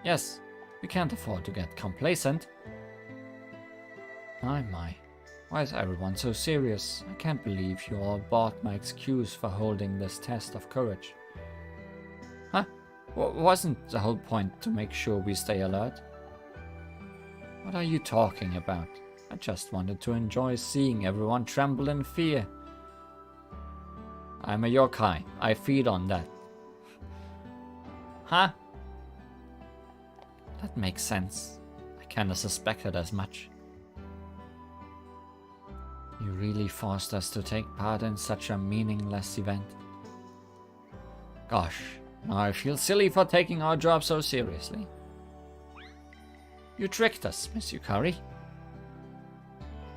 Speaker 1: Yes, we can't afford to get complacent. My. Why is everyone so serious? I can't believe you all bought my excuse for holding this test of courage. Huh? Wasn't the whole point to make sure we stay alert? What are you talking about? I just wanted to enjoy seeing everyone tremble in fear. I'm a yokai. I feed on that. Huh? That makes sense. I kinda suspected as much. You really forced us to take part in such a meaningless event. Gosh, now I feel silly for taking our job so seriously. You tricked us, Miss Yukari.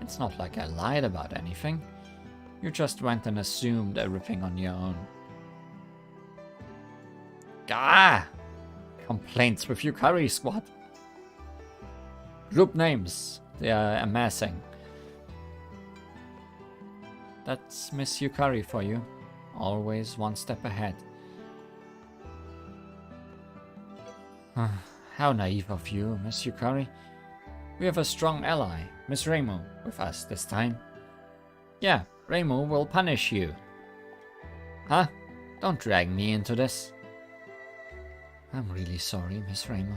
Speaker 1: It's not like I lied about anything. You just went and assumed everything on your own. Gah! Complaints with Yukari squad. Group names. They are amassing. That's Miss Yukari for you. Always one step ahead. How naive of you, Miss Yukari. We have a strong ally, Miss Reimu, with us this time. Yeah, Reimu will punish you. Huh? Don't drag me into this. I'm really sorry, Miss Reimu.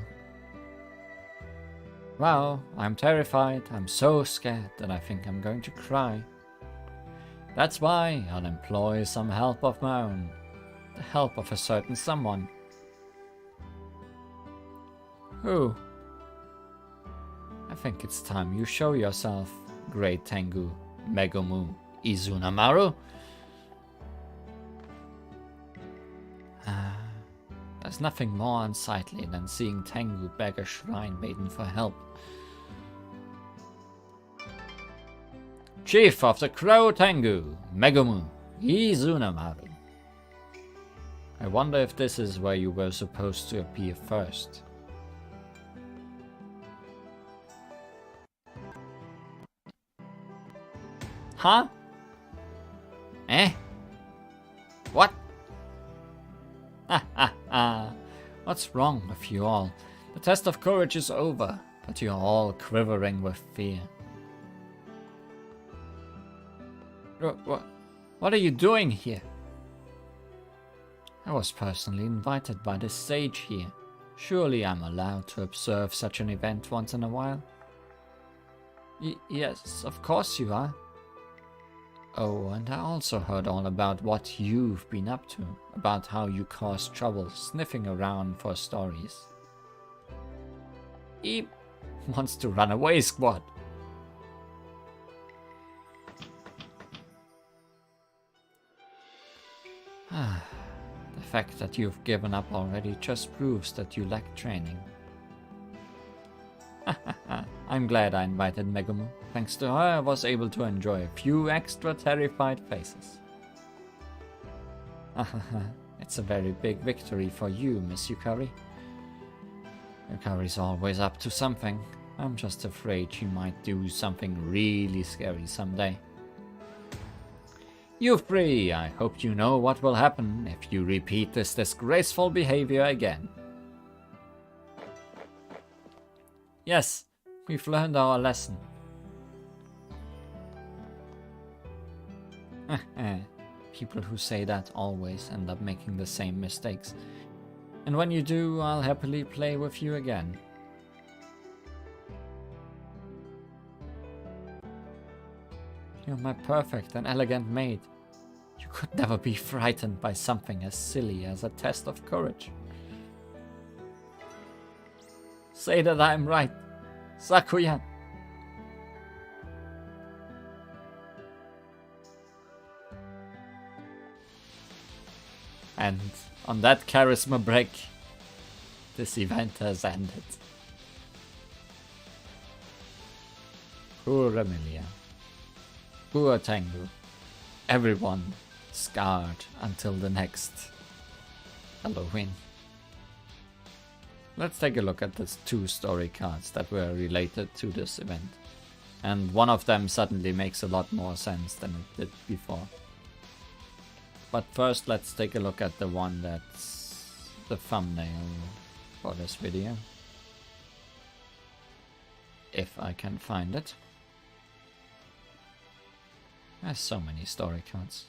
Speaker 1: Wow, I'm terrified. I'm so scared that I think I'm going to cry. That's why I'll employ some help of my own. The help of a certain someone. Who? I think it's time you show yourself, Great Tengu, Megumu, Izunamaru. There's nothing more unsightly than seeing Tengu beg a shrine maiden for help. Chief of the Crow Tengu, Megumu, Izunamaru. I wonder if this is where you were supposed to appear first. Huh? Eh? What? What's wrong with you all? The test of courage is over, but you're all quivering with fear. What are you doing here? I was personally invited by this sage here. Surely I'm allowed to observe such an event once in a while. Yes, of course you are. Oh, and I also heard all about what you've been up to, about how you caused trouble sniffing around for stories. He wants to run away, squad. The fact that you've given up already just proves that you lack training. I'm glad I invited Megumu. Thanks to her, I was able to enjoy a few extra terrified faces. It's a very big victory for you, Miss Yukari. Yukari's always up to something. I'm just afraid she might do something really scary someday. You three, I hope you know what will happen if you repeat this disgraceful behavior again. Yes, we've learned our lesson. People who say that always end up making the same mistakes. And when you do, I'll happily play with you again. You're my perfect and elegant maid. You could never be frightened by something as silly as a test of courage. Say that I'm right, Sakuya. And on that charisma break, this event has ended. Poor Amelia. Poor Tengu. Everyone scarred until the next Halloween. Let's take a look at the 2 story cards that were related to this event. And one of them suddenly makes a lot more sense than it did before. But first, let's take a look at the one that's the thumbnail for this video. If I can find it. There's so many story cards.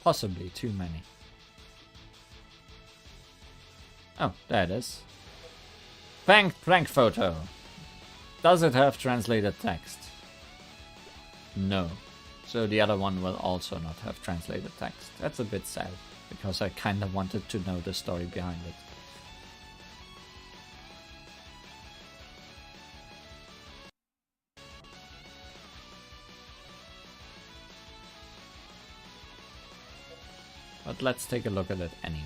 Speaker 1: Possibly too many. Oh, there it is. Prank photo. Does it have translated text? No. So the other one will also not have translated text. That's a bit sad, because I kind of wanted to know the story behind it. But let's take a look at it anyways.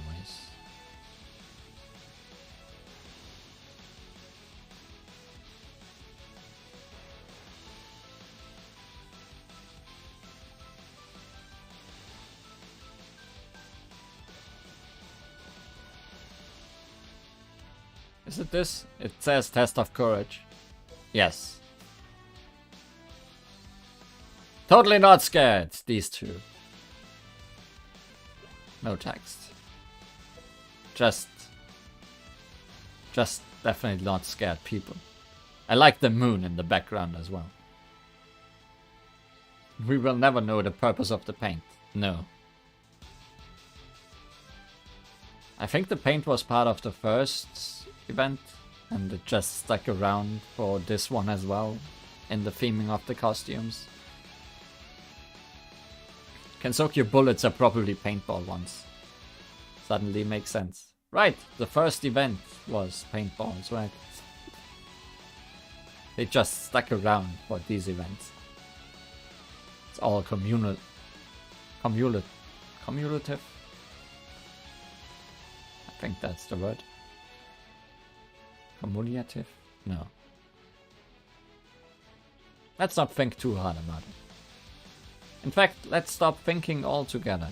Speaker 1: Is it this? It says test of courage. Yes. Totally not scared, these 2. No text. Just definitely not scared people. I like the moon in the background as well. We will never know the purpose of the paint. No. I think the paint was part of the first event, and it just stuck around for this one as well, in the theming of the costumes. Can soak your bullets are probably paintball ones. Suddenly makes sense. Right, the first event was paintballs, right? They just stuck around for these events. It's all cumulative. I think that's the word. Cumulative? No. Let's not think too hard about it. In fact, let's stop thinking altogether.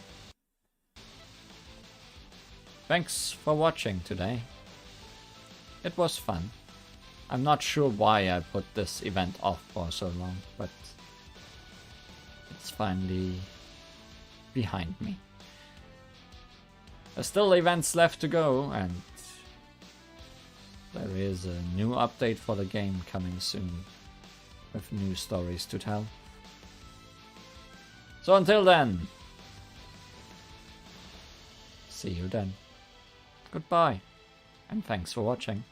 Speaker 1: Thanks for watching today. It was fun. I'm not sure why I put this event off for so long, but it's finally behind me. There's still events left to go, and there is a new update for the game coming soon, with new stories to tell. So until then, see you then. Goodbye, and thanks for watching.